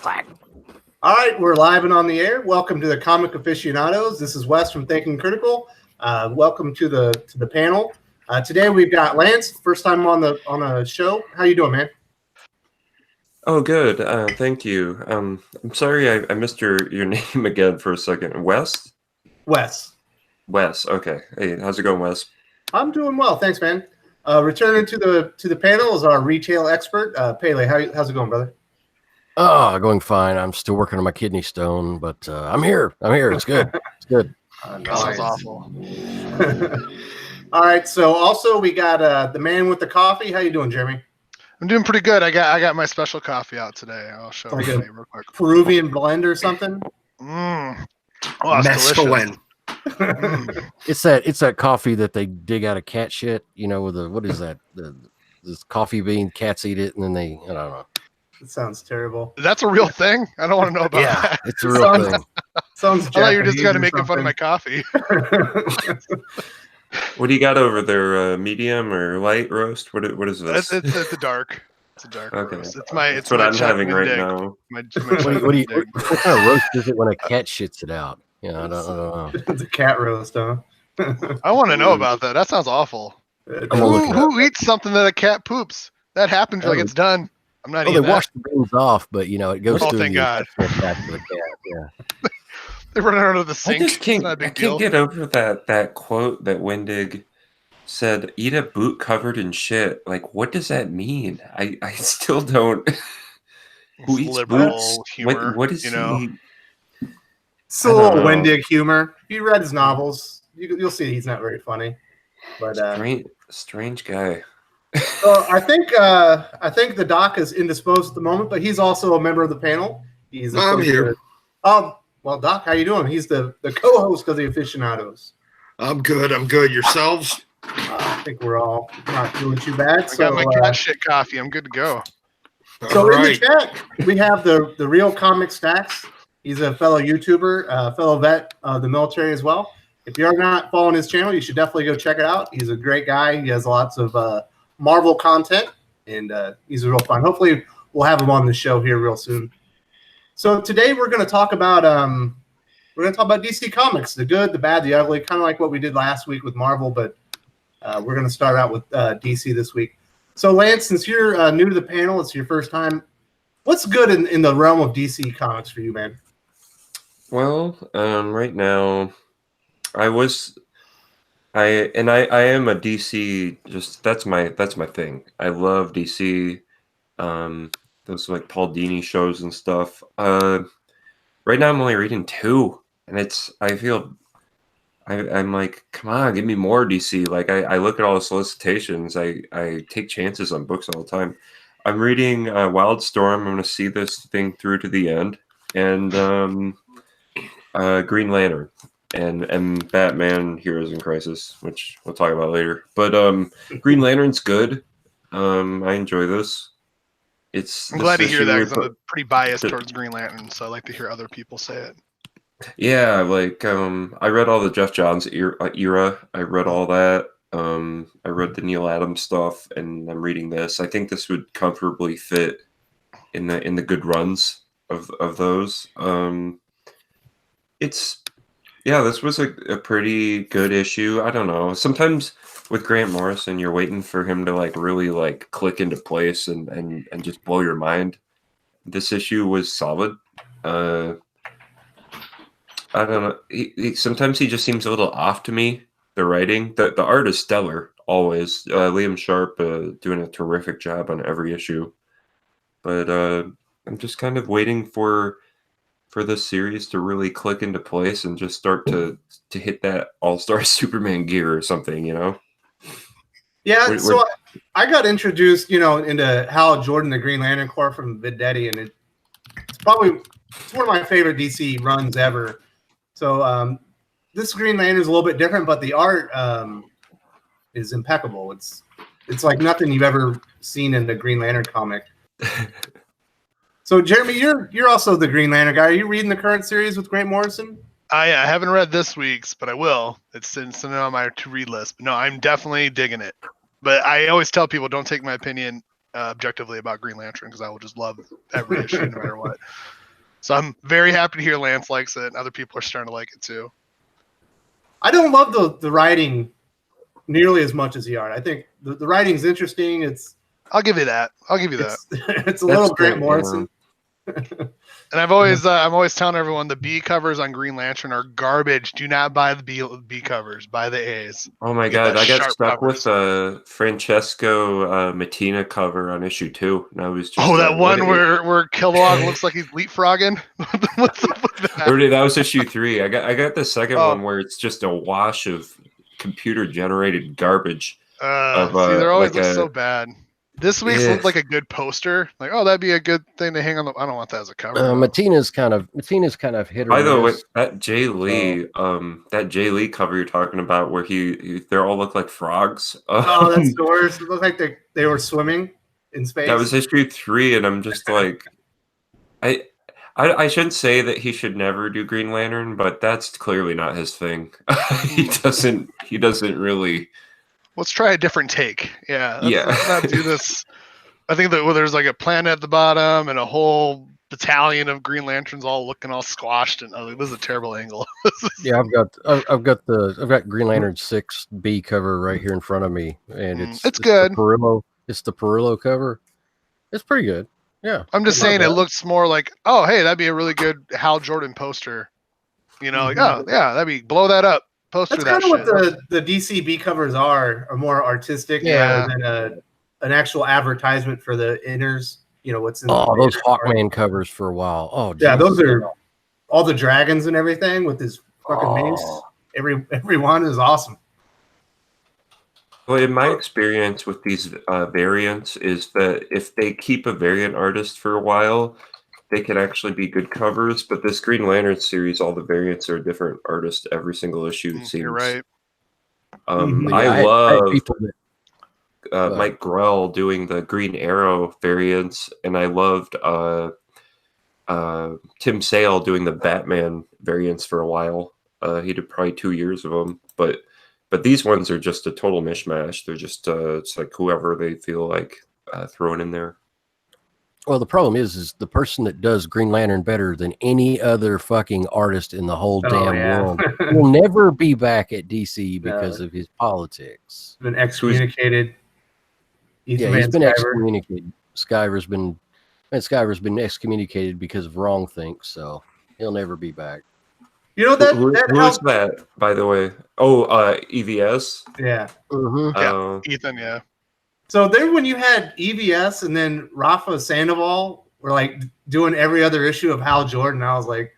Clack. All right, we're live and on the air. Welcome to the Comic Aficionados. This is Wes from Thinking Critical. Welcome to the panel. Today we've got Lance, first time on the show. How you doing, man? Oh, good. Thank you. I'm sorry I missed your name again for a second. Wes? Wes. Wes. Okay. Hey, how's it going, Wes? I'm doing well, thanks, man. Returning to the panel is our retail expert, Pele. How's it going, brother? Oh, going fine. I'm still working on my kidney stone, but I'm here. It's good. It's good. Sounds awful. All right. So also we got the man with the coffee. How you doing, Jeremy? I'm doing pretty good. I got my special coffee out today. I'll show Like you a real quick. Peruvian blend or something. Oh, it's delicious. It's that coffee that they dig out of cat shit. You know, with what is that? This coffee bean. Cats eat it, and then I don't know. It sounds terrible. That's a real thing? I don't want to know about that. It's a real thing. Sounds I thought you were just Japanese or making fun of something. my coffee. What do you got over there? Medium or light roast? What is this? It's a dark. It's a dark Okay. roast. It's That's my what I'm Chuck having right Wendig. now. My What kind of roast is it when a cat shits it out? Yeah, I don't know. It's a cat roast, huh? I want to know about that. That sounds awful. I'm gonna look it up. Who eats something that a cat poops? That happens like it's done. I'm not Well, eating they that. wash the beans off, but it goes Oh, through thank the God. back to the cat. Yeah. They run it under the I sink. just can't. It's not a I big can't deal. get over that quote that Wendig said. Eat a boot covered in shit. Like, what does that mean? I still don't. Who It's eats liberal boots? humor, What is you know? he? It's a I don't little know. Wendig humor. If you read his novels, you'll see he's not very funny. But Strange guy. so I think the doc is indisposed at the moment, but he's also a member of the panel. I'm here. Oh, well, Doc, how you doing? He's the co-host of the Aficionados. I'm good. Yourselves? I think we're all not doing too bad. I got my cat shit coffee. I'm good to go. So All in the right. chat, we have the real Comic Stacks. He's a fellow YouTuber, fellow vet of the military as well. If you're not following his channel, you should definitely go check it out. He's a great guy. He has lots of Marvel content, and he's real fun. Hopefully, we'll have him on the show here real soon. So today we're going to talk about DC Comics, the good, the bad, the ugly, kind of like what we did last week with Marvel, but we're going to start out with DC this week. So Lance, since you're new to the panel, it's your first time. What's good in the realm of DC Comics for you, man? Well, right now, I am a DC. Just that's my thing. I love DC. Those like Paul Dini shows and stuff. Right now I'm only reading 2, and I'm like, come on, give me more DC. Like I look at all the solicitations. I take chances on books all the time. I'm reading Wildstorm. I'm going to see this thing through to the end, and Green Lantern and Batman: Heroes in Crisis, which we'll talk about later. But Green Lantern's good. I enjoy this. I'm glad to hear that because I'm pretty biased towards Green Lantern, so I like to hear other people say it. Yeah, like I read all the Jeff Johns era. I read all that. I read the Neil Adams stuff, and I'm reading this. I think this would comfortably fit in the good runs of those. This was a pretty good issue. I don't know. Sometimes with Grant Morrison, you're waiting for him to like really like click into place and just blow your mind. This issue was solid. I don't know. Sometimes he just seems a little off to me. The writing, the art is stellar always. Liam Sharp doing a terrific job on every issue. But I'm just kind of waiting for this series to really click into place and just start to hit that All-Star Superman gear or something, you know? Yeah, so I got introduced, into Hal Jordan, the Green Lantern Corps from Vendetti, and it's one of my favorite DC runs ever. So this Green Lantern is a little bit different, but the art is impeccable. It's like nothing you've ever seen in the Green Lantern comic. So Jeremy, you're also the Green Lantern guy. Are you reading the current series with Grant Morrison? I haven't read this week's, but I will. It's on my to-read list. But no, I'm definitely digging it. But I always tell people, don't take my opinion objectively about Green Lantern because I will just love every issue no matter what. So I'm very happy to hear Lance likes it and other people are starting to like it too. I don't love the writing nearly as much as the art. I think the writing's interesting. I'll give you that. It's a little Grant Morrison. And I'm always telling everyone the B covers on Green Lantern are garbage. Do not buy the B covers. Buy the A's. Oh my god, I got stuck with a Francesco Mattina cover on issue 2. And I was just that one where Kilowog looks like he's leapfrogging. What's up with that? That was issue 3. I got the second one where it's just a wash of computer generated garbage. They're always so bad. This week's looked like a good poster. Like, that'd be a good thing to hang on. I don't want that as a cover. Matina's kind of hit or By the way, miss. that Jay Lee, cover you're talking about, where they all look like frogs. That's the worst. It looked like they were swimming in space. That was issue 3, and I'm just like, I shouldn't say that he should never do Green Lantern, but that's clearly not his thing. He doesn't really. Let's try a different take. Let's not do this. I think that there's like a planet at the bottom and a whole battalion of Green Lanterns all looking all squashed, and I was like, this is a terrible angle. Yeah, I've got Green Lantern 6B cover right here in front of me, and it's good. It's the Perillo cover. It's pretty good. Yeah, I'm just saying it looks more like, hey, that'd be a really good Hal Jordan poster. That'd be blow that up. That's kind of what the DCB covers are more artistic rather than an actual advertisement for the inners. What's in those Hawkman covers for a while. Those are all the dragons and everything with his fucking mace. Every one is awesome. Well, in my experience with these variants is that if they keep a variant artist for a while, they can actually be good covers, but this Green Lantern series, all the variants are a different artist every single issue. It seems. You're right. I love Mike Grell doing the Green Arrow variants, and I loved Tim Sale doing the Batman variants for a while. He did probably 2 years of them, but these ones are just a total mishmash. They're just it's like whoever they feel like throwing in there. Well, the problem is the person that does Green Lantern better than any other fucking artist in the whole world will never be back at DC because of his politics. Been excommunicated. He's been excommunicated. Skyver's been excommunicated because of wrongthink, so he'll never be back. Who is that, by the way? EVS? Yeah. Mm-hmm. Ethan, yeah. So then when you had EVS and then Rafa Sandoval were like doing every other issue of Hal Jordan, I was like,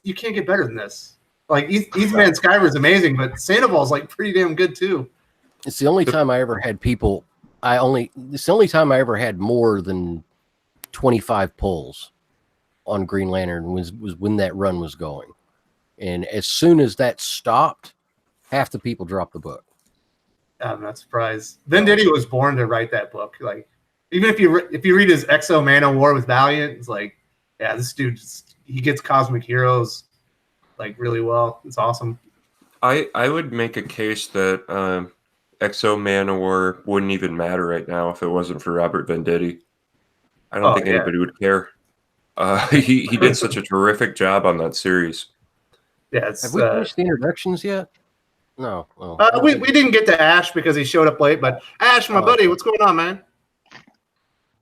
you can't get better than this. Like Eastman Skyver is amazing, but Sandoval's like pretty damn good too. It's the only time I ever had people. It's the only time I ever had more than 25 pulls on Green Lantern was when that run was going, and as soon as that stopped, half the people dropped the book. I'm not surprised. Venditti was born to write that book. Like, even if you read his Exo Man of War with Valiant, it's like, yeah, this dude he gets cosmic heroes like really well. It's awesome. I would make a case that Exo Man of War wouldn't even matter right now if it wasn't for Robert Venditti. I don't think anybody would care. He did such a terrific job on that series. Yeah, have we finished the introductions yet? No. We didn't get to Ash because he showed up late, but Ash, my buddy, what's going on, man?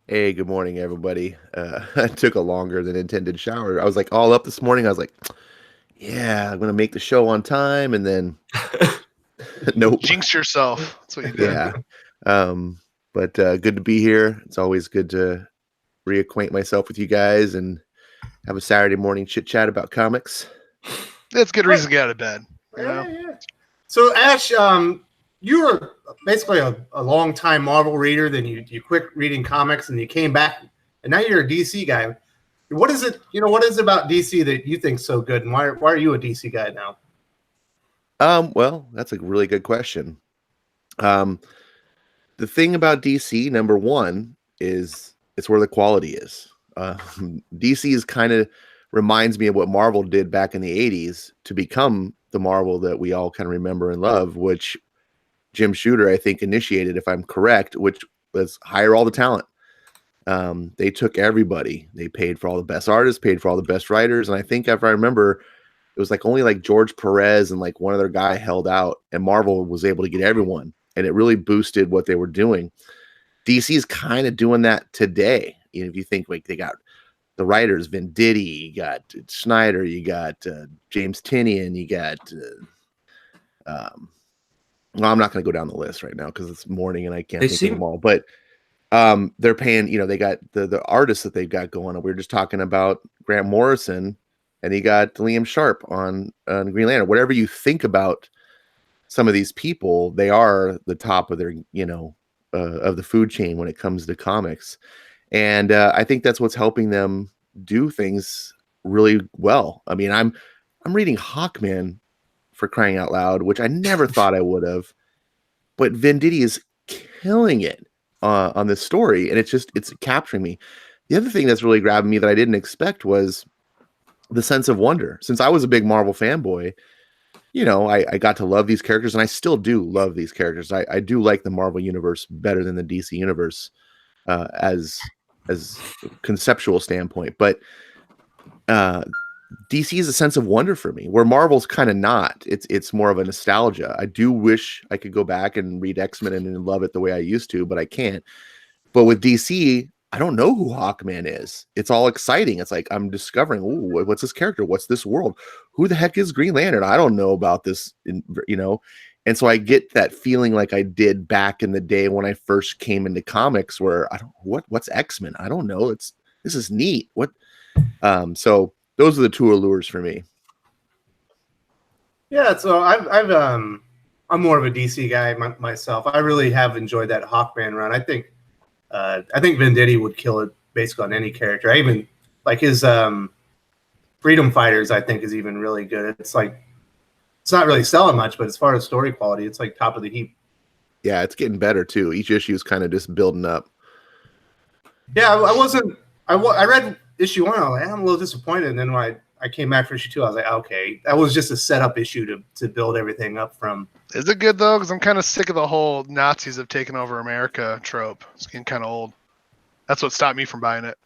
Hey, good morning, everybody. I took a longer than intended shower. I was like all up this morning. I was like, yeah, I'm going to make the show on time. And then, nope. Jinx yourself. That's what you did. Yeah. But good to be here. It's always good to reacquaint myself with you guys and have a Saturday morning chit chat about comics. That's good reason to get out of bed. Yeah. So Ash, you were basically a long time Marvel reader. Then you quit reading comics and you came back, and now you're a DC guy. What is it? What is it about DC that you think so good, and why are you a DC guy now? Well, that's a really good question. The thing about DC, number one, is it's where the quality is. DC is kind of reminds me of what Marvel did back in the 80s to become the Marvel that we all kind of remember and love, which Jim Shooter, I think, initiated, if I'm correct, which let's hire all the talent. They took everybody. They paid for all the best artists, paid for all the best writers. And I think if I remember, it was like only like George Perez and like one other guy held out, and Marvel was able to get everyone. And it really boosted what they were doing. DC is kind of doing that today. You know, if you think like they got the writers, Venditti, you got Snyder, you got James Tynion, you got well, I'm not going to go down the list right now because it's morning and I can't think of them all. But they're paying, you know, they got the artists that they've got going on. We were just talking about Grant Morrison, and he got Liam Sharp on Green Lantern. Whatever you think about some of these people, they are the top of their, you know, of the food chain when it comes to comics. And I think that's what's helping them do things really well. I mean, I'm reading Hawkman, for crying out loud, which I never thought I would have, but Venditti is killing it on this story, and it's capturing me. The other thing that's really grabbing me that I didn't expect was the sense of wonder. Since I was a big Marvel fanboy, you know, I got to love these characters, and I still do love these characters. I do like the Marvel universe better than the DC universe as conceptual standpoint, but DC is a sense of wonder for me, where Marvel's kind of not. It's more of a nostalgia. I do wish I could go back and read X-Men and love it the way I used to, but I can't. But with DC, I don't know who Hawkman is. It's all exciting. It's like I'm discovering, ooh, what's this character? What's this world? Who the heck is Green Lantern? I don't know about this, you know. And so I get that feeling like I did back in the day when I first came into comics, where what's X-Men? I don't know. This is neat. What? So those are the two allures for me. Yeah, so I'm more of a DC guy myself. I really have enjoyed that Hawkman run. I think Venditti would kill it basically on any character. I even like his Freedom Fighters. I think is even really good. It's like it's not really selling much, but as far as story quality, it's like top of the heap. Yeah, it's getting better too. Each issue is kind of just building up. Yeah, I read issue 1. I was like, I'm a little disappointed, and then when I came back for issue 2, I was like, okay, that was just a setup issue to build everything up from. Is it good though? Because I'm kind of sick of the whole Nazis have taken over America trope. It's getting kind of old. That's what stopped me from buying it.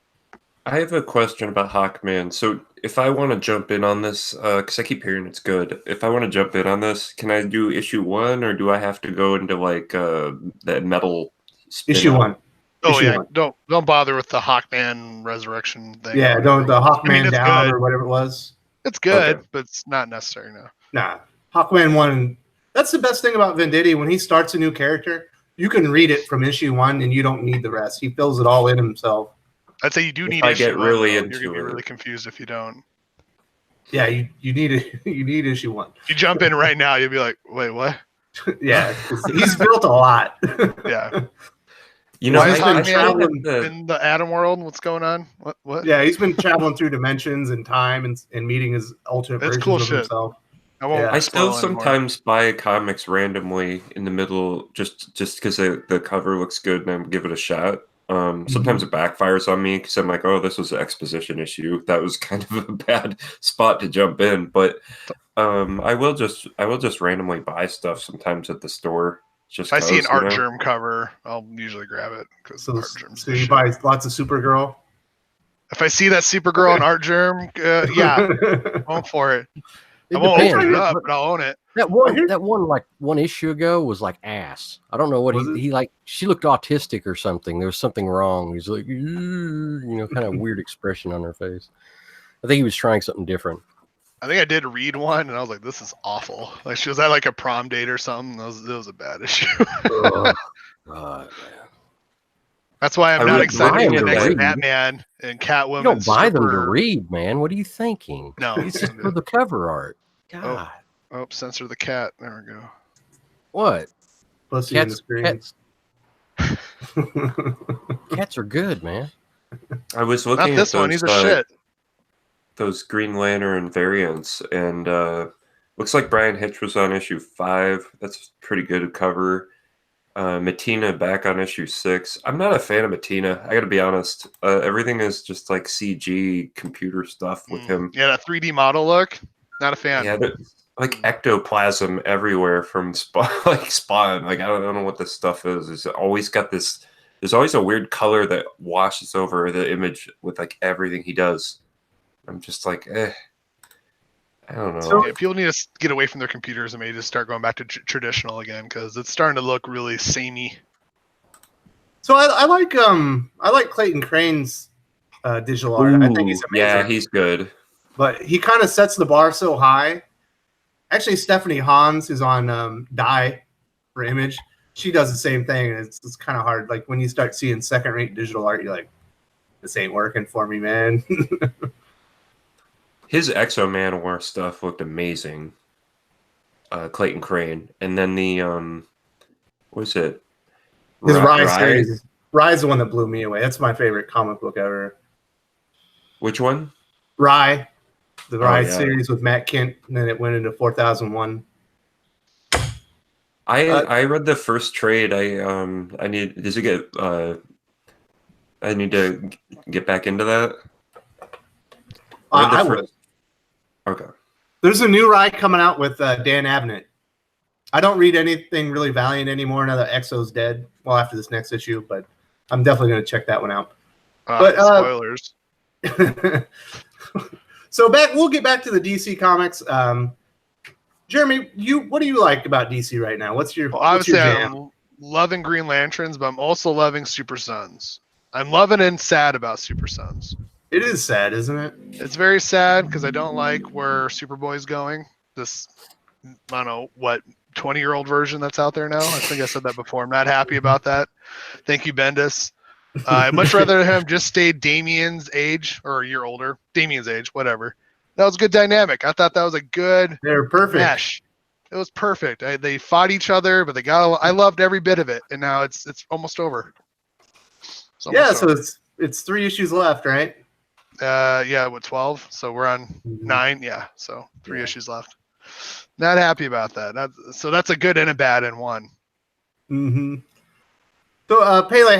I have a question about Hawkman. So if I want to jump in on this, because I keep hearing it's good. If I want to jump in on this, can I do issue 1, or do I have to go into like that metal spin-off? Issue 1. Oh issue yeah, 1. don't bother with the Hawkman resurrection thing. Yeah, don't the Hawkman it's down good. or whatever it was. It's good, Okay. but it's not necessary now. Nah, Hawkman 1. That's the best thing about Venditti. When he starts a new character, you can read it from issue 1, and you don't need the rest. He fills it all in himself. I'd say you do If need I issue get 1, really though. into You're gonna be it. really confused if you don't. Yeah, you need it. You need issue 1. If you jump in right now, you'll be like, wait, what? Yeah, 'cause he's built a lot. Yeah. You know, Why is I've been Hawkman traveling in the Atom world? What's going on? What? Yeah, he's been traveling through dimensions and time and meeting his alternate That's versions cool of shit. himself. I won't. Yeah. I still spoil anymore. sometimes buy comics randomly in the middle just because the cover looks good and I give it a shot. Sometimes it backfires on me because I'm like, oh, this was an exposition issue. That was kind of a bad spot to jump in. But I will just randomly buy stuff sometimes at the store. Just If I see an 'cause, you art know? germ cover, I'll usually grab it because So, art germs. so you buy lots of Supergirl. If I see that Supergirl and art germ, yeah, I'm going for it. It I won't depends. open it up, but I'll own it. That one like one issue ago was like ass. I don't know what Was it? he like. She looked autistic or something. There was something wrong. He's like, kind of weird expression on her face. I think he was trying something different. I think I did read one, and I was like, "This is awful." Like she was at like a prom date or something. It was a bad issue. Oh, God, man. That's why I'm I not would excited buy for them the to next read. Batman and Catwoman. You don't buy them to stripper- read, man. What are you thinking? No. It's just for the cover art. God, Oh, censor the cat. There we go. what? Pussy in the screen. Cats are good, man. I was Not looking this at one. He's those, a shit. those Green Lantern variants, and looks like Brian Hitch was on issue 5. That's a pretty good cover. Matina back on issue 6. I'm not a fan of Matina. I got to be honest. Everything is just like CG computer stuff with him. Yeah, that 3D model look. Not a fan. Yeah, like ectoplasm everywhere from Spawn. Like Spawn. Like I don't know what this stuff is. It's always got this there's always a weird color that washes over the image with like everything he does. I'm just like, I don't know. So- Yeah, people need to get away from their computers and maybe just start going back to traditional again because it's starting to look really samey. So I like Clayton Crane's digital art. I think he's amazing. Yeah, he's good. But he kind of sets the bar so high. Actually, Stephanie Hans is on Dye for Image. She does the same thing. And it's kind of hard. Like when you start seeing second-rate digital art, you're like, this ain't working for me, man. His Exo Manowar stuff looked amazing. Clayton Crane, and then the what is it? His Rise Rise? series. Rise is the one that blew me away. That's my favorite comic book ever. Which one? Rye. The Rise yeah. series with Matt Kent, and then it went into 4001. I read the first trade. I need to get back into that. I would. Okay. There's a new Rye coming out with Dan Abnett. I don't read anything really Valiant anymore now that Exo's dead. Well, after this next issue, but I'm definitely going to check that one out. But, spoilers. So we'll get back to the DC comics. Jeremy, what do you like about DC right now? What's your Obviously, jam? I'm loving Green Lanterns, but I'm also loving Super Sons. I'm loving and sad about Super Sons. It is sad, isn't it? It's very sad because I don't like where Superboy's going. This, I don't know, what, 20-year-old version that's out there now? I think I said that before. I'm not happy about that. Thank you, Bendis. I'd much rather him just stay Damien's age, or a year older. Damien's age, whatever. That was a good dynamic. I thought that was a good They're perfect. mesh. It was perfect. They fought each other, but I loved every bit of it, and now it's almost over. So it's 3 issues left, right? Yeah, what, 12? So we're on 9. Yeah, so 3 issues left. Not happy about that. So that's a good and a bad in one. Mm-hmm. So, Pele,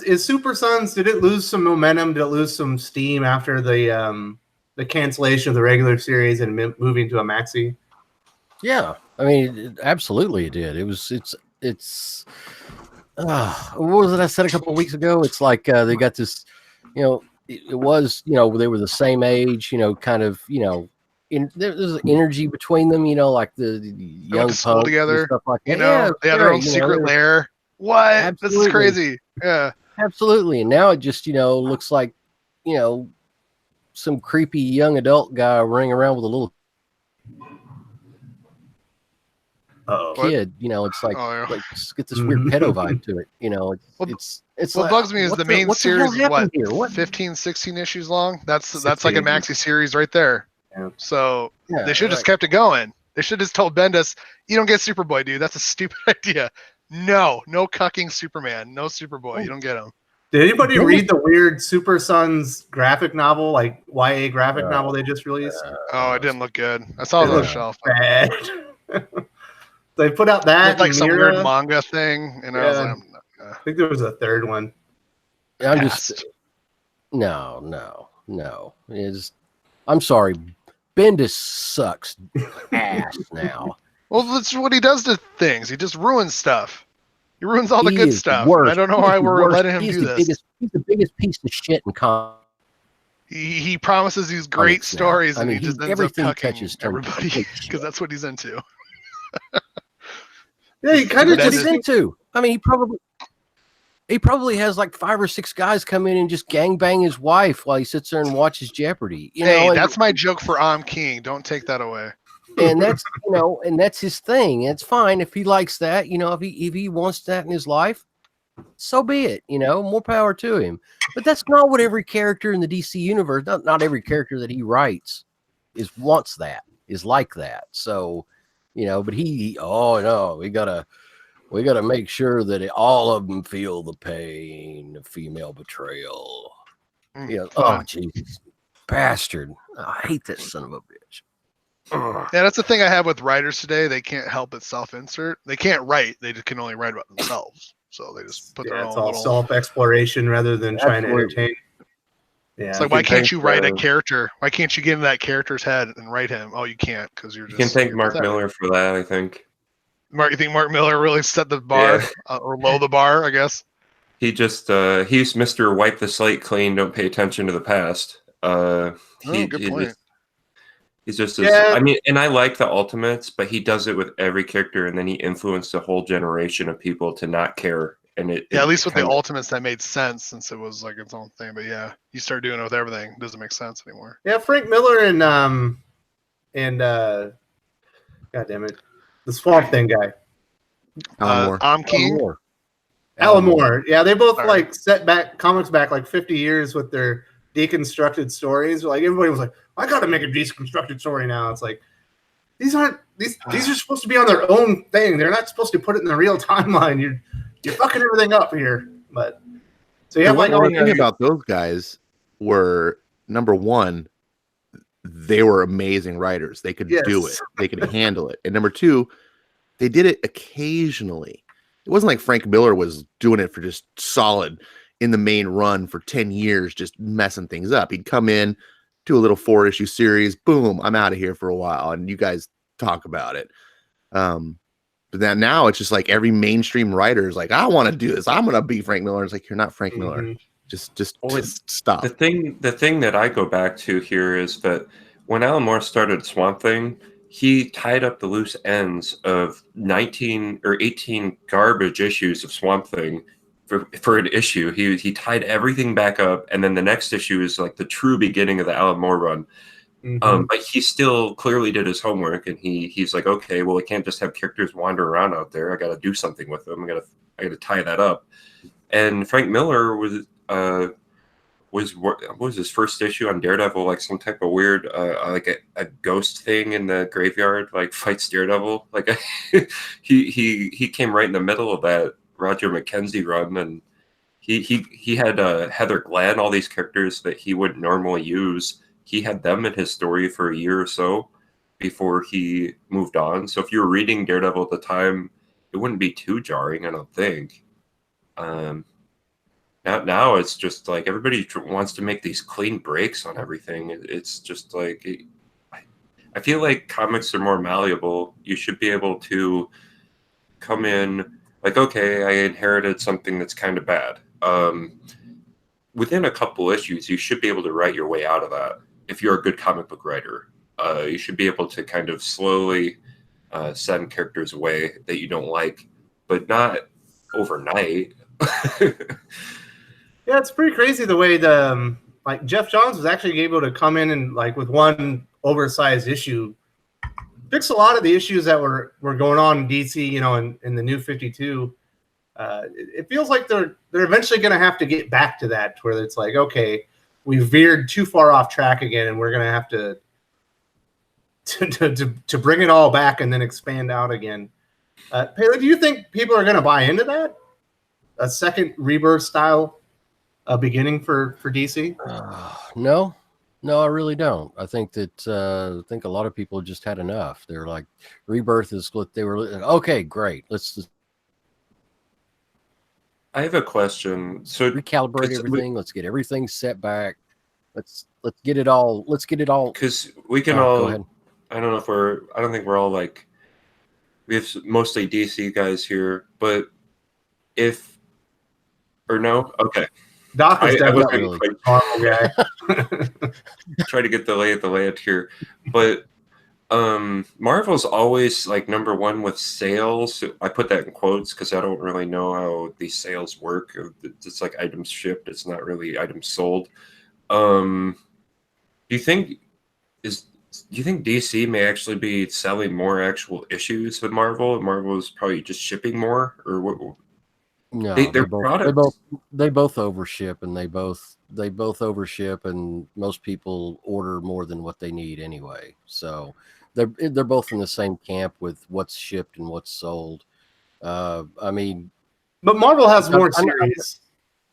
is Super Sons? Did it lose some momentum? Did it lose some steam after the cancellation of the regular series and moving to a maxi? Yeah, I mean, absolutely, it did. It's. What was it I said a couple of weeks ago? It's like they got this, it was, they were the same age, kind of, there's an energy between them, like the young went to school punks together, and stuff like that. they had their own secret lair. What? Absolutely. This is crazy. Yeah. Absolutely. And now it just, looks like, some creepy young adult guy running around with a little kid, it's like, like get this weird pedo vibe to it. It's what like, bugs me is the main series is what, here? 15, 16 issues long. That's like a maxi series right there. Yeah. So they should have just kept it going. They should have just told Bendis, you don't get Superboy, dude. That's a stupid idea. No cucking Superman. No Superboy. You don't get him. Did anybody read the weird Super Sons graphic novel, like YA graphic novel they just released? Oh, it didn't look good. I saw it on the shelf. Bad. They put out that. It looked like some weird manga thing, and I was like, I think there was a third one. I'm just no. I'm sorry. Bendis sucks ass now. Well, that's what he does to things. He just ruins stuff. He ruins all the He good is stuff. worse. I don't know He's why the we're worst. letting him He's do the this. He's the biggest piece of shit in comics. He promises these great Comics now. stories, I and mean, he just ends up everything he cucking touches turns everybody to because that's what he's into. Yeah, he kind of That's what just he's into. I mean, he probably has like 5 or 6 guys come in and just gangbang his wife while he sits there and watches Jeopardy. Hey, that's my joke for I'm King. Don't take that away. And that's and that's his thing. It's fine if he likes that. If he wants that in his life, so be it. More power to him. But that's not what every character in the DC universe. Not every character that he writes is like that. So, but we gotta make sure that all of them feel the pain of female betrayal. Oh Jesus, bastard! I hate that son of a bitch. Yeah, that's the thing I have with writers today. They can't help but self-insert. They can't write. They just can only write about themselves. So they just put their own it's all little... self-exploration rather than trying to entertain. Yeah. It's like, why can't you write a character? Why can't you get in that character's head and write him? Oh, you can't because you're just... You can thank Mark pathetic. Miller for that, I think. You think Mark Miller really set the bar or low the bar, I guess? He just he's Mr. Wipe the slate clean, don't pay attention to the past. Good point. He's just Yeah. I mean, and I like the Ultimates, but he does it with every character, and then he influenced a whole generation of people to not care. And at least with the Ultimates that made sense since it was like its own thing. But yeah, you start doing it with everything, it doesn't make sense anymore. Yeah, Frank Miller and God damn it, the Swamp Thing guy, Alan Moore. I'm King. Alan Moore. Yeah, they both All like set back comics back like 50 years with their deconstructed stories. Like everybody was like, I got to make a deconstructed story now. It's like these are supposed to be on their own thing. They're not supposed to put it in the real timeline. You're fucking everything up here. But so yeah, like one thing about those guys were, number one, they were amazing writers. They could do it. They could handle it. And number two, they did it occasionally. It wasn't like Frank Miller was doing it for just solid in the main run for 10 years, just messing things up. He'd come in, do a little 4-issue series, boom, I'm out of here for a while, and you guys talk about it. But then now it's just like every mainstream writer is like, I want to do this. I'm gonna be Frank Miller. It's like, you're not Frank Miller. Just stop. The thing that I go back to here is that when Alan Moore started Swamp Thing, he tied up the loose ends of 19 or 18 garbage issues of Swamp Thing for an issue. He tied everything back up, and then the next issue is like the true beginning of the Alan Moore run. But he still clearly did his homework, and he's like, okay, well, I can't just have characters wander around out there. I got to do something with them. I got to tie that up. And Frank Miller was what was his first issue on Daredevil, like some type of weird like a ghost thing in the graveyard, like fights Daredevil. Like he came right in the middle of that Roger McKenzie run, and he had Heather Glenn, all these characters that he wouldn't normally use. He had them in his story for a year or so before he moved on. So if you were reading Daredevil at the time, it wouldn't be too jarring, I don't think. Now it's just like everybody wants to make these clean breaks on everything. It's just like I feel like comics are more malleable. You should be able to come in like, okay, I inherited something that's kind of bad. Within a couple issues, you should be able to write your way out of that. If you're a good comic book writer, you should be able to kind of slowly send characters away that you don't like, but not overnight. Yeah, it's pretty crazy the way the like Jeff Johns was actually able to come in and like with one oversized issue fix a lot of the issues that were going on in DC, you know, in the New 52. It feels like they're eventually going to have to get back to that, where it's like, okay, we veered too far off track again, and we're going to have to bring it all back and then expand out again. Pele, do you think people are going to buy into that? A second Rebirth style beginning for DC? No, I really don't. I think that a lot of people just had enough. They're like, Rebirth is what they were. Okay, great. Let's I have a question. So recalibrate everything. Let's get everything set back. Let's get it all. Let's get it all. Because we can Go all. ahead. I don't know if I don't think we're all like. We have mostly DC guys here, but if or no, okay. Doc is definitely really. a Marvel guy. Try to get the lay of the land here, but Marvel's always like number one with sales. I put that in quotes because I don't really know how these sales work. It's like items shipped. It's not really items sold. Do you think DC may actually be selling more actual issues than Marvel, and Marvel is probably just shipping more, or what? No, They they both overship, and they both overship, and most people order more than what they need anyway. So they're both in the same camp with what's shipped and what's sold. I mean, but Marvel has more series,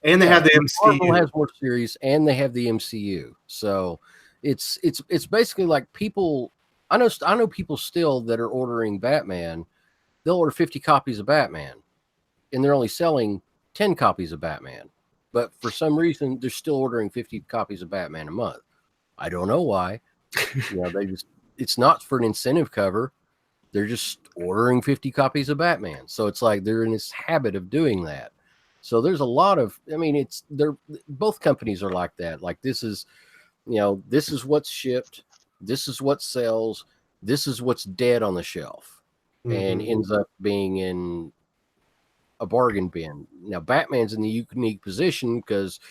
and they have the MCU. Marvel has more series, and they have the MCU. So it's basically like people. I know people still that are ordering Batman. They'll order 50 copies of Batman, and they're only selling 10 copies of Batman. But for some reason, they're still ordering 50 copies of Batman a month. I don't know why. You know, it's not for an incentive cover. They're just ordering 50 copies of Batman. So it's like they're in this habit of doing that. So there's a lot of, I mean, both companies are like that. Like this is, this is what's shipped, this is what sells, this is what's dead on the shelf, and ends up being in a bargain bin. Now Batman's in the unique position because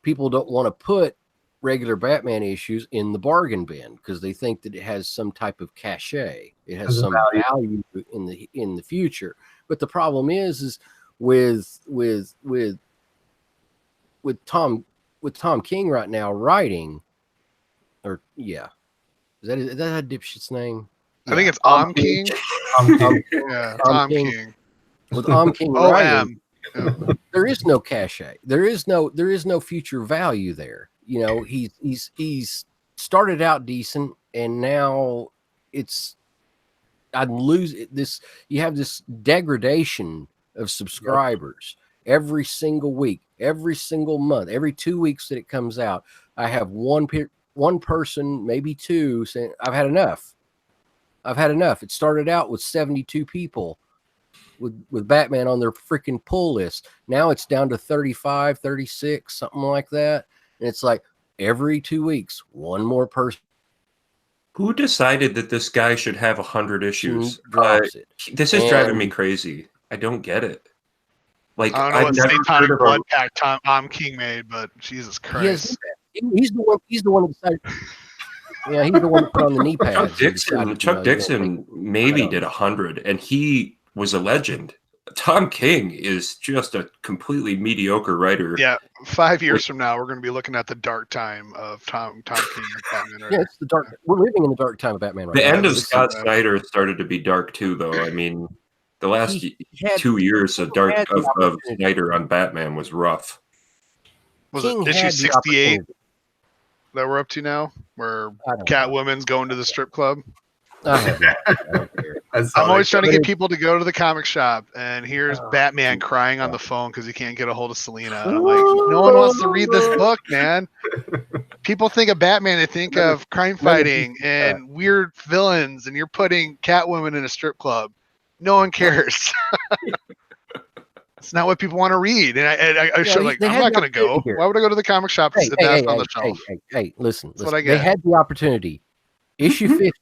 people don't want to put regular Batman issues in the bargain bin because they think that it has some type of cachet. It has some value in the future. But the problem is with Tom King right now writing, is that a dipshit's name? I think it's King. Yeah, Tom King. With King writing, there is no cachet. There is no future value there. He's started out decent, and now you have this degradation of subscribers every single week, every single month, every 2 weeks that it comes out. I have one person, maybe two, saying, I've had enough. It started out with 72 people with Batman on their freaking pull list. Now it's down to 35, 36, something like that. And it's like every 2 weeks, one more person. Who decided that this guy should have 100 issues? This is driving me crazy. I don't get it. Like, I don't know what satanic blood pact Tom King made, but Jesus Christ. He's the one that decided. Yeah, he's the one that put on the knee pads. Chuck Dixon maybe did 100, and he was a legend. Tom King is just a completely mediocre writer. Yeah, 5 years from now, we're going to be looking at the dark time of Tom King. Batman, yeah, it's the dark. We're living in the dark time of Batman right now. The end of Scott Snyder started to be dark too, though. I mean, the last 2 years of Snyder on Batman was rough. Was it issue 68 that we're up to now, where Catwoman's going to the strip club? I don't care. I'm always trying to get people to go to the comic shop, and here's Batman crying on the phone because he can't get a hold of Selena. And I'm like, no one wants to read this book, man. People think of Batman, they think of crime fighting and weird villains, and you're putting Catwoman in a strip club. No one cares. It's not what people want to read. And I should I'm not going to go. Here. Why would I go to the comic shop and sit down on the shelf? Hey, listen. They had the opportunity. Issue 50.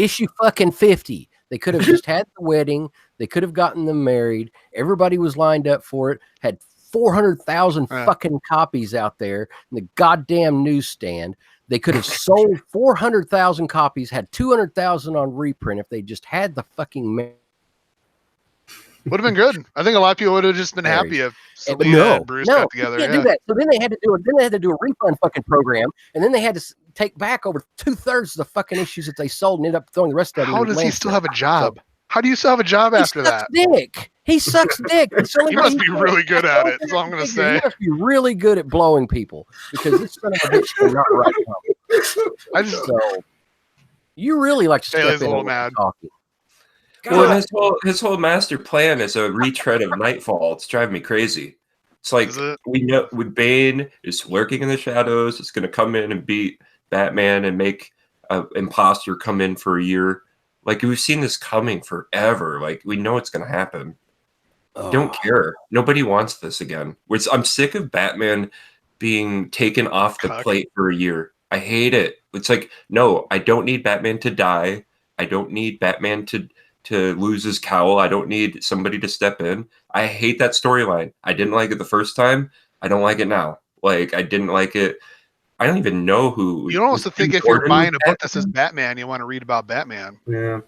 Issue fucking 50. They could have just had the wedding. They could have gotten them married. Everybody was lined up for it. Had 400,000 fucking copies out there in the goddamn newsstand. They could have sold 400,000 copies, had 200,000 on reprint if they just had the fucking marriage. Would have been good. I think a lot of people would have just been happy if Selena and Bruce got together. You can't do that. So then they had to do a refund fucking program, and then they had to take back over 2/3 of the fucking issues that they sold and ended up throwing the rest of them. How does he still have a job? How do you still have a job after that? He sucks dick. He must be really good at it. That's all I'm going to say. He must be really good at blowing people because this son of a bitch is not right. So you really like to step in and talking. Well, his whole master plan is a retread of Nightfall. It's driving me crazy. It's like we know Bane is lurking in the shadows. It's going to come in and beat Batman and make an imposter come in for a year. Like, we've seen this coming forever. Like, we know it's going to happen. Don't care. Nobody wants this again. I'm sick of Batman being taken off the plate for a year. I hate it. It's like, no, I don't need Batman to die. I don't need Batman to lose his cowl. I don't need somebody to step in. I hate that storyline. I didn't like it the first time. I don't like it now. Like, I didn't like it. I don't even know who. You don't also think if you're buying a book that says Batman, you want to read about Batman. Yeah.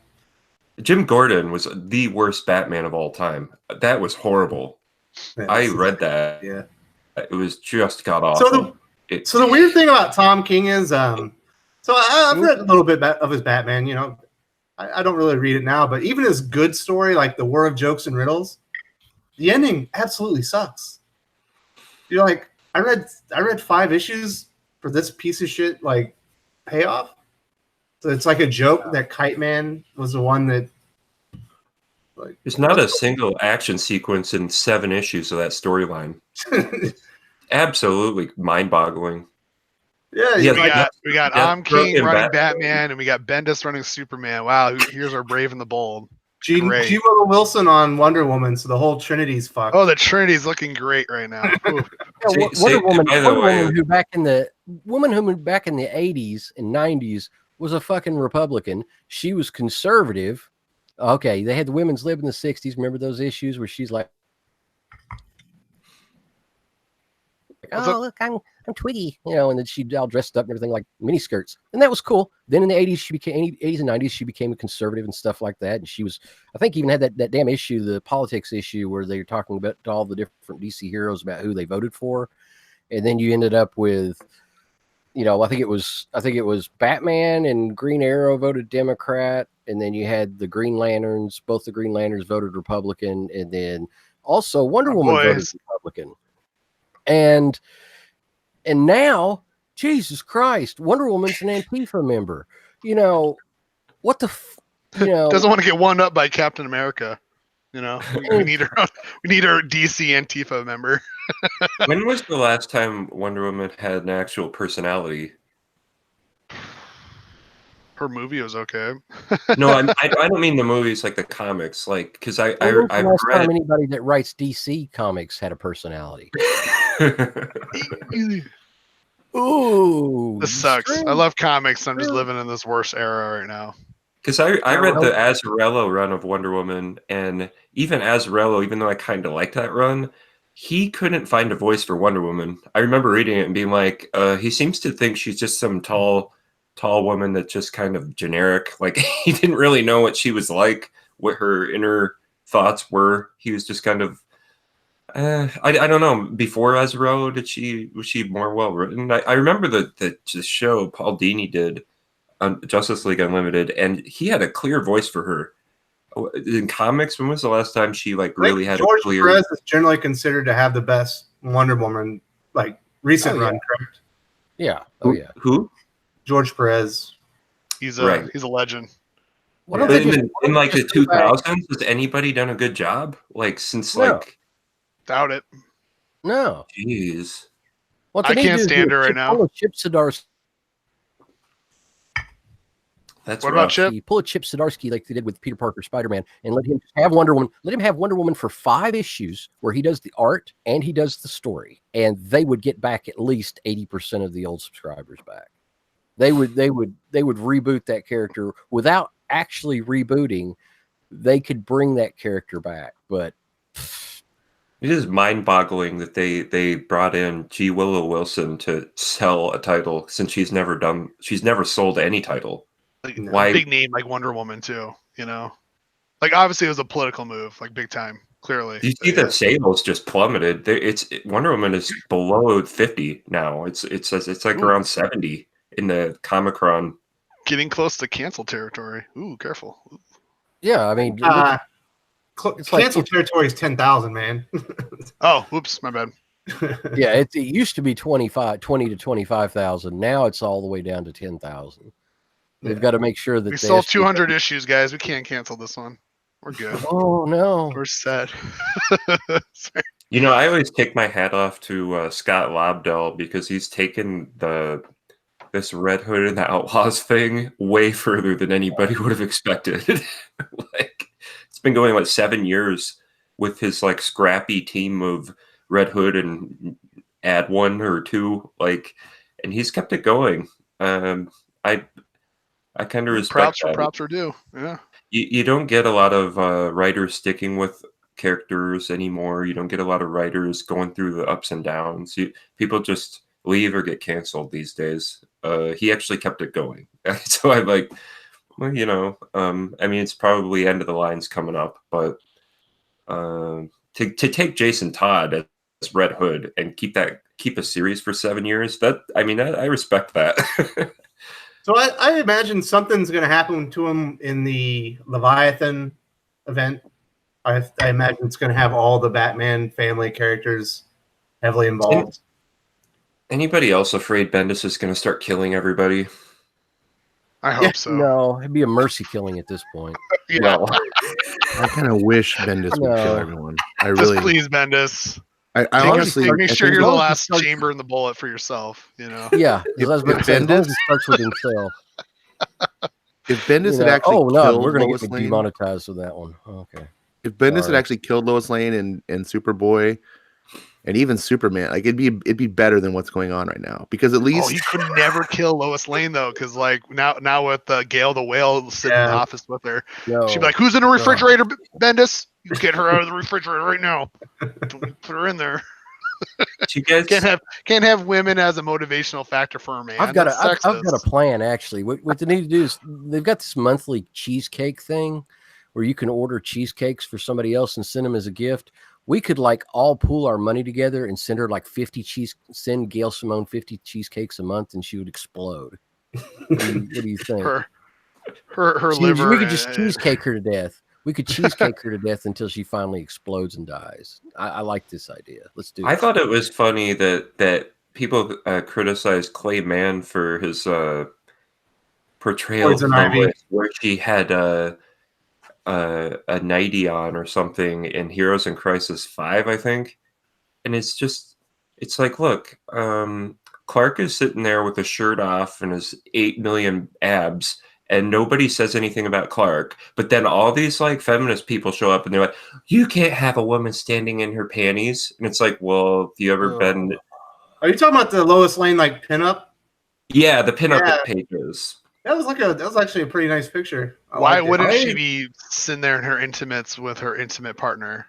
Jim Gordon was the worst Batman of all time. That was horrible. I read that. Yeah. It was just god awful. So the weird thing about Tom King is, so I've read a little bit of his Batman, you know. I don't really read it now, but even his good story, like the War of Jokes and Riddles, the ending absolutely sucks. You're like, I read 5 issues for this piece of shit, like, payoff. So it's like a joke that Kite Man was the one that, like, there's not a single action sequence in 7 issues of that storyline. Absolutely mind-boggling. Yeah, we got King running Batman, and we got Bendis running Superman. Wow, here's our brave and the bold. great. G. Willow Wilson on Wonder Woman, so the whole Trinity's fucked. Oh, the Trinity's looking great right now. Ooh. Yeah, See, Wonder by the way- Woman who back in the 80s and 90s was a fucking Republican. She was conservative. Okay, they had the women's lib in the 60s. Remember those issues where she's like, "Oh, look, I'm Twiggy," and then she all dressed up and everything like miniskirts, and that was cool. Then in the 80s, she became 80s and 90s, she became a conservative and stuff like that. And she was, I think, even had that damn issue, the politics issue, where they were talking about all the different DC heroes about who they voted for, and then you ended up with, I think it was Batman and Green Arrow voted Democrat, and then you had the Green Lanterns. Both the Green Lanterns voted Republican, and then also Wonder Woman voted Republican. And now, Jesus Christ, Wonder Woman's an Antifa member. What the, doesn't want to get wound up by Captain America. We need our DC Antifa member. When was the last time Wonder Woman had an actual personality? Her movie was okay. No, I don't mean the movies, like the comics, like because I've last read time anybody that writes DC comics had a personality. Ooh, This sucks. I love comics. I'm just living in this worst era right now. Because I read the Azzarello run of Wonder Woman, and even Azzarello, even though I kind of liked that run, he couldn't find a voice for Wonder Woman. I remember reading it and being like, he seems to think she's just some tall woman that's just kind of generic. Like, he didn't really know what she was like, what her inner thoughts were. He was just kind of, I don't know. Before Azzarello, was she more well written? I remember the show Paul Dini did on Justice League Unlimited, and he had a clear voice for her. In comics, when was the last time she really had George a clear? Perez is generally considered to have the best Wonder Woman recent run, correct? Yeah. Who? George Perez. He's a legend. In like the 2000s, has anybody done a good job? Since Doubt it. No. Jeez. I can't stand her right now. Chip Zdarsky. That's what rough. about Chip? Pull a Chip Zdarsky like they did with Peter Parker Spider-Man, and let him have Wonder Woman. Let him have Wonder Woman for 5 issues where he does the art and he does the story, and they would get back at least 80% of the old subscribers back. They would reboot that character without actually rebooting. They could bring that character back, but it is mind-boggling that they brought in G. Willow Wilson to sell a title since she's never sold any title. Why big name like Wonder Woman too? Obviously it was a political move, big time. Clearly, you see that sales just plummeted. Wonder Woman is below 50 now. It's around 70 in the Comicron. Getting close to cancel territory. Ooh, careful. Yeah, I mean, cancel territory is 10,000, man. Oh, whoops, my bad. Yeah, it used to be 20 to 25,000. Now it's all the way down to 10,000. They've got to make sure that we sold 200 issues, guys. We can't cancel this one. We're good. Oh no, we're set. I always take my hat off to Scott Lobdell because he's taken this Red Hood and the Outlaws thing way further than anybody would have expected. It's been going 7 years with his scrappy team of Red Hood and add 1 or 2, and he's kept it going. I kind of respect that. Props are due. Yeah. You don't get a lot of writers sticking with characters anymore. You don't get a lot of writers going through the ups and downs. People just leave or get canceled these days. He actually kept it going. So I'm like, it's probably end of the line's coming up, but to take Jason Todd as Red Hood and keep a series for 7 years, I respect that. So I imagine something's going to happen to him in the Leviathan event. I imagine it's going to have all the Batman family characters heavily involved. Anybody else afraid Bendis is going to start killing everybody? I hope so. No, it'd be a mercy killing at this point. Yeah. No. I kind of wish Bendis would kill everyone. I really, please, Bendis. I honestly make sure you're the last chamber in the bullet for yourself. Yeah, as long as it starts with himself. If Bendis had actually oh no, killed we're gonna Lois get me Lane, demonetized with that one. Okay. if Bendis had Sorry. actually killed Lois Lane and Superboy, and even Superman, like it'd be better than what's going on right now. Because at least he could never kill Lois Lane though, because like now with Gail the Whale sitting in the office with her, she'd be like, "Who's in the refrigerator, Bendis? You get her out of the refrigerator right now. Don't put her in there." You guys can't have women as a motivational factor for a man. I've got a plan actually. What they need to do is they've got this monthly cheesecake thing where you can order cheesecakes for somebody else and send them as a gift. We could like all pool our money together and send her like send Gail Simone 50 cheesecakes a month and she would explode. What do you think? Her liver. We could just cheesecake her to death. We could cheesecake her to death until she finally explodes and dies. I like this idea. Let's do it. I thought it was funny that people criticized Clay Mann for his portrayal of Lois, where she had a nightie on or something in Heroes in Crisis 5, I think. And it's like, look, Clark is sitting there with a shirt off and his 8 million abs, and nobody says anything about Clark. But then all these like feminist people show up and they're like, you can't have a woman standing in her panties. And it's like, well, have you ever been... Are you talking about the Lois Lane like pinup? Yeah, the pinup pages. That was actually a pretty nice picture. Why wouldn't she be sitting there in her intimates with her intimate partner?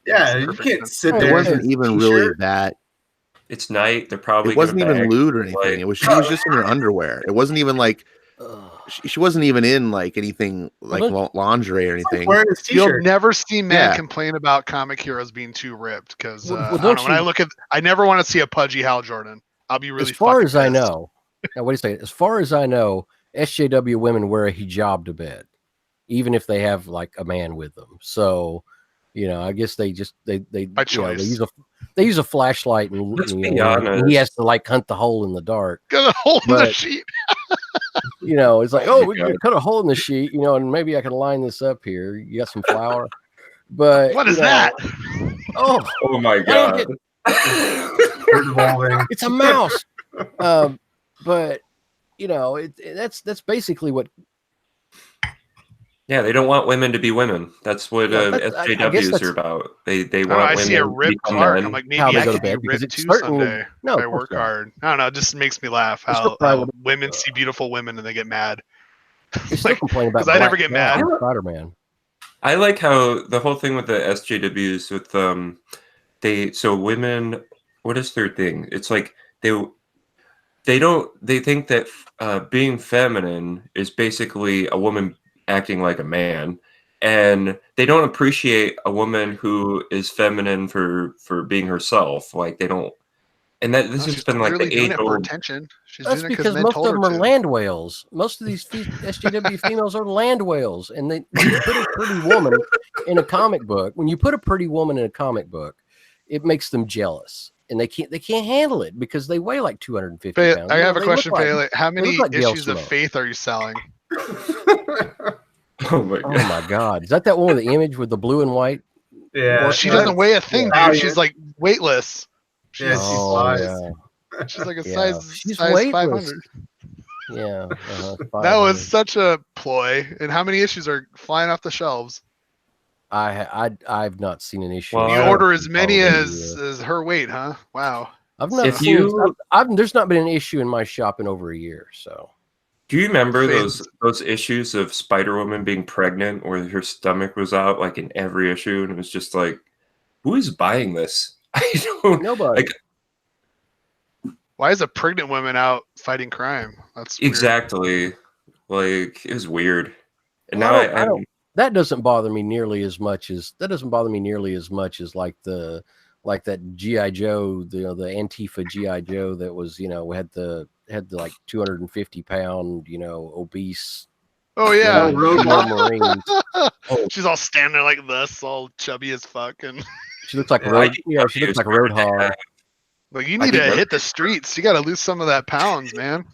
You can't sit there. It wasn't even really that. It's night. They're probably. It wasn't even lewd or anything. It was she was just in her underwear. It wasn't even like she wasn't even in like anything like lingerie or anything. Wearing his t-shirt. You'll never see men complain about comic heroes being too ripped because I never want to see a pudgy Hal Jordan. I'll be really. As far as I know, now wait a second. As far as I know, SJW women wear a hijab to bed, even if they have like a man with them. So, I guess they use a flashlight and, and he has to like hunt the hole in the dark. Got a hole in the sheet. It's like, oh, we're gonna cut a hole in the sheet, and maybe I can line this up here. You got some flour, but what is that? Oh my god! It's a mouse. But that's basically what. Yeah, they don't want women to be women. That's what SJWs are about. They want. I women see a ripped Clark. I'm like, maybe I could be ripped too someday. No, I work hard. I don't know. It just makes me laugh how women see beautiful women and they get mad. Like, because I never get mad. Spider-Man. I like how the whole thing with the SJWs with women. What is their thing? It's like they think that being feminine is basically a woman acting like a man, and they don't appreciate a woman who is feminine for being herself. Like they don't, and that this has been like really the age old attention. That's because most of them are land whales. Most of these SJW females are land whales, and when you put a pretty woman in a comic book, it makes them jealous. And they can't handle it because they weigh like 250 pounds. I have a question, Pele. How many issues of Faith are you selling? Oh my god! Is that one with the image with the blue and white? Yeah. Well, she doesn't weigh a thing, dude. She's like weightless. She's like a size 500. Yeah. 500. That was such a ploy. And how many issues are flying off the shelves? I've not seen an issue. You order as many as her weight, huh? Wow. There's not been an issue in my shop in over a year. So, do you remember those issues of Spider-Woman being pregnant, where her stomach was out like in every issue, and it was just like, who is buying this? Nobody. Why is a pregnant woman out fighting crime? That's weird. Exactly. Like it was weird. And now I don't. That doesn't bother me nearly as much as like that G.I. Joe, the Antifa G.I. Joe that was, had the like 250 pound, obese. Oh yeah, Marines. She's all standing there like this, all chubby as fuck, and she looks like she looks like a roadhog. Like you need to hit the streets. You got to lose some of that pounds, man.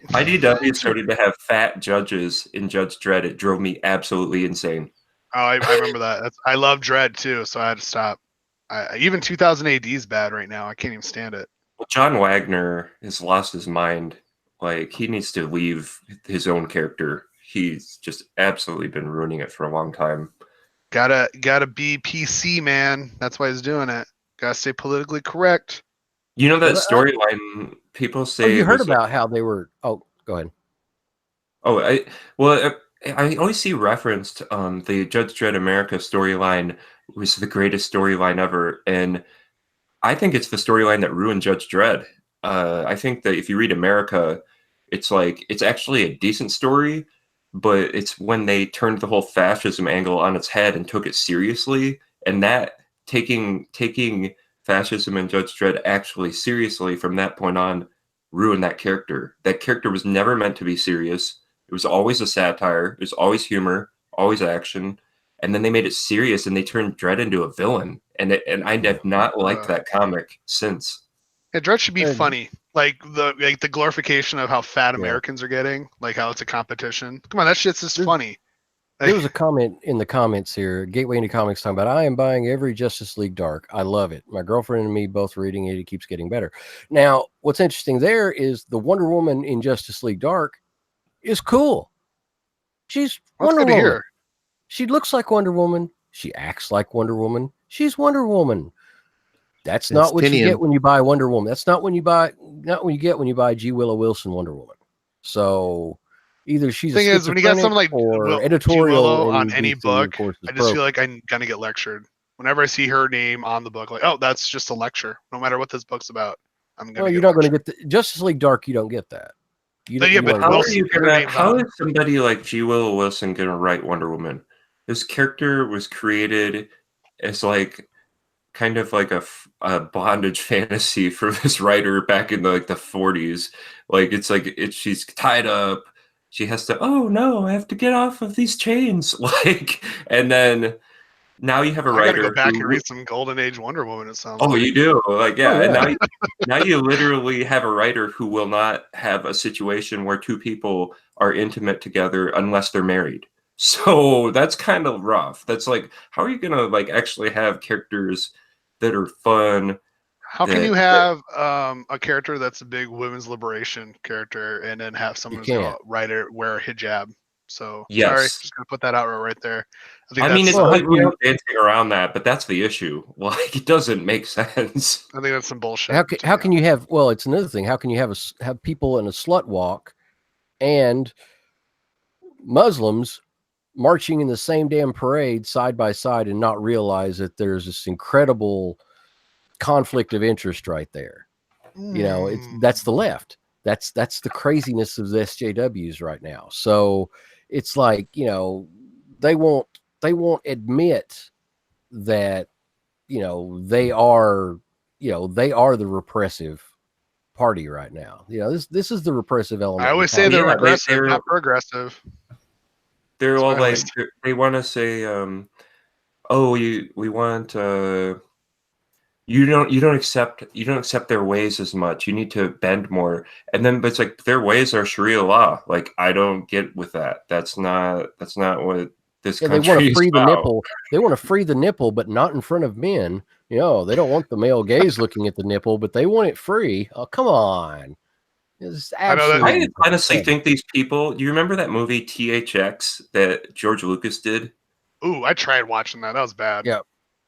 IDW started to have fat judges in Judge Dredd. It drove me absolutely insane. Oh, I remember that. I love Dredd too, so I had to stop. Even 2000 AD is bad right now. I can't even stand it. Well, John Wagner has lost his mind. Like he needs to leave his own character. he's just absolutely been ruining it for a long time. Gotta be PC, man. That's why he's doing it. Gotta stay politically correct. You know that Well, storyline? People Oh, say you it heard was about how they were? Oh, go ahead. I always see referenced the Judge Dredd America storyline was the greatest storyline ever, and I think it's the storyline that ruined Judge Dredd. I think that if you read America, it's like it's actually a decent story, but it's when they turned the whole fascism angle on its head and took it seriously, and that taking fascism and Judge Dredd actually seriously from that point on ruined that character. That character was never meant to be serious. It was always a satire. It was always humor, always action. And then they made it serious and they turned Dredd into a villain. And I have not liked that comic since. Yeah, Dredd should be Uh, funny. Like the glorification of how fat Yeah. Americans are getting, like how it's a competition. Come on, that shit's just funny. There was a comment in the comments here, Gateway into Comics, talking about, I am buying every Justice League Dark. I love it. My girlfriend and me both reading it. It keeps getting better. Now, what's interesting there is the Wonder Woman in Justice League Dark is cool. She's That's Wonder good to Woman. hear. She looks like Wonder Woman. She acts like Wonder Woman. She's Wonder Woman. That's not what you Tinian. get when you buy Wonder Woman. That's not when you buy, not when you get when you buy G. Willow Wilson Wonder Woman. So either she's Thing a is, when you got something like or G. editorial Willow in on any DC book, enforces I just feel broke. like I'm gonna get lectured. Whenever I see her name on the book, like, oh, that's just a lecture. No matter what this book's about, I'm gonna. Well, get you're not going to lectured. get the Justice League Dark. You don't get that. You No, don't- yeah, you but don't How get are Wilson, you her gonna? name's How on is somebody like G. Willow Wilson gonna write Wonder Woman? This character was created as like kind of like a bondage fantasy for this writer back in the 40s. Like she's tied up. She has to. Oh no! I have to get off of these chains. Like, and then now you have a I gotta go writer back who. and read some Golden Age Wonder Woman. It sounds. Oh, like. you do? Like, yeah. Oh, And yeah. now you literally have a writer who will not have a situation where two people are intimate together unless they're married. So that's kind of rough. That's like, how are you gonna like actually have characters that are fun? How can you have a character that's a big women's liberation character and then have someone who's gonna can't. write it wear a hijab? So Yes. sorry, just gonna put that out right there. I mean, it's Well, like how- dancing around that, but that's the issue. Like, it doesn't make sense. I think that's some bullshit. how can you have? Well, it's another thing. How can you have people in a slut walk and Muslims marching in the same damn parade side by side and not realize that there's this incredible conflict of interest right there? You know, that's the left. That's the craziness of the SJWs right now. So it's like, you know, they won't admit that, you know, they are the repressive party right now. You know, this is the repressive element. I always say they're Yeah, regressive, not progressive. They're That's all what I like always- they want to say, "Oh, we want you don't accept their ways as much. You need to bend more." And then, but it's like their ways are Sharia law. Like, I don't get with that. That's not what this Yeah, they country want to is free the about. nipple. They want to free the nipple, but not in front of men. You know, they don't want the male gaze looking at the nipple, but they want it free. Oh, come on. It's I know that- absolutely I honestly pathetic. think these people. Do you remember that movie THX that George Lucas did? Ooh, I tried watching that. That was bad. Yeah.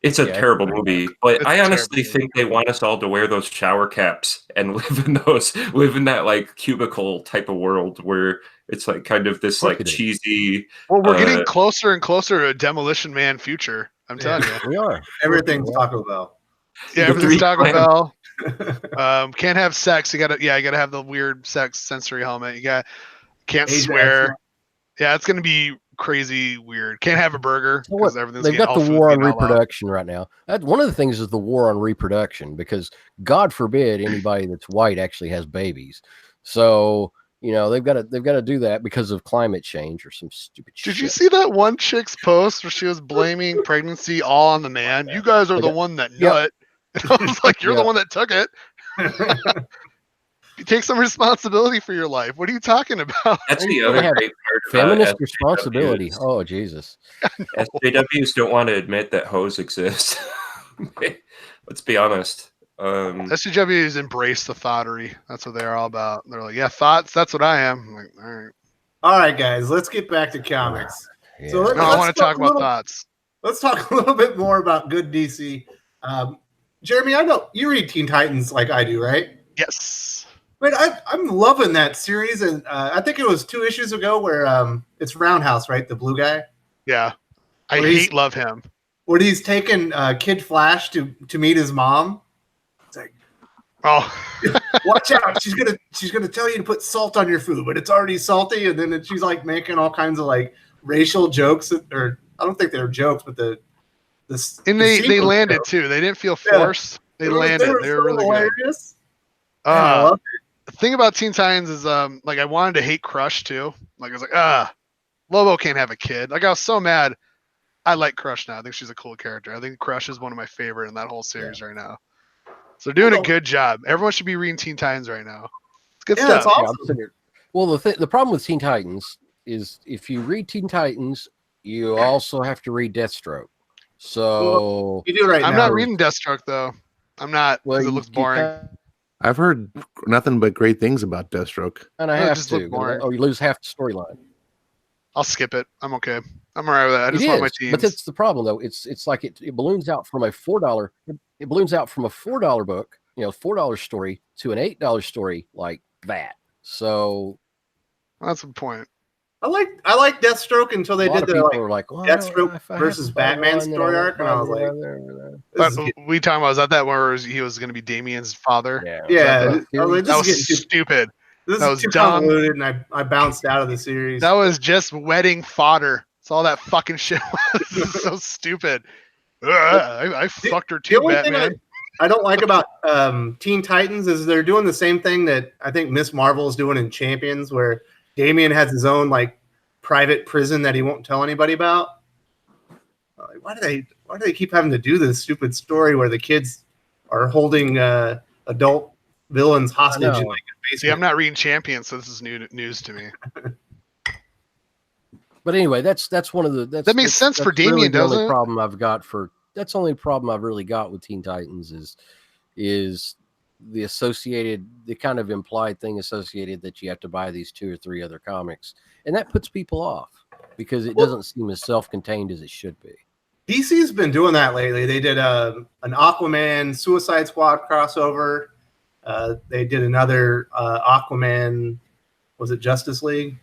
It's a Yeah, it's terrible pretty movie, but It's I a honestly terrible think they want us all to wear those shower caps and live in that like cubicle type of world where it's like kind of this like Crooked. cheesy. Well, we're getting closer and closer to a Demolition Man future. I'm telling you. We are. Everything's Taco Bell. Yeah, The everything's three Taco clan- Bell. Can't have sex. You gotta have the weird sex sensory helmet. Can't Ajax. swear. Yeah, it's gonna be crazy weird. Can't have a burger So what, because everything's they've getting got all the food war on being outlawed. reproduction right now. One of the things is the war on reproduction, because God forbid anybody that's white actually has babies. So, you know, they've got to do that because of climate change or some stupid shit. Did you see that one chick's post where she was blaming pregnancy all on the man? You guys are the one that nut. And I was like, you're the one that took it. You take some responsibility for your life. What are you talking about? That's the They other have great part feminist about responsibility? SJWs. Oh, Jesus. SJWs don't want to admit that hoes exist. Let's be honest. SJWs embrace the thoughterry. That's what they're all about. They're like, yeah, thoughts. That's what I am. I'm like, all right. All right, guys, let's get back to comics. Yeah. So No, I want to talk about thoughts. Let's talk a little bit more about good DC. Jeremy, I know you read Teen Titans like I do, right? Yes. But I'm loving that series, and I think it was 2 issues ago where it's Roundhouse, right? The blue guy. Yeah. I love him. Where he's taken Kid Flash to meet his mom. It's like, oh, watch out! She's gonna tell you to put salt on your food, but it's already salty. And then she's like making all kinds of like racial jokes, or I don't think they're jokes, but they landed too. They didn't feel forced. Yeah. They landed. They were really hilarious. Good. The thing about Teen Titans is like I wanted to hate Crush too. Like I was like, Lobo can't have a kid. Like I was so mad. I like Crush now. I think she's a cool character. I think Crush is one of my favorite in that whole series right now. So they're doing a good job. Everyone should be reading Teen Titans right now. It's good stuff. That's awesome. Well, the problem with Teen Titans is if you read Teen Titans, you also have to read Deathstroke. So you do right now. I'm not reading Deathstroke though. I'm not because it looks boring. I've heard nothing but great things about Deathstroke. And I have to. Or you lose half the storyline. I'll skip it. I'm okay. I'm all right with that. I just want my teams. But that's the problem, though. It's like it balloons out from a $4. It balloons out from a $4 book, $4 story to an $8 story like that. So that's the point. I like Deathstroke until they did the like Deathstroke versus Batman story arc, and I was like, we talking about, was that where he was going to be Damien's father? Yeah. That was stupid. This was too convoluted, and I bounced out of the series. That was just wedding fodder. That's all that fucking shit was. So stupid. I fucked her too, Batman. I don't like about Teen Titans is they're doing the same thing that I think Miss Marvel is doing in Champions, where Damien has his own like private prison that he won't tell anybody about. Why do they keep having to do this stupid story where the kids are holding adult villains hostage in like a basement? See, I'm not reading Champions, so this is news to me. But anyway, that's one of the that makes sense for Damien, really doesn't it? That's the only problem I've really got with Teen Titans is the associated, the kind of implied thing associated that you have to buy these 2 or 3 other comics, and that puts people off because it doesn't seem as self-contained as it should be. DC's been doing that lately. They did an Aquaman Suicide Squad crossover. They did another Aquaman. Was it Justice League?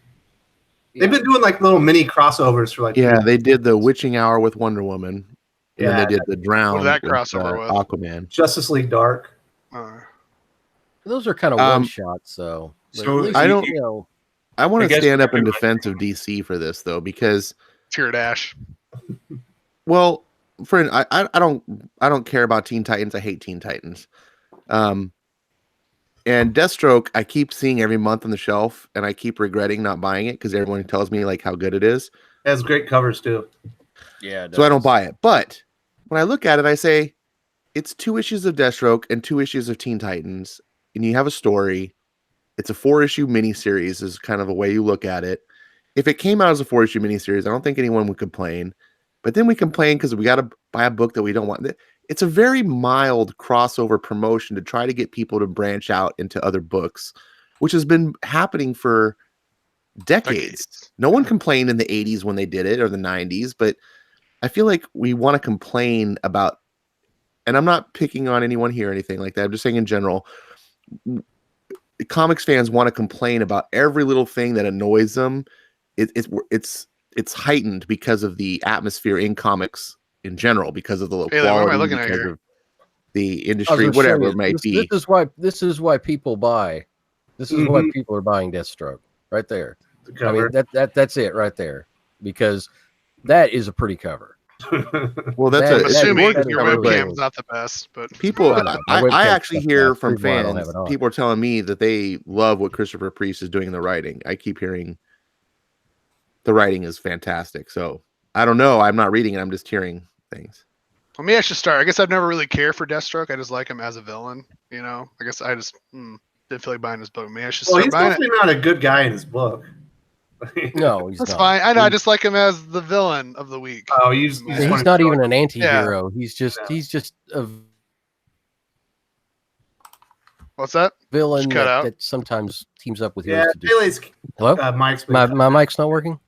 Yeah. They've been doing like little mini crossovers for like. Yeah, they did the Witching Hour with Wonder Woman. And then they did the Drown. That crossover with Aquaman. Justice League Dark. Those are kind of one shots, though. So I don't. I want to stand up in defense of DC for this though, because Tear Dash. Well, friend, I don't care about Teen Titans. I hate Teen Titans. And Deathstroke, I keep seeing every month on the shelf, and I keep regretting not buying it because everyone tells me like how good it is. It has great covers too. Yeah. So I don't buy it. But when I look at it, I say it's 2 issues of Deathstroke and 2 issues of Teen Titans, and you have a story. It's a 4-issue miniseries is kind of a way you look at it. If it came out as a 4-issue miniseries, I don't think anyone would complain. But then we complain because we got to buy a book that we don't want. It's a very mild crossover promotion to try to get people to branch out into other books, which has been happening for decades. No one complained in the 80s when they did it or the 90s, but I feel like we want to complain about, and I'm not picking on anyone here or anything like that. I'm just saying in general, comics fans want to complain about every little thing that annoys them. It's heightened because of the atmosphere in comics in general, because of the low quality, because of the industry, whatever it might be. This is why people buy. This is why people are buying Deathstroke right there. I mean that's it right there, because that is a pretty cover. Well, that's assuming your webcam's not the best, but people. I actually hear from fans. People are telling me that they love what Christopher Priest is doing in the writing. I keep hearing the writing is fantastic. So I don't know. I'm not reading it. I'm just hearing things. Well, maybe I should start. I guess I've never really cared for Deathstroke. I just like him as a villain. I guess I just didn't feel like buying his book. Maybe I should start buying it. He's definitely not a good guy in his book. No, that's fine. I know. I just like him as the villain of the week. Oh, he's not even an anti-hero. Yeah. He's just a. What's that? villain Just cut out. that sometimes teams up with Yeah, heroes to do. Pele's Hello, Mike's been my mic's not working.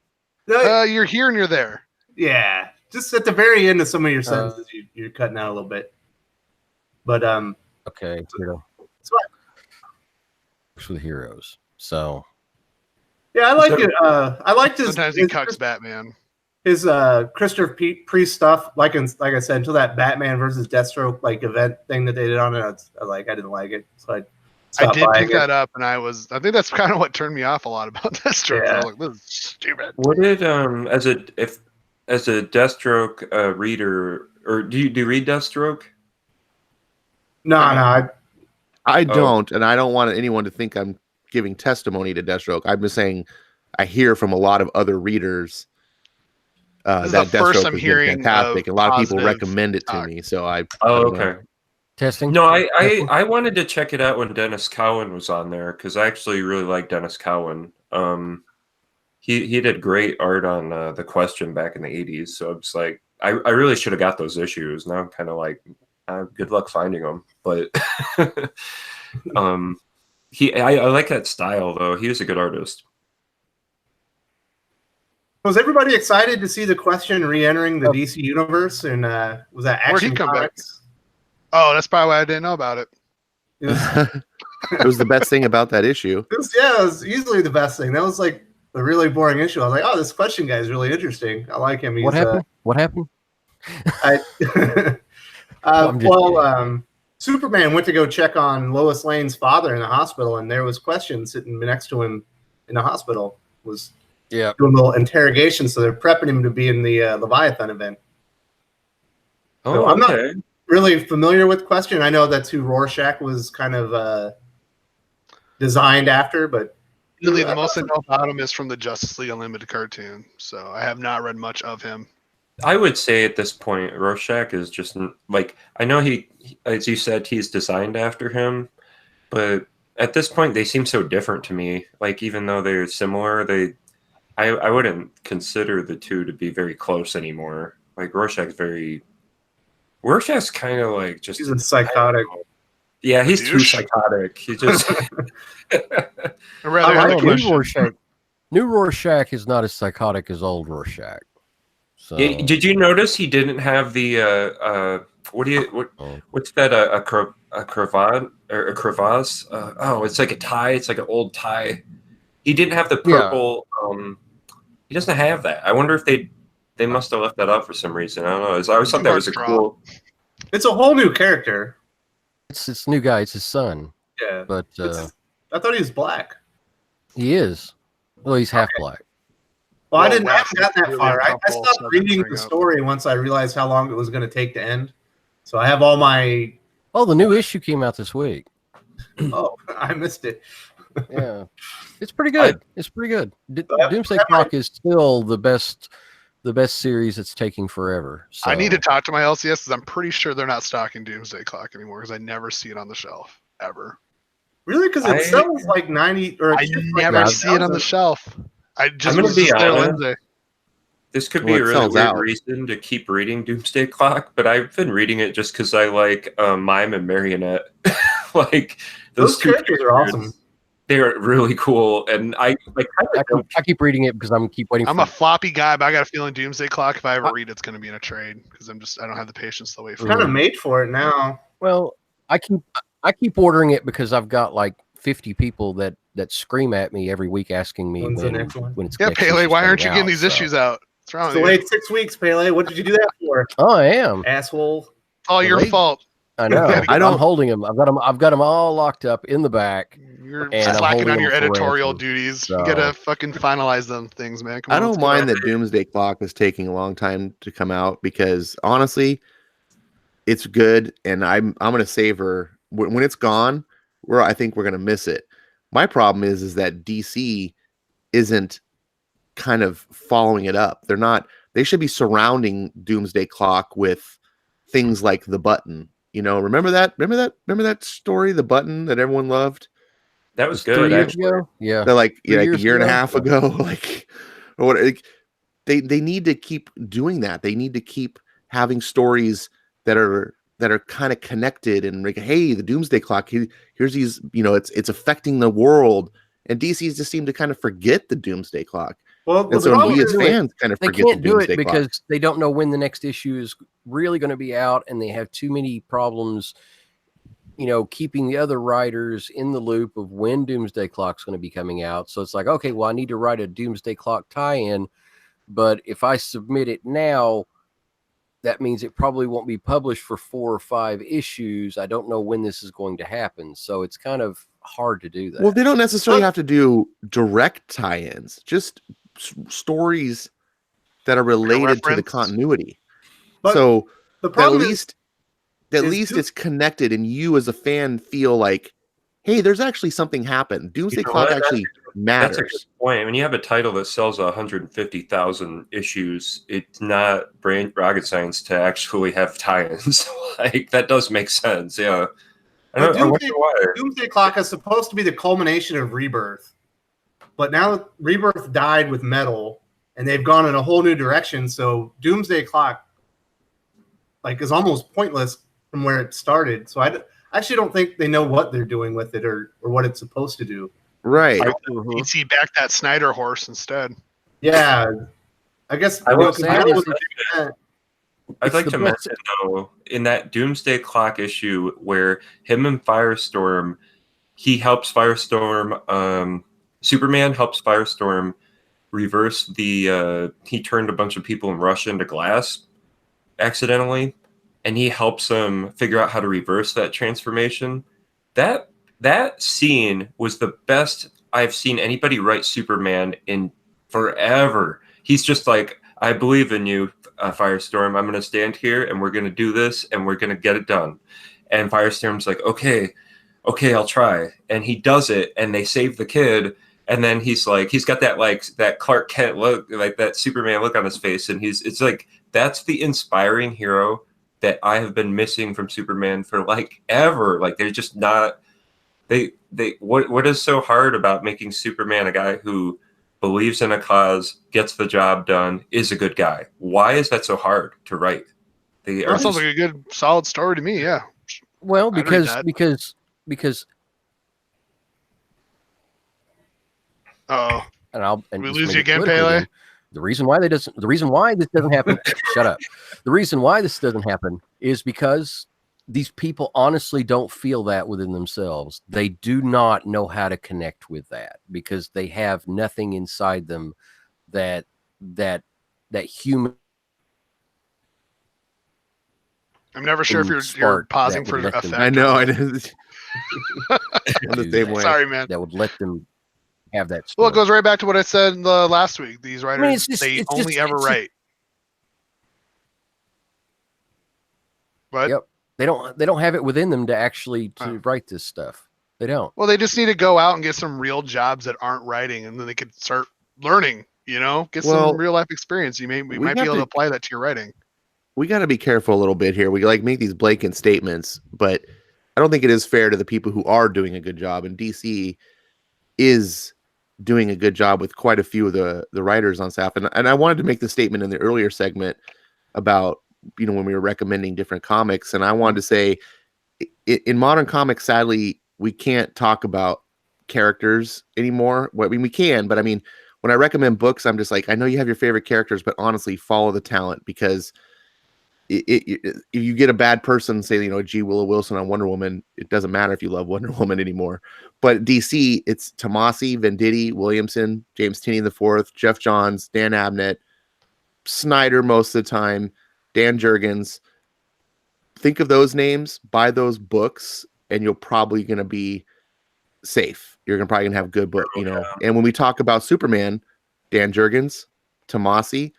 You're here and you're there. yeah, just at the very end of some of your sentences, you're cutting out a little bit. But Okay, here so, with heroes. So yeah, I like it. I liked his. Sometimes he cucks Batman. His Christopher Priest stuff, like I said, until that Batman versus Deathstroke like event thing that they did on it, I didn't like it. So I did pick that up, and I think that's kind of what turned me off a lot about Deathstroke. Yeah. I was like, this is stupid. What did as a Deathstroke reader, or do you read Deathstroke? No, I don't, and I don't want anyone to think I'm giving testimony to Deathstroke. I'm just saying I hear from a lot of other readers This is that the first Deathstroke I'm has hearing been fantastic. of A lot of people positive recommend it to talk. me, so I Oh, don't know. okay. testing. No, I wanted to check it out when Dennis Cowan was on there because I actually really like Dennis Cowan. He did great art on The Question back in the 80s. So it's like I really should have got those issues. Now I'm kind of like, good luck finding them. But I like that style though. He was a good artist. Was everybody excited to see The Question re-entering the DC universe? And was that Where'd he Action come back? Comics? Oh, that's probably why I didn't know about it. It was, It was the best thing about that issue. it was easily the best thing. That was like a really boring issue. I was like, oh, this Question guy is really interesting. I like him. What happened? What happened? I'm just kidding. Superman went to go check on Lois Lane's father in the hospital, and there was Question sitting next to him in the hospital. Was doing a little interrogation, so they're prepping him to be in the Leviathan event. Oh, So I'm okay. not really familiar with Question. I know that's who Rorschach was kind of designed after, but Really, the most I know about him is from the Justice League Unlimited cartoon, so I have not read much of him. I would say at this point, Rorschach is just like, I know he, as you said, he's designed after him, but at this point they seem so different to me. Like, even though they're similar, I wouldn't consider the two to be very close anymore. Like Rorschach's kind of like just he's a psychotic. Yeah, he's too Douche. psychotic. He just I'd rather I have like the new Question. Rorschach. New Rorschach is not as psychotic as old Rorschach. So Yeah, did you notice he didn't have the what's that a cravat or a crevasse? It's like a tie. It's like an old tie. He didn't have the purple. He doesn't have that. I wonder if they must have left that out for some reason. I don't know. I always thought that was a cool. It's a whole new character. it's new guy. It's his son, Yeah, but I thought he was black. he is. Well, he's half black. Well, I Well, haven't got that really far. I uncomfortable, stopped so reading bring the up. story once I realized how long it was going to take to end. So I have all my. Oh, the new issue came out this week. Oh, I missed it. Yeah, it's pretty good. It's pretty good. Doomsday that Clock is still the best series. It's taking forever. So. I need to talk to my LCS because I'm pretty sure they're not stocking Doomsday Clock anymore because I never see it on the shelf ever. Really? Because it sells like 90 or I it's like never 90,000. see it on the shelf. I just gonna was be just there honest. Wednesday. This could Well, be it a really sells weird out. reason to keep reading Doomsday Clock, but I've been reading it just because I like Mime and Marionette. Like Those two characters are awesome. They're really cool, and I I keep reading it because I'm keep waiting. I'm for a floppy guy, but I got a feeling Doomsday Clock, if I ever read it, it's going to be in a trade because I don't have the patience to wait for It's kind it. of made for it now. Well, I keep ordering it because I've got like 50 people that scream at me every week asking me When's the next one? when it's Yeah, next Pele, issue's why aren't you coming getting out, these so. issues out? What's wrong So with you? wait 6 weeks, Pele. What did you do that for, Oh, I am. asshole? It's all your Wait. fault. I know. Yeah, I don't- I'm holding them. I've got them all locked up in the back. You're And I'm slacking holding on them your for editorial ransom, duties. so. You gotta fucking finalize them things, man. Come I on, don't let's go. mind that Doomsday Clock is taking a long time to come out because honestly, it's good, and I'm gonna savor when it's gone. I think we're gonna miss it. My problem is that DC isn't kind of following it up. They're not. They should be surrounding Doomsday Clock with things like the Button. You know, remember that story, the Button that everyone loved. that was 3 good. years Actually, ago. Yeah. They're like, Three like a years year and a ago? half ago, like, or what? Like, they need to keep doing that. They need to keep having stories that are that are kind of connected and like, hey, the Doomsday Clock, here's these, it's affecting the world. And DC's just seem to kind of forget the Doomsday Clock. Well, And the so problem we is as fans kind of They forget can't the do it Doomsday because Clock. they don't know when the next issue is really going to be out, and they have too many problems, keeping the other writers in the loop of when Doomsday Clock's going to be coming out. So it's like, okay, well, I need to write a Doomsday Clock tie-in, but if I submit it now, that means it probably won't be published for 4 or 5 issues. I don't know when this is going to happen. So it's kind of hard to do that. Well, they don't necessarily have to do direct tie-ins, just stories that are related to the reference. continuity. But So the at problem is, least it's connected, and you as a fan feel like, hey, there's actually something happened. Doomsday Clock what? actually That's a matters. good point. When you have a title that sells 150,000 issues, it's not rocket science to actually have tie-ins. Like, that does make sense. Yeah. I wonder why. Doomsday Clock is supposed to be the culmination of Rebirth, but now Rebirth died with Metal, and they've gone in a whole new direction. So Doomsday Clock, is almost pointless from where it started. So I actually don't think they know what they're doing with it or what it's supposed to do. Right. You'd see back that Snyder horse instead. Yeah, I guess I will say I'd like the to best- mention, though, in that Doomsday Clock issue where him and Firestorm, he helps Firestorm, Superman helps Firestorm reverse he turned a bunch of people in Russia into glass accidentally, and he helps them figure out how to reverse that transformation. That scene was the best I've seen anybody write Superman in forever. He's just like, I believe in you, Firestorm. I'm going to stand here, and we're going to do this, and we're going to get it done. And Firestorm's like, okay, I'll try. And he does it, and they save the kid. And then he's got that Clark Kent look, like that Superman look on his face. And it's like, that's the inspiring hero that I have been missing from Superman for ever. Like, they're just not, what is so hard about making Superman a guy who believes in a cause, gets the job done, is a good guy? Why is that so hard to write? That sounds like a good, solid story to me. Yeah. Well, I'd read because Oh, and we just lose make you it again, political Pele? again. The reason why this doesn't happen shut up. The reason why this doesn't happen is because these people honestly don't feel that within themselves. They do not know how to connect with that because they have nothing inside them that human. I'm never sure if you're spark pausing that for would let effect. them- I know. or I what. know. I'm the do same that. way. Sorry, man. That would let them have that. Well, Story. it goes right back to what I said last week. These writers, they only ever write. But Yep. They don't have it within them to actually write this stuff. They don't. well, they just need to go out and get some real jobs that aren't writing, and then they could start learning. Get some real life experience. We might be able to apply that to your writing. We got to be careful a little bit here. We make these blanket statements, but I don't think it is fair to the people who are doing a good job. And DC is doing a good job with quite a few of the writers on staff. And I wanted to make the statement in the earlier segment about, when we were recommending different comics. And I wanted to say in modern comics, sadly, we can't talk about characters anymore. Well, I mean, we can, but when I recommend books, I'm just like, I know you have your favorite characters, but honestly, follow the talent, because if you get a bad person, say, G. Willow Wilson on Wonder Woman, it doesn't matter if you love Wonder Woman anymore. But DC, it's Tomasi, Venditti, Williamson, James Tynion IV, Jeff Johns, Dan Abnett, Snyder most of the time, Dan Jurgens. Think of those names, buy those books, and you're probably going to be safe. You're probably going to have good book, And when we talk about Superman, Dan Jurgens, Tomasi,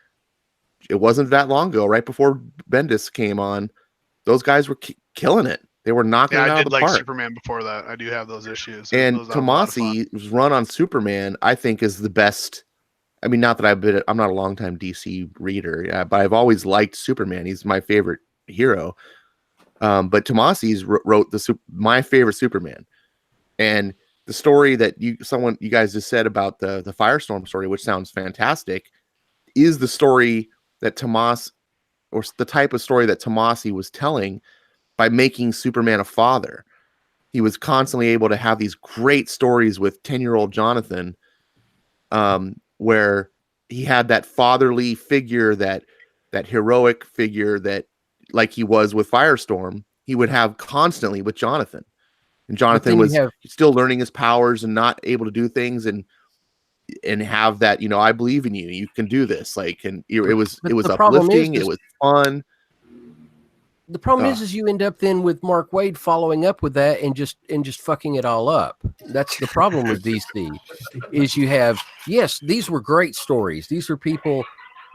it wasn't that long ago, right before Bendis came on, those guys were killing it. They were knocking it out of the park. Superman before that. I do have those issues. And Tomasi's run on Superman, I think, is the best. Not that I'm not a longtime DC reader, but I've always liked Superman. He's my favorite hero. But Tomasi's wrote my favorite Superman, and the story that you guys just said about the Firestorm story, which sounds fantastic, is the story that Tomas, or the type of story that Tomasi was telling. by making Superman a father. He was constantly able to have these great stories with 10-year-old Jonathan, where he had that fatherly figure, that heroic figure that, like he was with Firestorm, he would have constantly with Jonathan. And Jonathan was still learning his powers and not able to do things, and have that, I believe in you. You can do this. Like, and it was uplifting. It was fun. The problem is you end up then with Mark Waid following up with that and just fucking it all up. That's the problem with DC. Is you have, yes, these were great stories. These are people.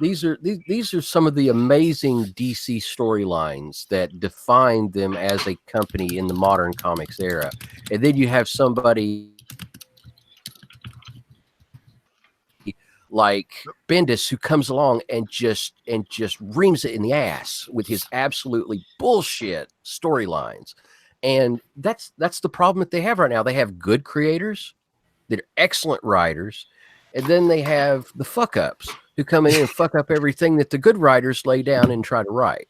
These are some of the amazing DC storylines that define them as a company in the modern comics era. And then you have somebody like Bendis who comes along and just reams it in the ass with his absolutely bullshit storylines. And that's the problem that they have right now. They have good creators that are excellent writers, and then they have the fuck ups who come in and fuck up everything that the good writers lay down and try to write.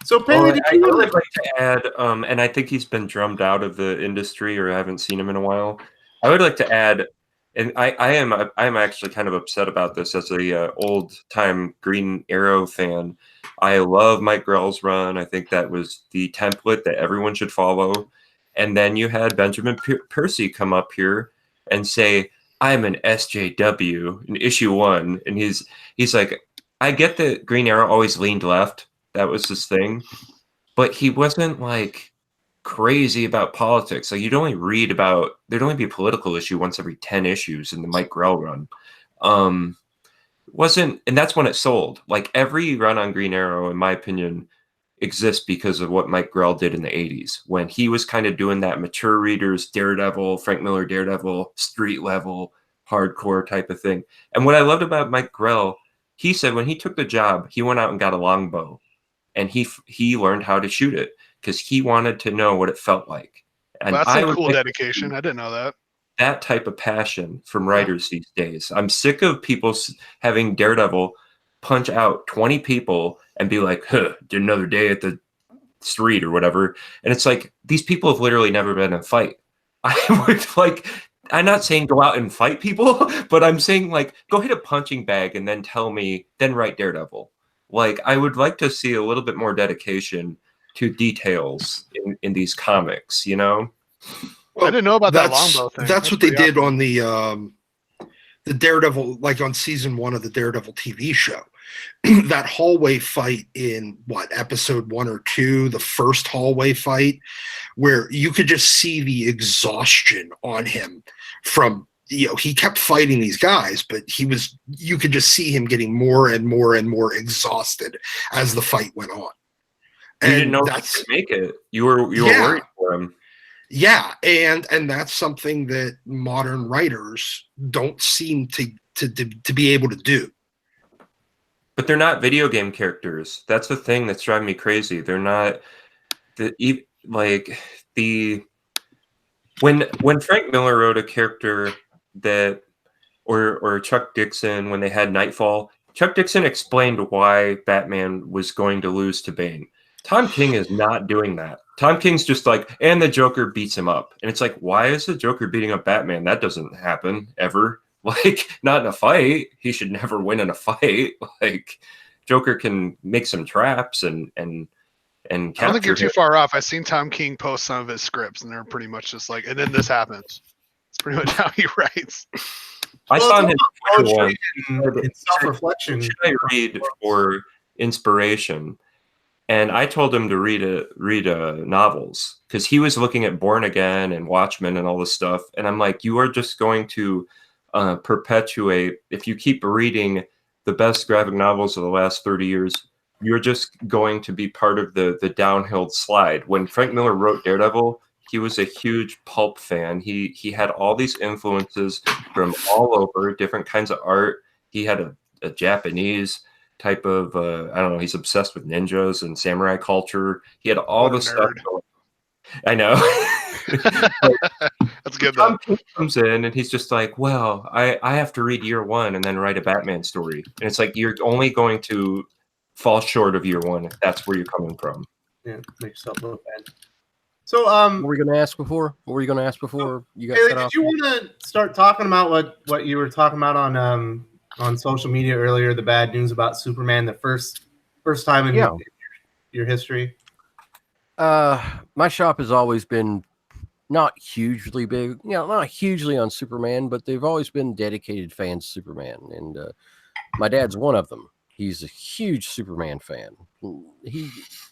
So Pele, I would like to add, and I think he's been drummed out of the industry, or I haven't seen him in a while. I would like to add, and I am actually kind of upset about this as a old time Green Arrow fan. I love Mike Grell's run. I think that was the template that everyone should follow. And then you had Benjamin Percy come up here and say, I'm an SJW in issue 1. And he's like, I get that Green Arrow always leaned left. That was his thing. But he wasn't like crazy about politics. Like, there'd only be a political issue once every 10 issues in the Mike Grell run. And that's when it sold. Like, every run on Green Arrow, in my opinion, exists because of what Mike Grell did in the 80s, when he was kind of doing that mature readers, Daredevil, Frank Miller Daredevil, street level, hardcore type of thing. And what I loved about Mike Grell, he said when he took the job, he went out and got a longbow, and he learned how to shoot it because he wanted to know what it felt like. And that's a cool dedication. I didn't know that. That type of passion from writers these days. I'm sick of people having Daredevil punch out 20 people and be like, did another day at the street or whatever. And it's like, these people have literally never been in a fight. I would like, I'm not saying go out and fight people, but I'm saying like, go hit a punching bag and then then write Daredevil. Like, I would like to see a little bit more dedication to details in these comics, Well, I didn't know about that longbow thing. That's what they did on the Daredevil, like on season 1 of the Daredevil TV show. That hallway fight in episode 1 or 2, the first hallway fight, where you could just see the exhaustion on him from, he kept fighting these guys, but you could just see him getting more and more and more exhausted as the fight went on. You didn't know he could make it. You were worried for him. Yeah, and that's something that modern writers don't seem to be able to do. But they're not video game characters. That's the thing that's driving me crazy. They're not when Frank Miller wrote a character that, or Chuck Dixon, when they had Nightfall, Chuck Dixon explained why Batman was going to lose to Bane. Tom King is not doing that. Tom King's just like, and the Joker beats him up. And it's like, why is the Joker beating up Batman? That doesn't happen ever. Like, not in a fight. He should never win in a fight. Like, Joker can make some traps and I don't think you're too far off. I've seen Tom King post some of his scripts, and they're pretty much just like, and then this happens. It's pretty much how he writes. I saw his poetry in self-reflection. Should I read for inspiration? And I told him to read novels, because he was looking at Born Again and Watchmen and all this stuff. And I'm like, you are just going to perpetuate, if you keep reading the best graphic novels of the last 30 years, you're just going to be part of the downhill slide. When Frank Miller wrote Daredevil, he was a huge pulp fan. He had all these influences from all over, different kinds of art. He had a Japanese type of, I don't know, he's obsessed with ninjas and samurai culture. He had all this stuff going. I know. That's good though. Tom comes in and he's just like, well, I have to read year 1 and then write a Batman story. And it's like, you're only going to fall short of year 1 if that's where you're coming from. Yeah, make yourself look bad. So, What were you going to ask before? What were you going to ask before you got Pele, cut did off? you want to start talking about what you were talking about on social media earlier? The bad news about Superman, the first time in your history. My shop has always been not hugely big, not hugely on Superman, but they've always been dedicated fans of Superman, and my dad's one of them. He's a huge Superman fan. He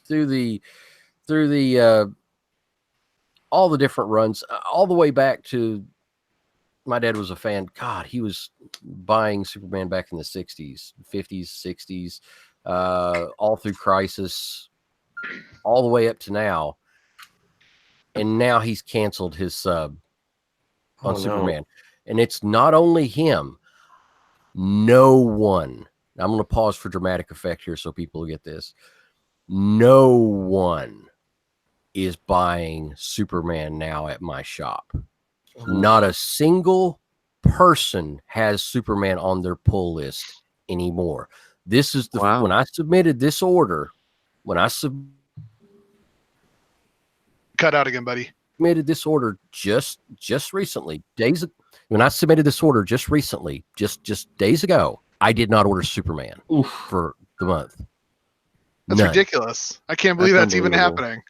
through the all the different runs, all the way back to my dad was a fan. God, he was buying Superman back in the 60s, 50s, 60s, all through Crisis, all the way up to now. And now he's canceled his sub on Superman. And it's not only him. No one, I'm going to pause for dramatic effect here so people get this. No one is buying Superman now at my shop. Not a single person has Superman on their pull list anymore. This is when I submitted this order, Cut out again, buddy. Submitted this order just recently, when I submitted this order just recently, just days ago, I did not order Superman for the month. That's ridiculous. I can't believe that's even happening.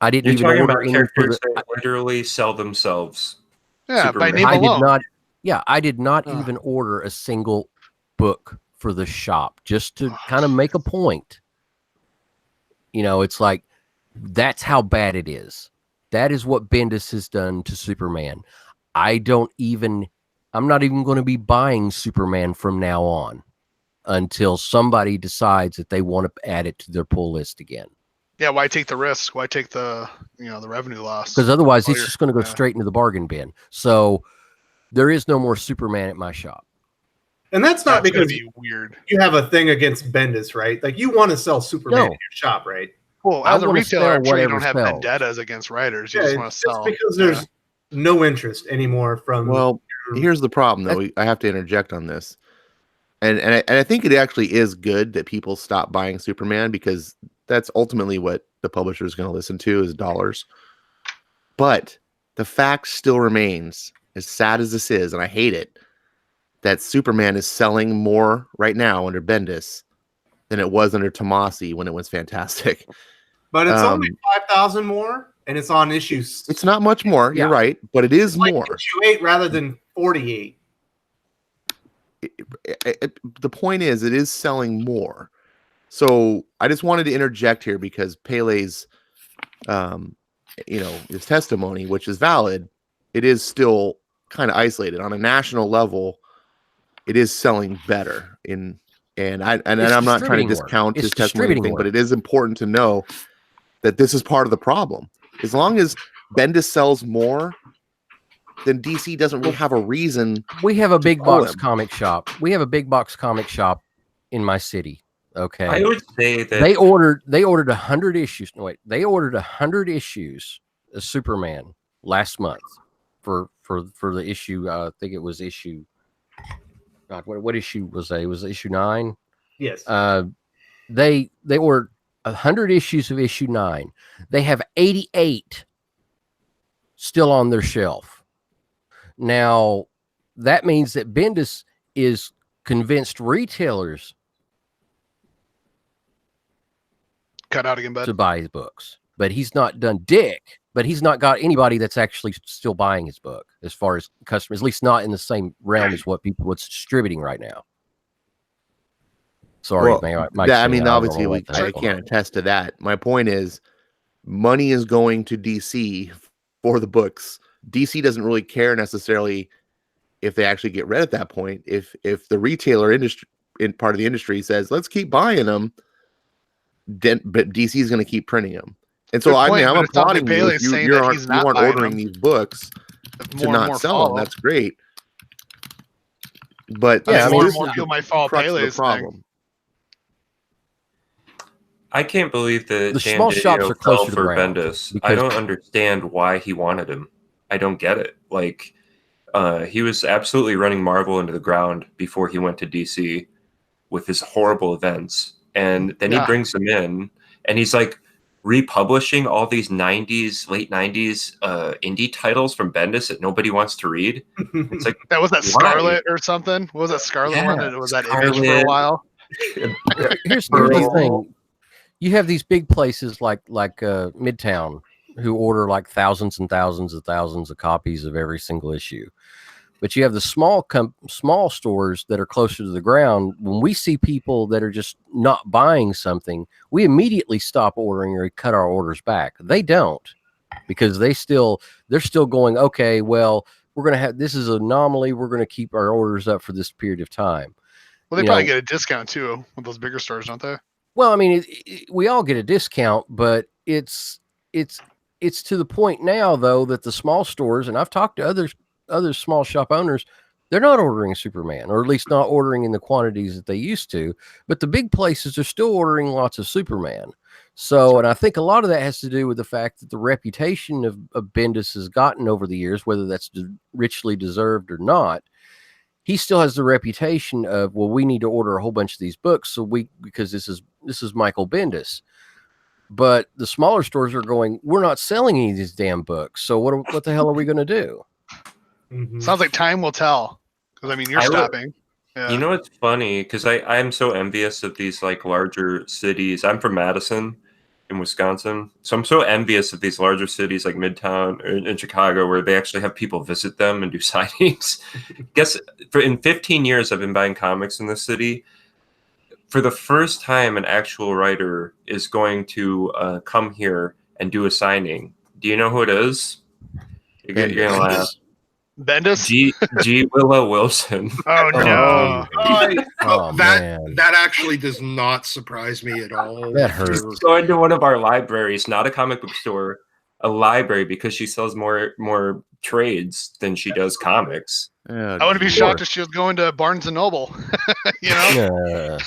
I didn't even order any characters that literally sell themselves. Yeah, Superman. by name alone. I did not even order a single book for the shop just to kind of make a point. It's like, that's how bad it is. That is what Bendis has done to Superman. I'm not even going to be buying Superman from now on until somebody decides that they want to add it to their pull list again. Yeah, why take the risk? Why take the the revenue loss? Because otherwise it's just going to go straight into the bargain bin. So there is no more Superman at my shop. And that's not because weird. You have a thing against Bendis, right? Like, you want to sell Superman in your shop, right? Well, as a retailer, I'm sure you don't have vendettas against writers. You just want to sell. Because there's no interest anymore from. Well, here's the problem, though. I have to interject on this, and I think it actually is good that people stop buying Superman, because that's ultimately what the publisher is going to listen to is dollars. But the fact still remains, as sad as this is, and I hate it, that Superman is selling more right now under Bendis than it was under Tomasi when it was fantastic. But it's only 5,000 more, and it's on issues. It's not much more. You're right, but it is more. Issue 8 rather than 48. The point is, it is selling more. So I just wanted to interject here because Pele's, his testimony, which is valid, it is still kind of isolated on a national level. It is selling better and I'm not trying to discount his testimony thing, but it is important to know that this is part of the problem. As long as Bendis sells more, then DC doesn't really have a reason. We have a big box comic shop. We have a big box comic shop in my city. Okay. I would say that they ordered 100 issues. No, wait, they ordered 100 issues of Superman last month for the issue. I think it was issue. God, what issue was that? It was issue 9. Yes. They ordered 100 issues of issue 9. They have 88 still on their shelf. Now, that means that Bendis is convinced retailers cut out again, bud, to buy his books, but he's not done dick. But he's not got anybody that's actually still buying his book, as far as customers, at least not in the same realm as what's distributing right now. Sorry, obviously, I can't attest to that. My point is, money is going to DC for the books. DC doesn't really care necessarily if they actually get read at that point. If the retailer industry, in part of the industry, says let's keep buying them, then but DC is going to keep printing them. And so I'm applauding you if you aren't ordering these books to not sell them. That's great. But yeah, more people might follow Pele's problem. I can't believe that the small shops are closer to Bendis. I don't understand why he wanted him. I don't get it. Like, he was absolutely running Marvel into the ground before he went to DC with his horrible events, and then he brings them in, and he's like, republishing all these late 90s indie titles from Bendis that nobody wants to read. It's like, That was that why? Scarlet or something. What was that Scarlet one? Yeah, That was that Image for a Scarlet. while. Here's the thing: you have these big places like Midtown who order like thousands and thousands and thousands of copies of every single issue. But you have the small stores that are closer to the ground. When we see people that are just not buying something, we immediately stop ordering or cut our orders back. They don't, because they're still going, okay, well, we're going to have, this is an anomaly. We're going to keep our orders up for this period of time. Well, they probably get a discount too with those bigger stores, don't they? Well, I mean, we all get a discount, but it's to the point now, though, that the small stores, and I've talked to other small shop owners, they're not ordering Superman, or at least not ordering in the quantities that they used to. But the big places are still ordering lots of Superman. So, and I think a lot of that has to do with the fact that the reputation of Bendis has gotten over the years, whether that's richly deserved or not. He still has the reputation of, well, we need to order a whole bunch of these books because this is Michael Bendis. But the smaller stores are going, we're not selling any of these damn books. So what the hell are we going to do? Mm-hmm. Sounds like time will tell. Because I mean, you're stopping. Yeah. You know, it's funny because I'm so envious of these like larger cities. I'm from Madison in Wisconsin, so I'm so envious of these larger cities like Midtown or in Chicago, where they actually have people visit them and do signings. Guess in 15 years I've been buying comics in this city. For the first time, an actual writer is going to come here and do a signing. Do you know who it is? You're gonna laugh. Bendis? G. Willow Wilson. Oh no! That actually does not surprise me at all. That hurts. She's going to one of our libraries, not a comic book store, a library, because she sells more trades than she does comics. I wouldn't be shocked if she was going to Barnes and Noble. You know,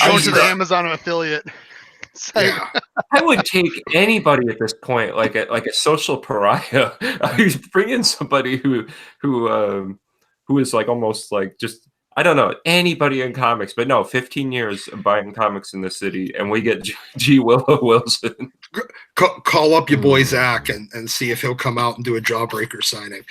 going to the Amazon affiliate. Yeah. I would take anybody at this point, like a social pariah. I was bringing somebody who is like almost like just, I don't know, anybody in comics. But no, 15 years of buying comics in the city, and we get G. Willow Wilson. Call up your boy Zach and see if he'll come out and do a Jawbreaker signing.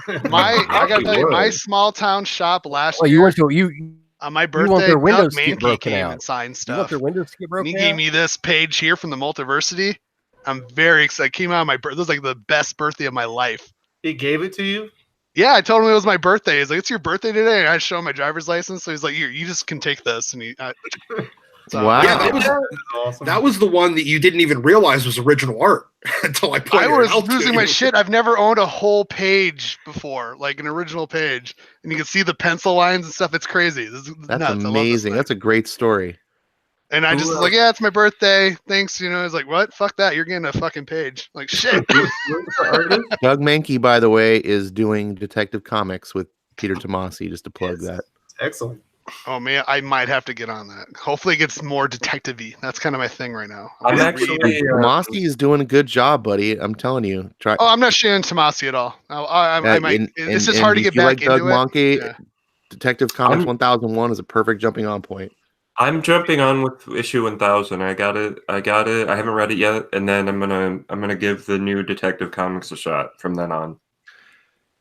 I gotta tell you, my small town shop last year. You went to on my you birthday, want their windows Doug to get Mankey broken came out. and signed You stuff. want their windows to get broken And he gave out? me this page here from the Multiversity. I'm very excited. It came out on my birthday. This was like the best birthday of my life. He gave it to you? Yeah, I told him it was my birthday. He's like, "It's your birthday today," and I showed him my driver's license. So he's like, "Here, you just can take this." And Wow. Yeah, Awesome. that was the one that you didn't even realize was original art until I pointed I was it out to losing my you. shit. I've never owned a whole page before, like an original page, and you can see the pencil lines and stuff. It's crazy. This is That's nuts. I love this amazing. thing. That's a great story. And I just was like, "Yeah, it's my birthday. Thanks." You know, he's like, "What? Fuck that. You're getting a fucking page." Like, shit. Doug Mankey, by the way, is doing Detective Comics with Peter Tomasi, just to plug that. Excellent. Oh man, I might have to get on that. Hopefully, it gets more detective-y. That's kind of my thing right now. I'm wanna actually read- Tomasi is doing a good job, buddy. I'm telling you. Try. Oh, I'm not sharing Tomasi at all. I might. It's just hard to if get you back like Doug into Mankey, Yeah. Detective Comics 1001 is a perfect jumping on point. I'm jumping on with issue 1000. I got it. I haven't read it yet, and then I'm gonna give the new Detective Comics a shot from then on.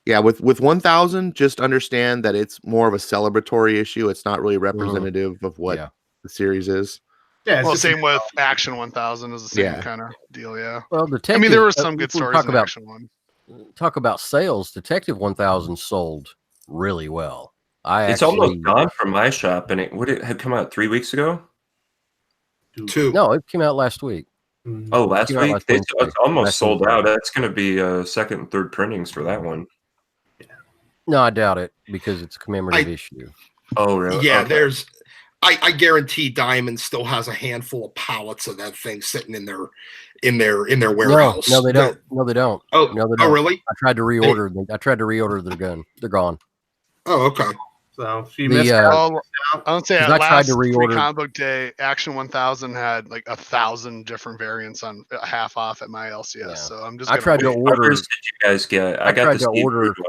Yeah, with 1000, just understand that it's more of a celebratory issue. It's not really representative of what the series is. Yeah, it's Well, just same with Action 1000 is the same kind of deal. Yeah. Well, Detective, I mean, there were some good we stories talk in about Action 1. talk about sales. Detective 1000 sold really well. It's almost gone from my shop, and it had come out 3 weeks ago. 2. No, it came out last week. Oh, last Came out week? last It's Wednesday. almost Last sold Wednesday. out. That's going to be second and third printings for that one. No, I doubt it because it's a commemorative issue. Oh, really? Yeah, Okay. there's. I guarantee Diamond still has a handful of pallets of that thing sitting in their warehouse. No, they don't. No, they don't. Oh, No, they oh, don't. really? I tried to reorder. I tried to reorder their gun. They're gone. Oh, okay. So she The, missed uh, out. Well, I would say 'Cause at I tried last to Free reorder- Comic Book Day, Action 1000 had like 1,000 different variants on half off at my LCS. Yeah. So I'm just. I tried to Which order. covers did you guys get? I got tried the to Steve order- Rude one.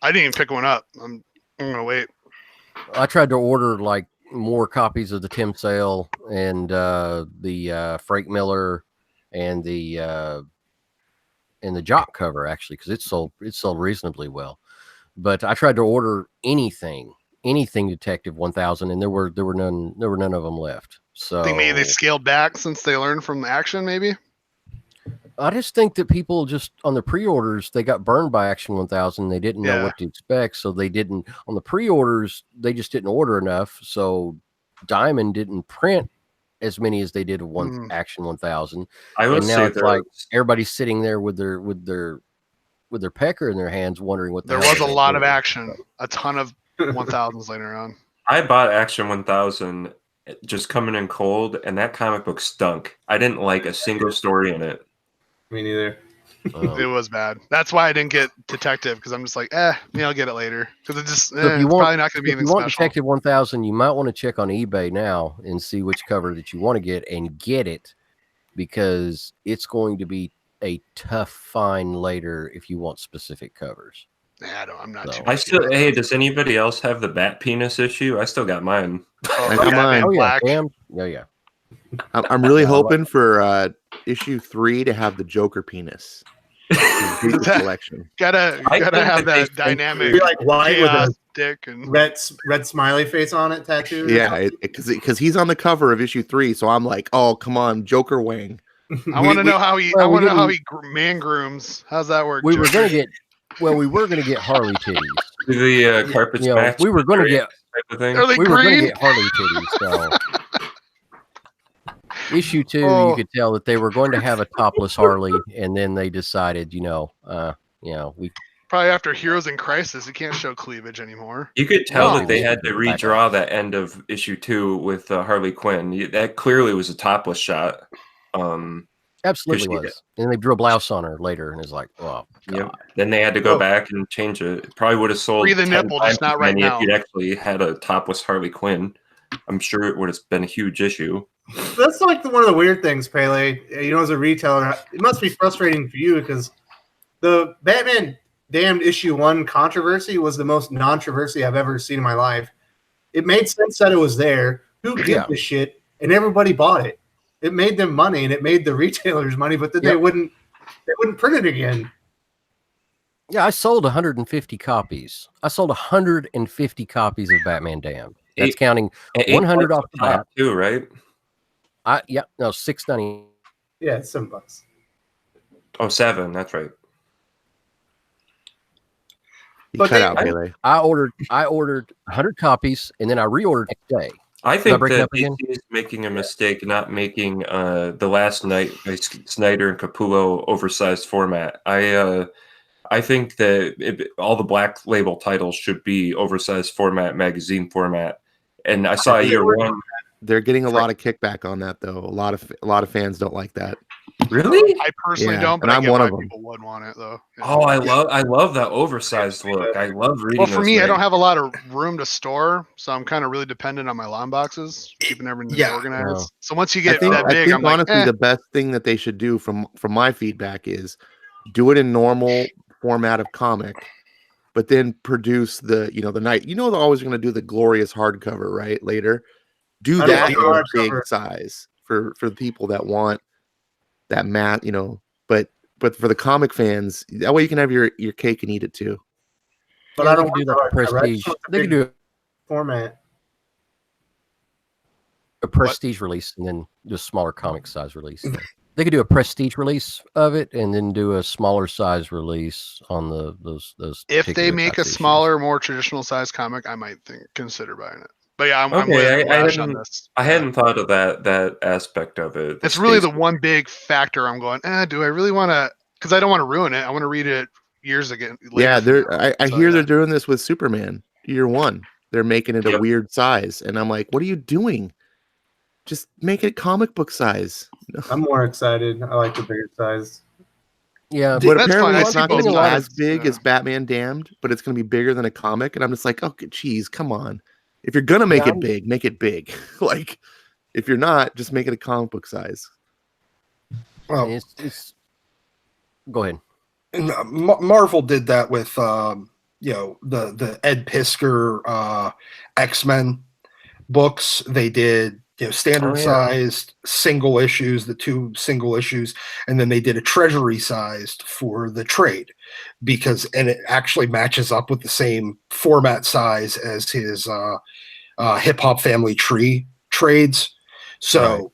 I didn't even pick one up. I'm gonna wait. I tried to order like more copies of the Tim Sale and the Frank Miller and the Jock cover, actually, because it sold reasonably well. But I tried to order anything Detective 1000, and there were none of them left. So I think maybe they scaled back since they learned from the action. Maybe I just think that people just on the pre-orders, they got burned by Action 1000. They didn't know what to expect, so they didn't on the pre-orders. They just didn't order enough, so Diamond didn't print as many as they did of Action 1000. I would and now say it's like everybody's sitting there with their pecker in their hands, wondering what there was a lot of action, a ton of 1000s later on. I bought Action 1000 just coming in cold, and that comic book stunk. I didn't like a single story in it. Me neither. It was bad. That's why I didn't get Detective, because I'm just like, I'll get it later. Because it's probably not going to be anything special. Detective 1000, you might want to check on eBay now and see which cover that you want to get and get it, because it's going to be a tough find later if you want specific covers. I'm not too. Hey, does anybody else have the bat penis issue? I still got mine. I got mine. Oh yeah, damn. Yeah. I'm really hoping for issue 3 to have the Joker penis. Collection. Gotta have that dynamic. Be like white with a dick and red smiley face on it tattooed. Yeah, because he's on the cover of issue 3, so I'm like, oh come on, Joker Wang. I want to know how he. I want to know how he man grooms. How's that work? We were gonna get Harley titties. The carpets match. We were gonna get. Are they we green? were gonna get Harley titties. So. Issue 2, you could tell that they were going to have a topless Harley, and then they decided, we probably after Heroes in Crisis, you can't show cleavage anymore. You could tell that they had to redraw that end of issue 2 with Harley Quinn. That clearly was a topless shot. Absolutely was. And they drew a blouse on her later, and it's like, oh, God. Yep. Then they had to go back and change it. It probably would have sold. Free the nipple, just not right now. If you'd actually had a topless Harley Quinn, I'm sure it would have been a huge issue. That's like one of the weird things, Pele. As a retailer, it must be frustrating for you because the Batman Damned issue 1 controversy was the most non-controversy I've ever seen in my life. It made sense that it was there. Who gives a shit? And everybody bought it. It made them money, and it made the retailers money, but then they wouldn't print it again. Yeah, I sold 150 copies. I sold 150 copies of Batman Damned. That's counting 100 off the bat too, right? $6.90. Yeah, it's $7. Oh, $7. That's right. You cut out, Pele. I ordered 100 copies, and then I reordered next day. I think that DC is making a mistake not making The Last Night by Snyder and Capullo oversized format. I think that all the Black Label titles should be oversized format, magazine format. And I saw year 1. They're getting a lot of kickback on that, though. A lot of fans don't like that. Really? I personally don't, but and I'm one of them. People would want it though. Oh, I love that oversized look. I love reading. Well, for me, I don't have a lot of room to store, so I'm kind of really dependent on my lawn boxes, keeping everything organized. Wow. So once you get that big, I think I'm honestly, like, the best thing that they should do from my feedback is do it in normal format of comic, but then produce the night. They're always going to do the glorious hardcover, right? Later, do that in a big size for the people that want that matte, but for the comic fans, that way you can have your cake and eat it too. But I don't do that prestige. They can do a format, a prestige release, and then do a smaller comic size release. They could do a prestige release of it, and then do a smaller size release on those. If they make a smaller, more traditional size comic, I might consider buying it. But yeah, I'm with on this. I hadn't thought of that aspect of it. It's really the one big factor. I'm going, do I really want to? Because I don't want to ruin it. I want to read it years again. Yeah, I hear they're doing this with Superman year 1. They're making it a weird size, and I'm like, what are you doing? Just make it comic book size. I'm more excited. I like the bigger size. Yeah, but apparently it's not going to be as big as Batman Damned, but it's going to be bigger than a comic. And I'm just like, oh, geez, come on. If you're going to make it big, make it big. Like, if you're not, just make it a comic book size. Well, it's go ahead. And Marvel did that with, the Ed Piskor X-Men. books. They did standard Oh, yeah. sized single issues, the 2 single issues, and then they did a treasury sized for the trade and it actually matches up with the same format size as his Hip Hop Family Tree trades. So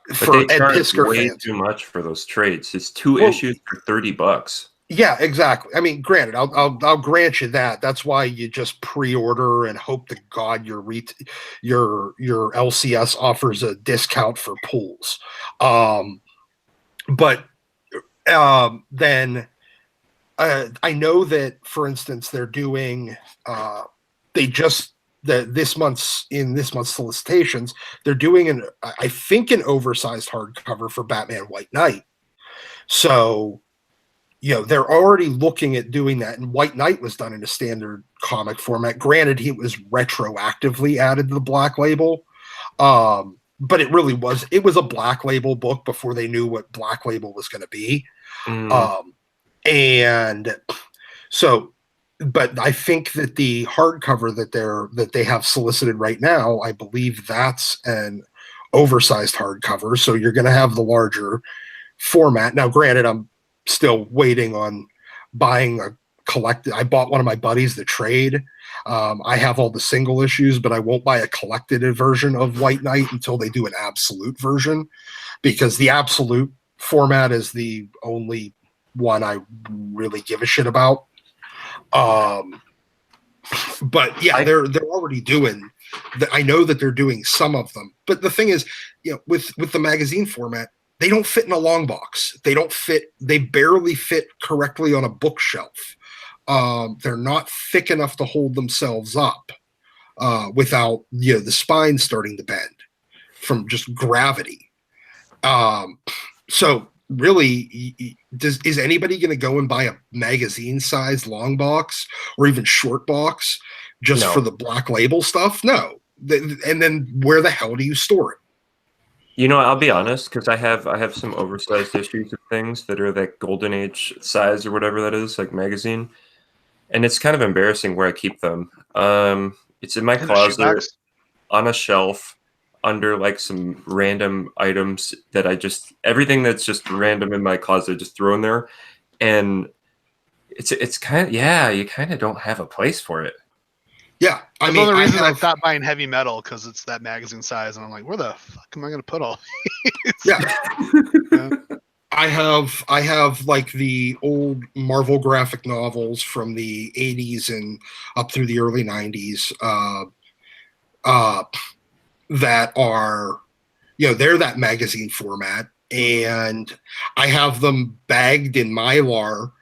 But for they Ed charge Pisker way fans, too much for those trades. It's 2 Well, issues for $30. yeah, exactly. I mean, granted, I'll grant you that. That's why you just pre-order and hope to God your LCS offers a discount for pools. But then I know that, for instance, they're doing this month's solicitations, they're doing I think an oversized hardcover for Batman White Knight. So they're already looking at doing that, and White Knight was done in a standard comic format. Granted, he was retroactively added to the Black Label, but it was a Black Label book before they knew what Black Label was going to be. And so, but I think that the hardcover that they have solicited right now, I believe that's an oversized hardcover. So you're going to have the larger format. Now, granted, I'm still waiting on buying a collected. I bought one of my buddies the trade. I have all the single issues, but I won't buy a collected version of White Knight until they do an absolute version, because the absolute format is the only one I really give a shit about. But yeah, they're already doing. I know that they're doing some of them, but the thing is, with the magazine format, they don't fit in a long box. They barely fit correctly on a bookshelf. They're not thick enough to hold themselves up without the spine starting to bend from just gravity. So really, is anybody going to go and buy a magazine-sized long box or even short box just for the Black Label stuff? No. And then where the hell do you store it? I'll be honest, because I have some oversized issues of things that are that Golden Age size or whatever that is, like magazine, and it's kind of embarrassing where I keep them. It's in my closet on a shelf under like some random items that everything that's just random in my closet, just throw in there, and it's kind of you kind of don't have a place for it. Yeah, I mean, the reason I stopped buying heavy metal because it's that magazine size, and I'm like, where the fuck am I going to put all these? Yeah. I have like the old Marvel graphic novels from the 80s and up through the early 90s that are, they're that magazine format, and I have them bagged in Mylar,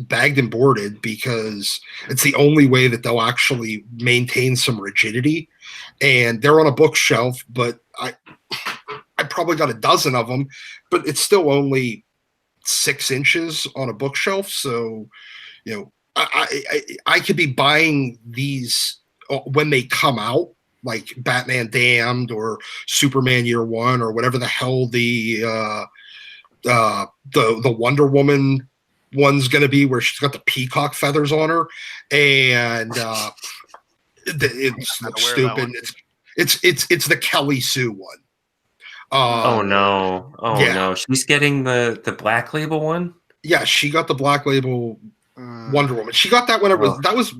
bagged and boarded, because it's the only way that they'll actually maintain some rigidity. And they're on a bookshelf, but I probably got a dozen of them, but it's still only 6 inches on a bookshelf. So, I could be buying these when they come out, like Batman Damned or Superman Year One or whatever the hell the Wonder Woman one's going to be, where she's got the peacock feathers on her, and it's stupid. It's the Kelly Sue one. No, she's getting the Black Label one. Yeah, she got the Black Label Wonder Woman. She got that whenever that was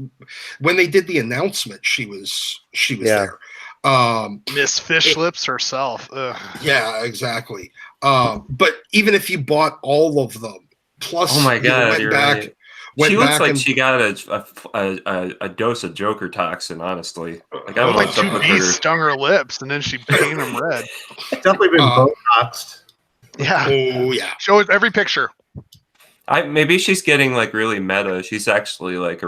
when they did the announcement. She was there. Miss Fish Lips herself. Ugh. Yeah, exactly. But even if you bought all of them, plus, oh my god, you're right. She looks like she got a dose of Joker toxin. Honestly, like I like 2 bees stung her lips, and then she painted them red. Definitely been Botoxed. Yeah. Oh yeah. Show us every picture. Maybe she's getting like really meta. She's actually like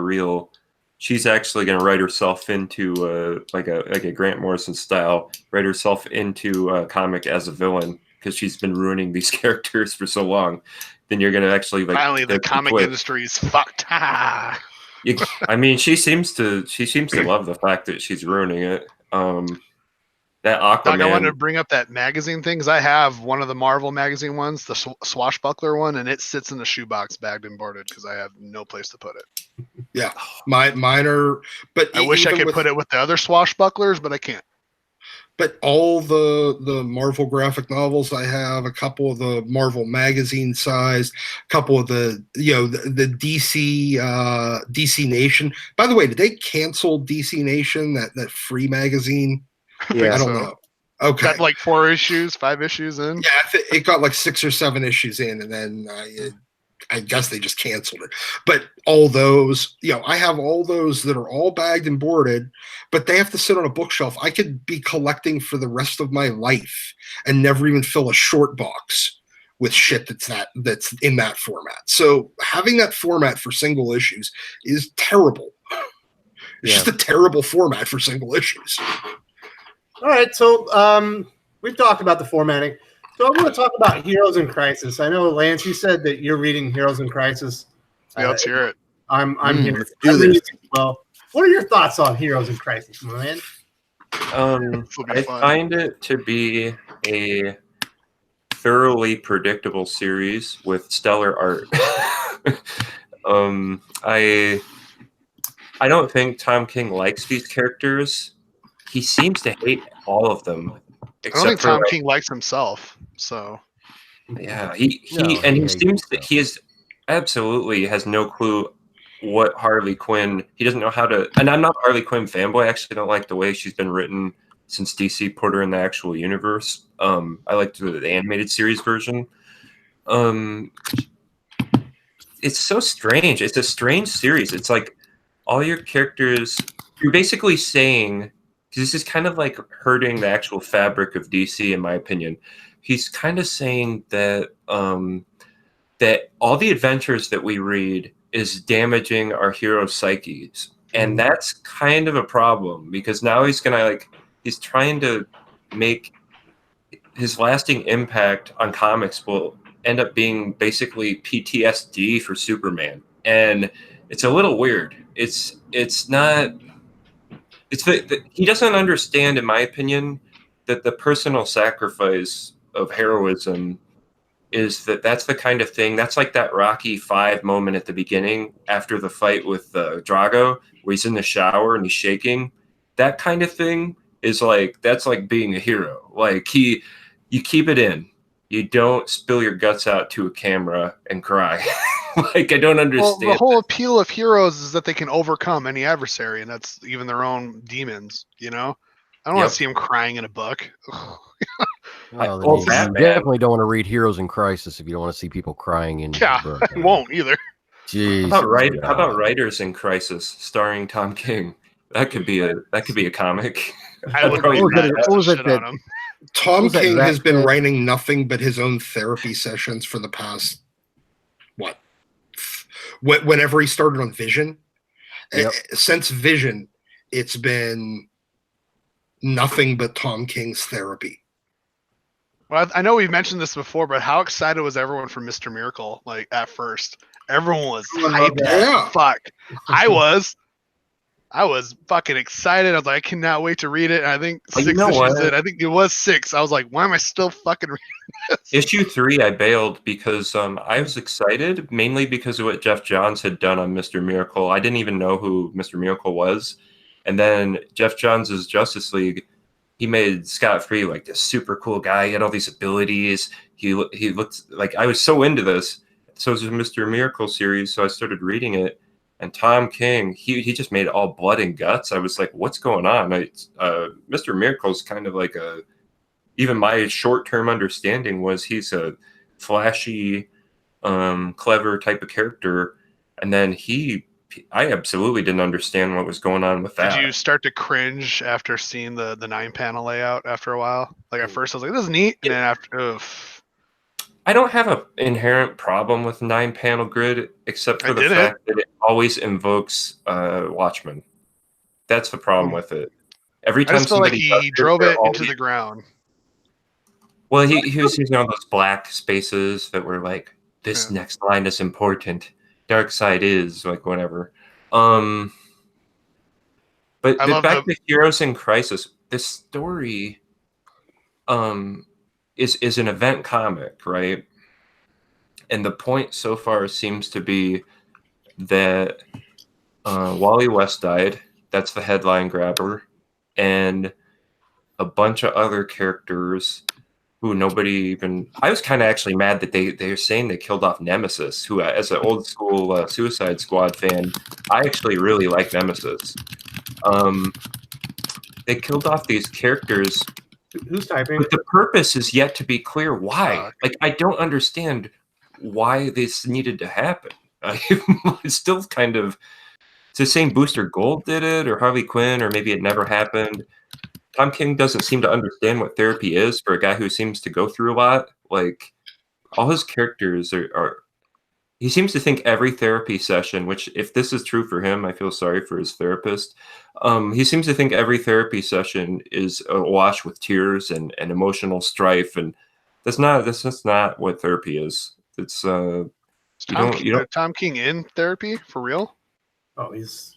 she's actually going to write herself into like a Grant Morrison style, write herself into a comic as a villain, because she's been ruining these characters for so long. Then you're going to actually like finally the comic industry is fucked. I mean, she seems to love the fact that she's ruining it. That Aquaman. Doc, I wanted to bring up that magazine thing, because I have one of the Marvel magazine ones, the Swashbuckler one, and it sits in the shoebox, bagged and boarded, because I have no place to put it. Yeah, mine are. But I wish I could put it with the other Swashbucklers, but I can't. But all the Marvel graphic novels I have, a couple of the Marvel magazine size, a couple of the the DC DC Nation. By the way, did they cancel DC Nation, that free magazine? Yeah. I don't so. know. Okay, Got like 4 issues, 5 issues in. yeah, it got like 6 or 7 issues in, and then I guess they just canceled it. But all those, I have all those that are all bagged and boarded, but they have to sit on a bookshelf. I could be collecting for the rest of my life and never even fill a short box with shit that's in that format. So having that format for single issues is terrible. It's just a terrible format for single issues. All right, so we've talked about the formatting. So I want to talk about Heroes in Crisis. I know, Lance, you said that you're reading Heroes in Crisis. Yeah, let's hear it. I'm here. Let's do this. Well, what are your thoughts on Heroes in Crisis, my man? I find it to be a thoroughly predictable series with stellar art. I don't think Tom King likes these characters. He seems to hate all of them. I don't think Tom King likes himself. So yeah, he absolutely has no clue what Harley Quinn. He doesn't know how to. And I'm not a Harley Quinn fanboy. I actually don't like the way she's been written since DC put her in the actual universe. I like the animated series version. It's so strange. It's a strange series. It's like all your characters. You're basically saying. This is kind of like hurting the actual fabric of DC, in my opinion. He's kind of saying that that all the adventures that we read is damaging our heroes' psyches, and that's kind of a problem because now he's trying to make his lasting impact on comics will end up being basically PTSD for Superman, and it's a little weird. It's not. It's he doesn't understand, in my opinion, that the personal sacrifice of heroism is that's the kind of thing. That's like that Rocky V moment at the beginning after the fight with Drago, where he's in the shower and he's shaking. That kind of thing is that's like being a hero. Like you keep it in. You don't spill your guts out to a camera and cry. I don't understand. Well, the whole appeal of heroes is that they can overcome any adversary, and that's even their own demons. I don't want to see them crying in a book. You definitely don't want to read Heroes in Crisis if you don't want to see people crying in. Yeah, I won't either. Jeez. How about Writers in Crisis starring Tom King? That could be a comic. I would read that. Tom King has been writing nothing but his own therapy sessions for the past whenever he started on Vision. Since Vision, it's been nothing but Tom King's therapy. Well, I know we've mentioned this before, but how excited was everyone for Mr. Miracle? Like at first, everyone was hyped. Yeah. Fuck, I was fucking excited. I was like, I cannot wait to read it. And I think 6 issues in. I think it was 6. I was like, why am I still fucking reading this? Issue 3, I bailed because I was excited, mainly because of what Jeff Johns had done on Mr. Miracle. I didn't even know who Mr. Miracle was. And then Jeff Johns' Justice League, he made Scott Free like this super cool guy. He had all these abilities. He looked like I was so into this. So it was a Mr. Miracle series, so I started reading it. And Tom King, he just made it all blood and guts. I was like, what's going on? Mr. Miracle's kind of like even my short-term understanding was he's a flashy, clever type of character. And then I absolutely didn't understand what was going on with that. Did you start to cringe after seeing the 9-panel layout after a while? Like at first I was like, this is neat. And then after, I don't have an inherent problem with 9-panel grid, except for the fact that it always invokes Watchmen. That's the problem with it. Every time I just felt like he drove it into the ground. Well, he was using all those black spaces that were like, this next line is important. Dark Side is like whatever. But back to Heroes in Crisis, this story is an event comic, right? And the point so far seems to be that Wally West died. That's the headline grabber. And a bunch of other characters who nobody even. I was kind of actually mad that they're saying they killed off Nemesis, who, as an old school Suicide Squad fan, I actually really like Nemesis. They killed off these characters. Who's typing? But the purpose is yet to be clear. Why? Like, I don't understand why this needed to happen. It's still kind of. It's the same Booster Gold did it, or Harley Quinn, or maybe it never happened. Tom King doesn't seem to understand what therapy is for a guy who seems to go through a lot. Like, all his characters are he seems to think every therapy session, which if this is true for him, I feel sorry for his therapist. He seems to think every therapy session is awash with tears and emotional strife. And that's not what therapy is. It's, Tom King in therapy for real? Oh, he's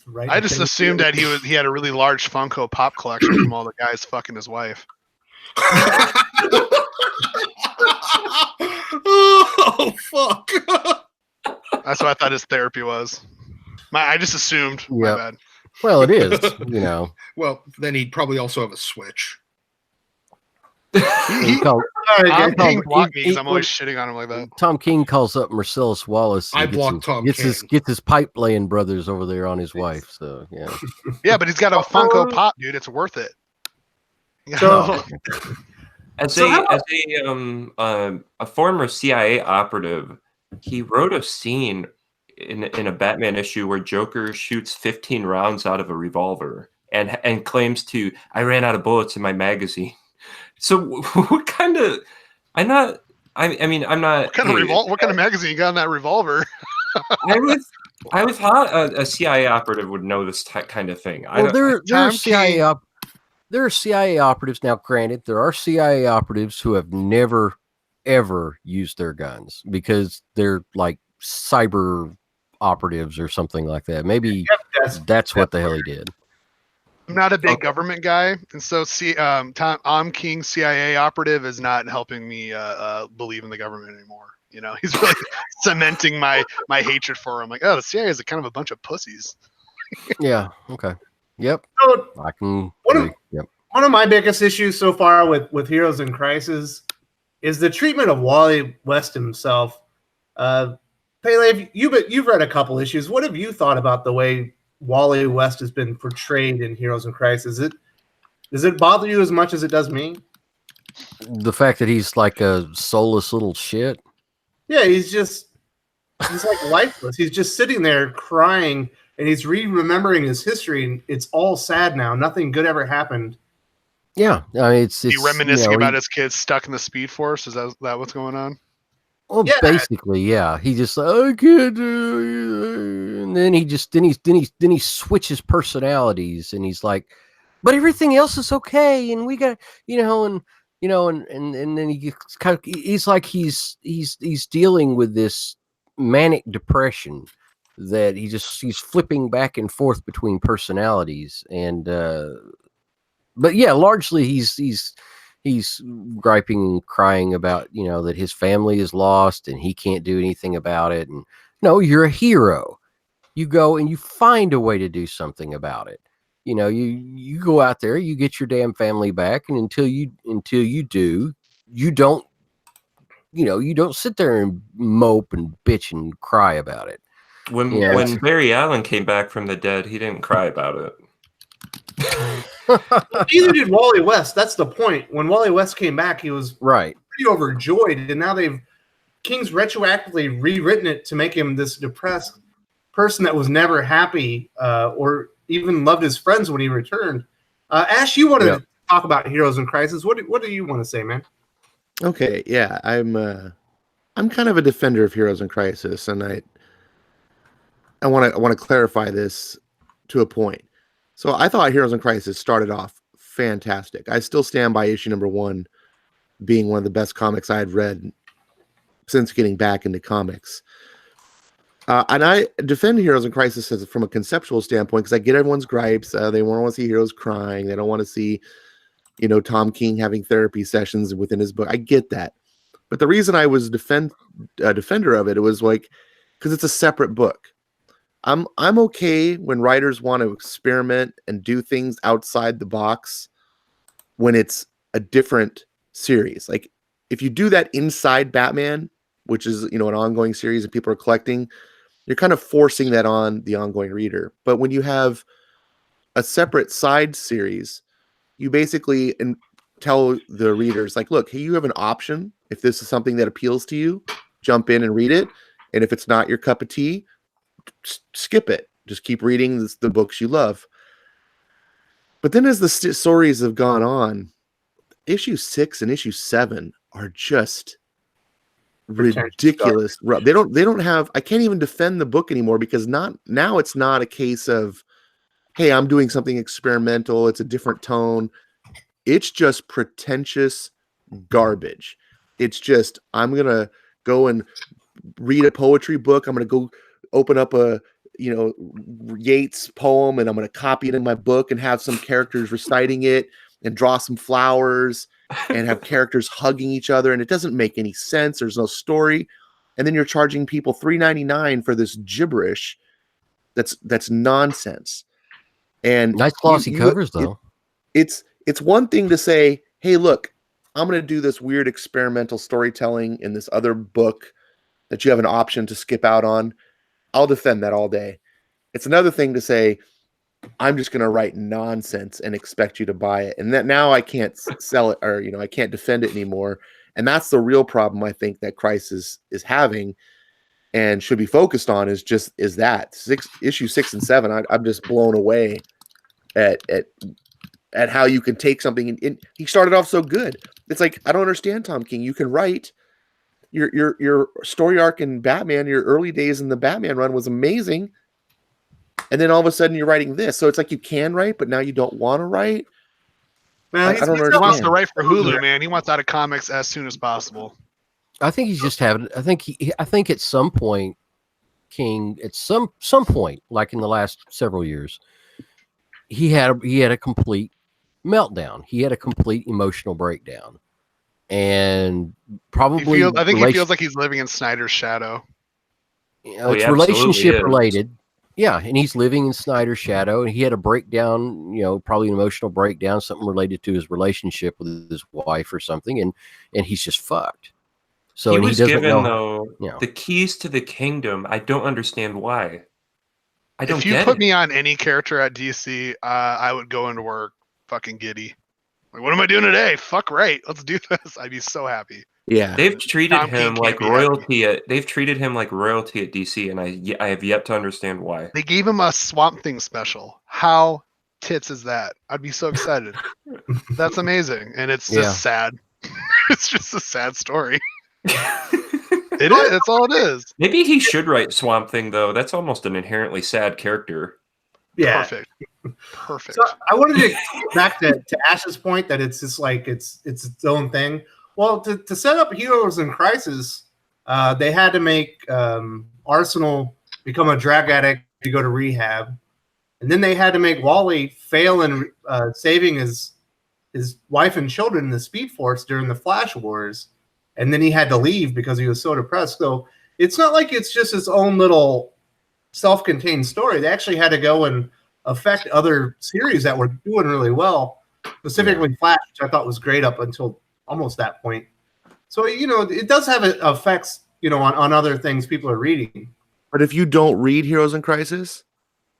right. I just assumed that he had a really large Funko Pop collection from all the guys fucking his wife. Oh fuck! That's what I thought his therapy was. I just assumed. My Yep. bad. Well, it is, you know. Well, then he'd probably also have a Switch. Tom King blocked me because I'm always shitting on him like that. Tom King calls up Marcellus Wallace. I and blocked Tom gets King. Gets his pipe laying brothers over there on his wife. So yeah. Yeah, but he's got a Funko Pop, dude. It's worth it. So- As a former CIA operative, he wrote a scene in a Batman issue where Joker shoots 15 rounds out of a revolver and claims to, I ran out of bullets in my magazine. So what kind of? I'm not. What kind of magazine you got in that revolver? I would thought a CIA operative would know this kind of thing. Well, there are CIA operatives now. Granted, there are CIA operatives who have never ever used their guns because they're like cyber operatives or something like that. Maybe that's what the hell he did. I'm not a big government guy, and so Tom King, CIA operative, is not helping me believe in the government anymore. You know, he's really cementing my hatred for him. Like, oh, the CIA is kind of a bunch of pussies. Yeah. Okay. Yep. So, I can. Yep. one of my biggest issues so far with Heroes in Crisis is the treatment of Wally West himself. Pele, you've read a couple issues. What have you thought about the way Wally West has been portrayed in Heroes in Crisis? Does it bother you as much as it does me? The fact that he's like a soulless little shit. Yeah, he's like lifeless. He's just sitting there crying, and he's remembering his history, and it's all sad now. Nothing good ever happened. Yeah, I mean, it's He reminiscing about his kids stuck in the Speed Force. Is that what's going on? Well, Yeah. basically, yeah. He just I can't, and then he switches personalities, and he's like, but everything else is okay, and we got and then he gets kind of, he's like he's dealing with this manic depression that he's flipping back and forth between personalities, and but yeah, largely he's griping and crying about that his family is lost and he can't do anything about it. And no, you're a hero. You go and you find a way to do something about it. You go out there, you get your damn family back, and until you do, you don't sit there and mope and bitch and cry about it. When Barry Allen came back from the dead, he didn't cry about it. Neither did Wally West. That's the point. When Wally West came back, he was right, pretty overjoyed, and now King's retroactively rewritten it to make him this depressed person that was never happy or even loved his friends when he returned. Ash, you wanted to talk about Heroes in Crisis. What do you want to say, man? Okay, yeah, I'm kind of a defender of Heroes in Crisis, and I want to clarify this to a point. So I thought Heroes in Crisis started off fantastic. I still stand by issue number 1 being one of the best comics I had read since getting back into comics. And I defend Heroes in Crisis from a conceptual standpoint because I get everyone's gripes. They want to see heroes crying. They don't want to see, Tom King having therapy sessions within his book. I get that. But the reason I was a defender of it was like, because it's a separate book. I'm okay when writers want to experiment and do things outside the box when it's a different series. Like if you do that inside Batman, which is, an ongoing series that people are collecting, you're kind of forcing that on the ongoing reader. But when you have a separate side series, you basically tell the readers, like, look, hey, you have an option. If this is something that appeals to you, jump in and read it. And if it's not your cup of tea, skip it. Just keep reading the books you love. But then as the stories have gone on, issue 6 and issue 7 are just ridiculous. They don't have, I can't even defend the book anymore, because now it's not a case of, hey, I'm doing something experimental, it's a different tone. It's just pretentious garbage. It's just, I'm going to go and read a poetry book. I'm going to go open up a, Yeats poem, and I'm going to copy it in my book and have some characters reciting it and draw some flowers and have characters hugging each other. And it doesn't make any sense. There's no story. And then you're charging people $3.99 for this gibberish. That's nonsense. And nice glossy covers, though. It's one thing to say, hey, look, I'm going to do this weird experimental storytelling in this other book that you have an option to skip out on. I'll defend that all day. It's another thing to say, I'm just going to write nonsense and expect you to buy it. And that now I can't sell it, or, I can't defend it anymore. And that's the real problem I think that Crisis is having and should be focused on, is that issue 6 and 7. I'm just blown away at how you can take something and he started off so good. It's like, I don't understand, Tom King. You can write your story arc in Batman, your early days in the Batman run was amazing. And then all of a sudden you're writing this. So it's like you can write, but now you don't want to write. Man, I don't understand. He wants to write for Hulu, man. He wants out of comics as soon as possible. I think he's just having. I think at some point, King, at some point, like in the last several years, he had a complete meltdown. He had a complete emotional breakdown, and probably I think he feels like he's living in Snyder's shadow. It's relationship related. Yeah, and he's living in Snyder's shadow, and he had a breakdown, probably an emotional breakdown, something related to his relationship with his wife or something, and he's just fucked. So he was given, though, the keys to the kingdom. I don't understand why. If you put me on any character at DC, I would go into work fucking giddy. Like, what am I doing today? Fuck right. Let's do this. I'd be so happy. Yeah. They've treated him like royalty at DC, and I have yet to understand why. They gave him a Swamp Thing special. How tits is that? I'd be so excited. That's amazing. And it's just sad. It's just a sad story. It is. That's all it is. Maybe he should write Swamp Thing, though. That's almost an inherently sad character. Yeah. Perfect. So I wanted to get back to Ash's point that it's just like it's its own thing. Well, to set up Heroes in Crisis, they had to make Arsenal become a drug addict to go to rehab, and then they had to make Wally fail in saving his wife and children in the Speed Force during the Flash Wars, and then he had to leave because he was so depressed. So it's not like it's just his own little self-contained story. They actually had to go and affect other series that were doing really well, specifically Flash, which I thought was great up until almost that point. So, it does have effects, on other things people are reading. But if you don't read Heroes in Crisis,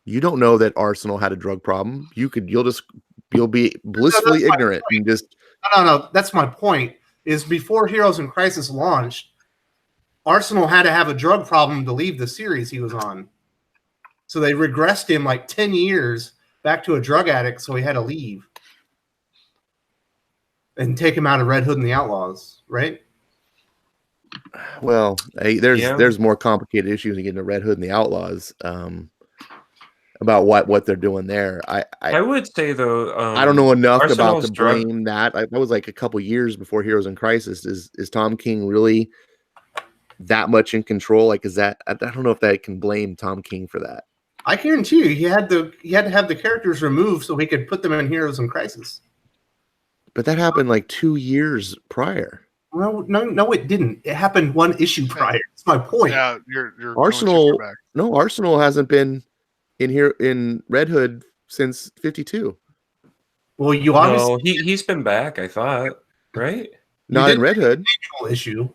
you don't know that Arsenal had a drug problem. You'll be blissfully ignorant and just. No. That's my point. Is before Heroes in Crisis launched, Arsenal had to have a drug problem to leave the series he was on. So they regressed him like 10 years back to a drug addict, so he had to leave and take him out of Red Hood and the Outlaws, right? Well, there's more complicated issues in getting to Red Hood and the Outlaws about what they're doing there. I would say, though, I don't know enough Arsenal's about to blame that. That was like a couple years before Heroes in Crisis. Is Tom King really that much in control? Like, is that? I don't know if that can blame Tom King for that. I guarantee you, he had to have the characters removed so he could put them in Heroes in Crisis. But that happened like 2 years prior. No, it didn't. It happened one issue prior. That's my point. Yeah, you're Arsenal. No, Arsenal hasn't been in here in Red Hood since 52. Well, you obviously No, he's been back, I thought, right? Not in Red Hood. issue.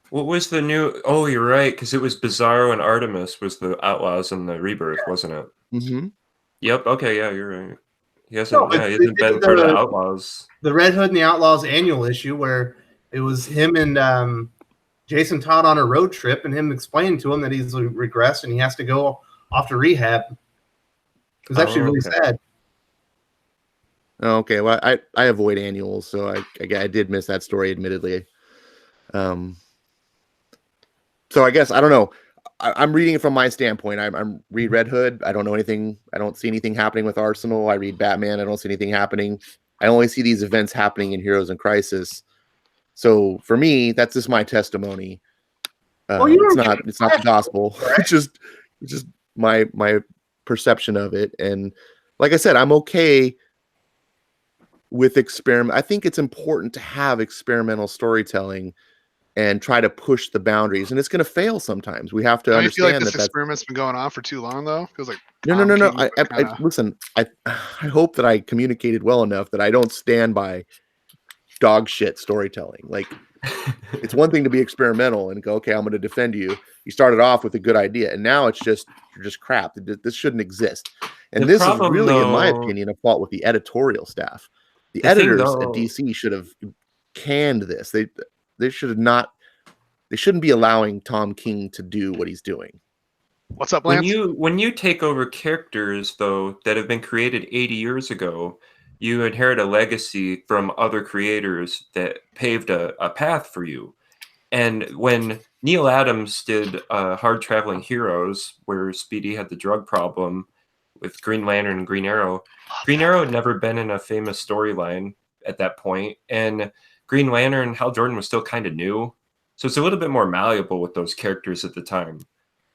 What was the new? Oh, you're right, because it was Bizarro and Artemis was the Outlaws and the Rebirth, wasn't it? Mm-hmm. Yep. Okay. Yeah, you're right. He hasn't. No, but Yeah, he they hasn't been did part of the Outlaws. The Red Hood and the Outlaws annual issue where it was him and Jason Todd on a road trip and him explaining to him that he's regressed and he has to go off to rehab. It was actually really sad. Okay, well, I avoid annuals, so I did miss that story, admittedly. So I guess I don't know. I'm reading it from my standpoint. I'm read Red Hood. I don't know anything. I don't see anything happening with Arsenal. I read Batman. I don't see anything happening. I only see these events happening in Heroes in Crisis. So for me, that's just my testimony. It's not the gospel. Right? It's just my perception of it. And like I said, I'm okay with experiment. I think it's important to have experimental storytelling and try to push the boundaries, and it's going to fail sometimes. We have to I understand feel like this that's experiment's been going on for too long, though. Feels like no. Listen, I hope that I communicated well enough that I don't stand by dog shit storytelling. Like, it's one thing to be experimental and go, okay, I'm going to defend you. You started off with a good idea, and now you're just crap. This shouldn't exist. And this is really, in my opinion, a fault with the editorial staff. The editors at DC should have canned this. They should not. They shouldn't be allowing Tom King to do what he's doing. What's up, Lance? When you take over characters though that have been created 80 years ago, you inherit a legacy from other creators that paved a path for you. And when Neil Adams did Hard Traveling Heroes, where Speedy had the drug problem with Green Lantern and Green Arrow, Green Arrow had never been in a famous storyline at that point, and Green Lantern, Hal Jordan was still kind of new. So it's a little bit more malleable with those characters at the time.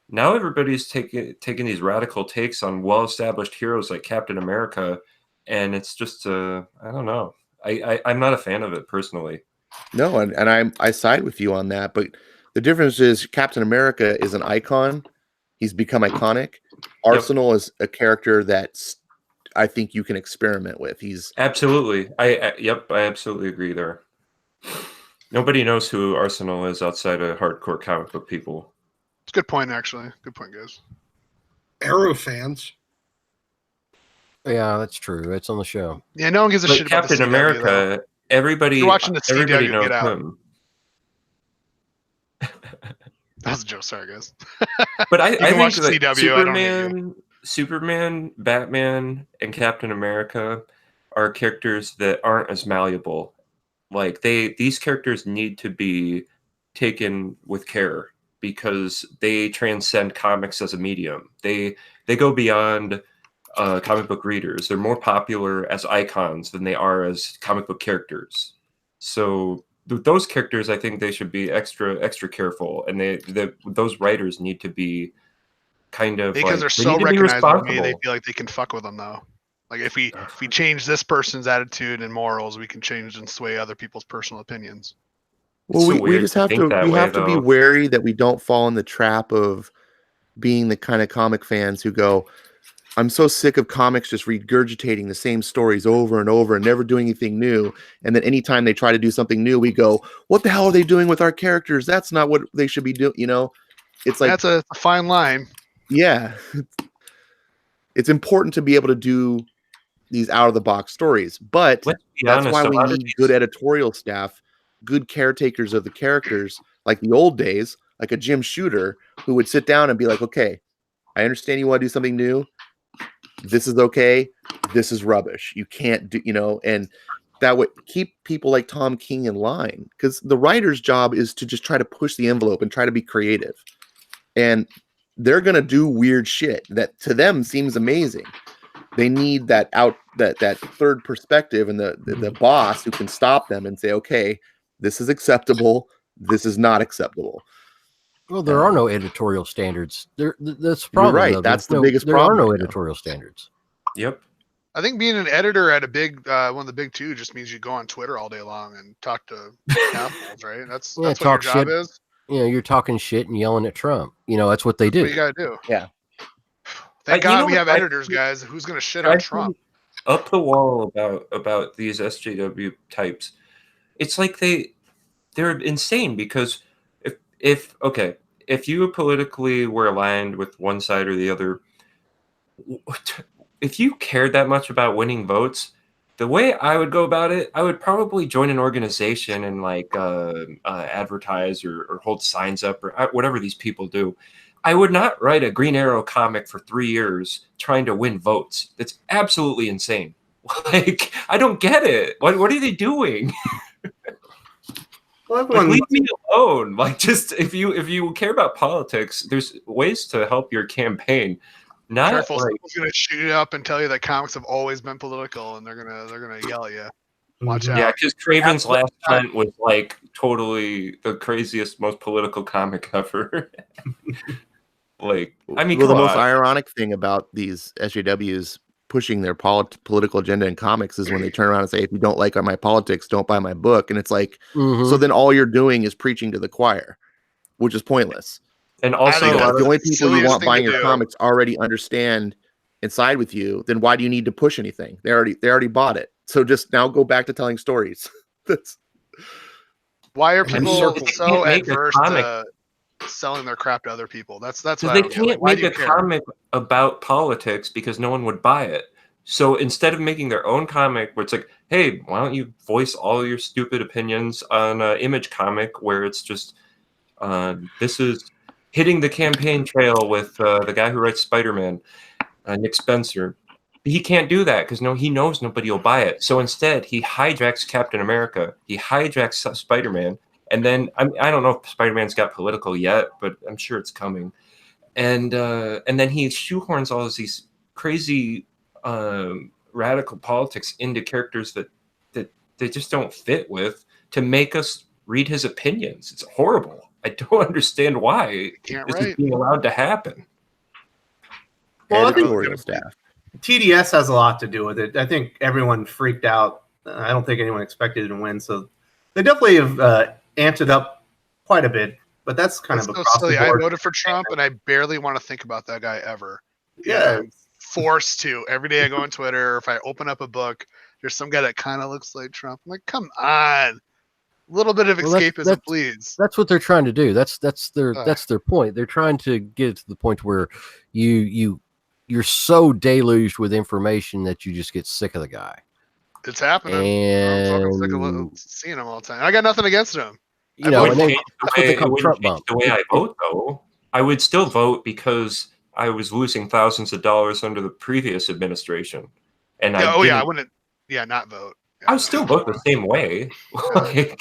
Now everybody's taking these radical takes on well-established heroes like Captain America, and it's just, I don't know. I'm not a fan of it personally. No, and I side with you on that, but the difference is Captain America is an icon. He's become iconic. Arsenal is a character that's I think you can experiment with. He's absolutely. I absolutely agree there. Nobody knows who Arsenal is outside of hardcore comic book people. It's a good point, actually. Good point, guys. Arrow fans. Yeah, that's true. It's on the show. Yeah, no one gives a shit about Captain America. though. Everybody, You're watching the CW, everybody knows get out. him. That was a joke, sorry, guys. But I think watch like CW, Superman, Batman, and Captain America are characters that aren't as malleable. Like these characters need to be taken with care because they transcend comics as a medium. They go beyond comic book readers. They're more popular as icons than they are as comic book characters. So those characters, I think they should be extra careful, and those writers need to be kind of because they're so recognizable to me, they feel like they can fuck with them though. Like if we change this person's attitude and morals, we can change and sway other people's personal opinions. Well, we just have to be wary that we don't fall in the trap of being the kind of comic fans who go, I'm so sick of comics just regurgitating the same stories over and over and never doing anything new. And then anytime they try to do something new, we go, what the hell are they doing with our characters? That's not what they should be doing. You know, it's like, that's a fine line. Yeah. It's important to be able to do these out of the box stories, but that's why we need good editorial staff, good caretakers of the characters, like the old days, like a Jim Shooter who would sit down and be like, okay, I understand you want to do something new. This is okay. This is rubbish. You can't do, and that would keep people like Tom King in line, because the writer's job is to just try to push the envelope and try to be creative. And they're going to do weird shit that to them seems amazing. They need that third perspective and the boss who can stop them and say, okay, this is acceptable. This is not acceptable. Well, there are no editorial standards. That's the problem. You're right. That's the biggest problem. There are no editorial standards. Yep. I think being an editor at a big one of the big two just means you go on Twitter all day long and talk to assholes, right? That's what your job is. You're talking shit and yelling at Trump. That's what they do. What you gotta do. Yeah. Thank God we have editors, guys. Who's gonna shit on Trump? up the wall about these SJW types. It's like they're insane because if you politically were aligned with one side or the other, if you cared that much about winning votes, the way I would go about it, I would probably join an organization and advertise or hold signs up or whatever these people do. I would not write a Green Arrow comic for 3 years trying to win votes. That's absolutely insane. Like, I don't get it. What are they doing? Well, Like, leave me alone. Like, just if you care about politics, there's ways to help your campaign. Not Careful, like, someone's gonna shoot you up and tell you that comics have always been political, and they're gonna yell at you. Watch out. yeah, because Craven's Last Hunt was like totally the craziest, most political comic ever. Like, I mean, well, the come most on. ironic thing about these SJWs pushing their political agenda in comics is when they turn around and say, if you don't like my politics, don't buy my book. And it's like, so then all you're doing is preaching to the choir, which is pointless. And also, think If the only people you silliest want thing buying to your do. comics already understand and side with you, then why do you need to push anything? They already bought it. So just now go back to telling stories. That's Why are And then people circle- so can't make a adverse comic. to selling their crap to other people? That's because what I they don't get. Like, can't why do make you a care? comic about politics because no one would buy it. So instead of making their own comic where it's like, hey, why don't you voice all your stupid opinions on an Image comic where it's just this is hitting the campaign trail with the guy who writes Spider-Man, Nick Spencer. He can't do that because he knows nobody will buy it. So instead, he hijacks Captain America. He hijacks Spider-Man. And then I don't know if Spider-Man's got political yet, but I'm sure it's coming. And then he shoehorns all of these crazy radical politics into characters that they just don't fit with to make us read his opinions. It's horrible. I don't understand why Can't this is write. being allowed to happen. Well, I think editorial staff. TDS has a lot to do with it. I think everyone freaked out. I don't think anyone expected it to win, so they definitely have amped it up quite a bit. But that's kind That's of so across silly. the I board. voted for Trump, and I barely want to think about that guy ever. Yeah. I'm forced to. Every day I go on Twitter, if I open up a book, there's some guy that kind of looks like Trump. I'm like, come on, a little bit of Well, that's- escapism, that's- please. That's what they're trying to do. That's their point. They're trying to get to the point where you're so deluged with information that you just get sick of the guy. It's happening. I'm fucking sick And of seeing him all the time. I got nothing against him. you know, It and wouldn't that's change what they call it wouldn't Trump change bump. the way I vote, though. I would still vote because I was losing thousands of dollars under the previous administration, and Yeah, I I wouldn't. Yeah, not vote. Yeah, I would no. still vote the same way. Like,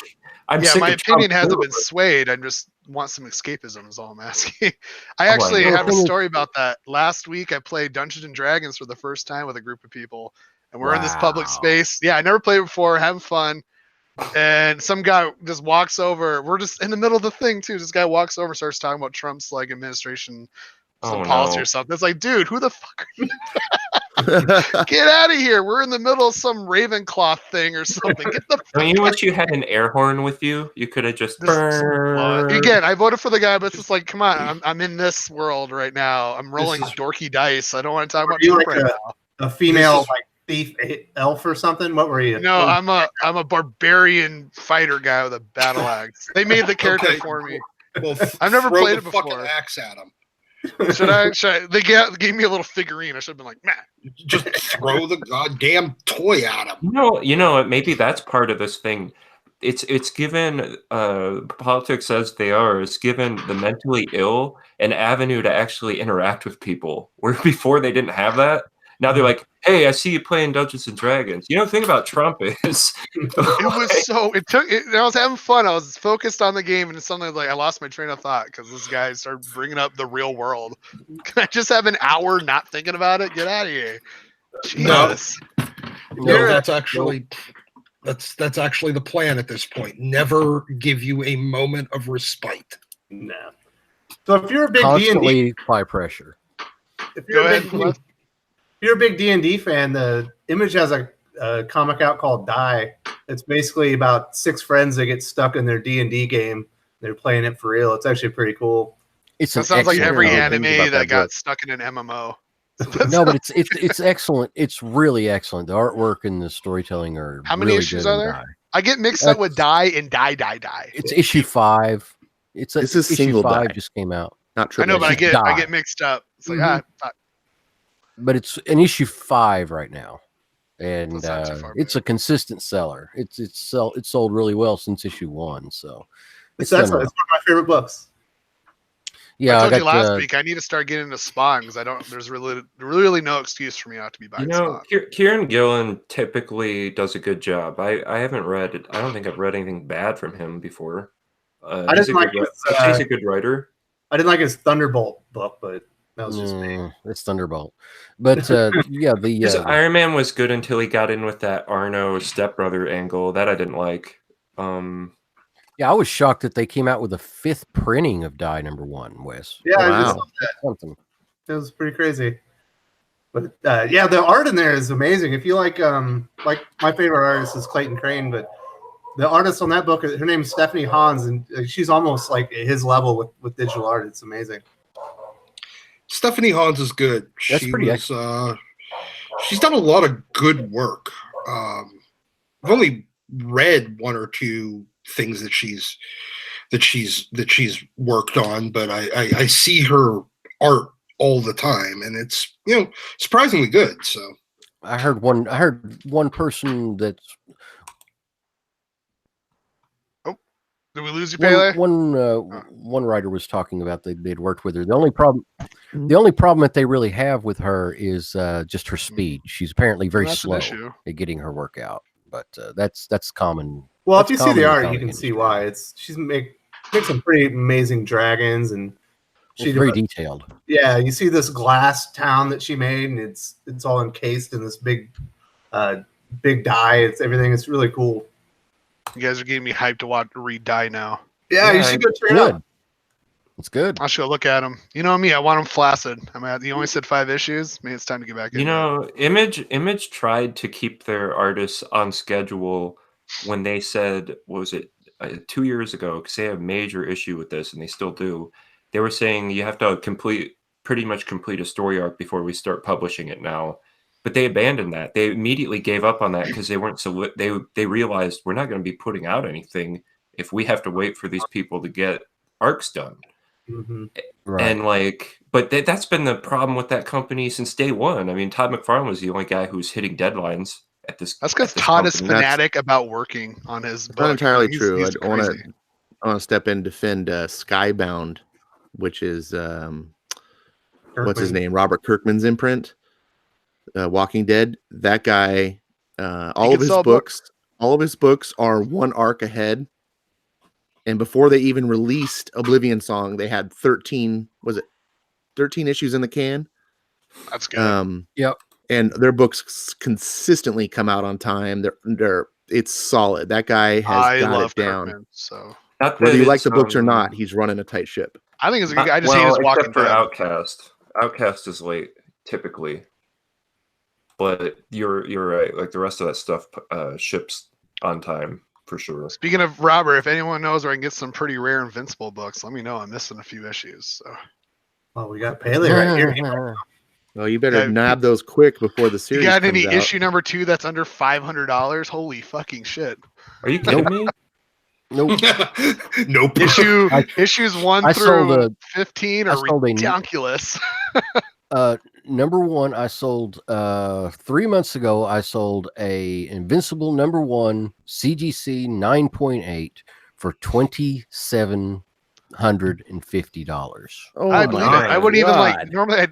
I'm Yeah, sick my of Trump opinion hasn't too, been but- swayed. I just want some escapism is all I'm asking. I Oh, I actually know. have a story about that. Last week I played Dungeons and Dragons for the first time with a group of people, and we're in this public Wow. space. Yeah, I never played before, having fun. And some guy just walks over. We're just in the middle of the thing too. This guy walks over and starts talking about Trump's like administration, some Oh, policy no. or something. It's like, dude, who the fuck are you? Get out of here. We're in the middle of some Ravenclaw thing or something. Get the I mean, you wish you had an air horn with you. You could have just. Again, I voted for the guy, but it's just like, come on, I'm in this world right now. I'm rolling is- dorky dice. I don't want to talk Were about you Trump like right now. a female This is- like thief elf or something? What were you? No, I'm a barbarian fighter guy with a battle axe. They made the character Okay. for me. Well, I've never throw played the it fucking before. axe at him. Should I? They gave me a little figurine. I should have been like, man. Just throw the goddamn toy at him. You know, maybe that's part of this thing. It's given politics as they are. It's given the mentally ill an avenue to actually interact with people, where before they didn't have that. Now they're like, "Hey, I see you playing Dungeons and Dragons." You know, the thing about Trump is, It was so. I was having fun. I was focused on the game, and suddenly, like, I lost my train of thought because this guy started bringing up the real world. Can I just have an hour not thinking about it? Get out of here. No. Jesus. No, that's actually the plan at this point. Never give you a moment of respite. No. So if you're a big D&D, Constantly apply pressure. if you're Go a ahead. big, if you're a big D&D fan, the Image has a comic out called Die. It's basically about 6 friends that get stuck in their D&D game. They're playing it for real. It's actually pretty cool. It's That an sounds like excellent every comic. anime things about that that got book. stuck in an MMO. No, but it's excellent. It's really excellent. The artwork and the storytelling are How many really issues good are in there? Die. I get mixed up with Die and Die. It's issue 5. This is issue single 5 Die. just came out. Not I triple. know, but issue. I get mixed up. It's like But it's an issue 5 right now, and That's not too far it's a consistent seller. It's sold really well since issue 1. So It's done excellent. well. It's one of my favorite books. Yeah, I told got you last week I need to start getting into Spawn because I don't. There's really no excuse for me not to be buying Spawn. Kieran Gillen typically does a good job. I haven't read it. I don't think I've read anything bad from him before. He's a good writer. I didn't like his Thunderbolt book, but that was just me. It's Thunderbolt. But yeah, His Iron Man was good until he got in with that Arno stepbrother angle that I didn't like. Yeah, I was shocked that they came out with a 5th printing of Die #1, Wes. Yeah, I Wow. just thought that. Something. It was pretty crazy. But yeah, the art in there is amazing. If you like my favorite artist is Clayton Crane, but the artist on that book, her name is Stephanie Hans, and she's almost like at his level with digital art. It's amazing. Stephanie Hans is good. That's pretty She's done a lot of good work. I've only read 1 or 2 things that she's worked on, but I see her art all the time, and it's surprisingly good. So I heard one person that's Did we lose you, Pele? one writer was talking about they'd worked with her. The only problem that they really have with her is just her speed. She's apparently very slow at getting her work out, but that's common. Well, That's if you see the art, common you in can the see industry. why. She's make some pretty amazing dragons, and It's very detailed. Yeah, you see this glass town that she made, and it's all encased in this big die. Everything. It's really cool. You guys are getting me hyped to read Die now. Yeah, you should go check it out. It's good. I should look at them. You know me, I want them flaccid. You only said 5 issues. Maybe it's time to get back in. Image tried to keep their artists on schedule when they said, what was it, 2 years ago, because they have a major issue with this, and they still do. They were saying you have to pretty much complete a story arc before we start publishing it now. But they abandoned that. They immediately gave up on that because they weren't they realized we're not going to be putting out anything if we have to wait for these people to get arcs done. Mm-hmm. Right. And but that's been the problem with that company since day one. I mean, Todd McFarlane was the only guy who's hitting deadlines at this. That's because Todd is fanatic about working on his book. Not entirely true. He's I want to step in and defend Skybound, which is what's his name? Robert Kirkman's imprint. Walking Dead. That guy. All of his books are 1 arc ahead. And before they even released Oblivion Song, they had 13 issues in the can? That's good. Yep. And their books consistently come out on time. It's solid. That guy has got it down. Kirkman, so whether you like the books or not, he's running a tight ship. I think it's a good guy. I just hate his Walking Dead. For Dead. Outcast. Outcast is late, typically. But you're right. Like the rest of that stuff ships on time. For sure. Speaking of Robert, if anyone knows where I can get some pretty rare Invincible books, let me know. I'm missing a few issues. So. Oh, we got Pele right here. Well, you better nab those quick before the series. You got comes any out. issue number 2 that's under $500? Holy fucking shit! Are you kidding me? Nope. Nope. Issues 1 through 15 are ridiculous. #1, I sold 3 months ago. I sold a Invincible #1 CGC 9.8 for $2,750. Oh, I believe it. I wouldn't even God. normally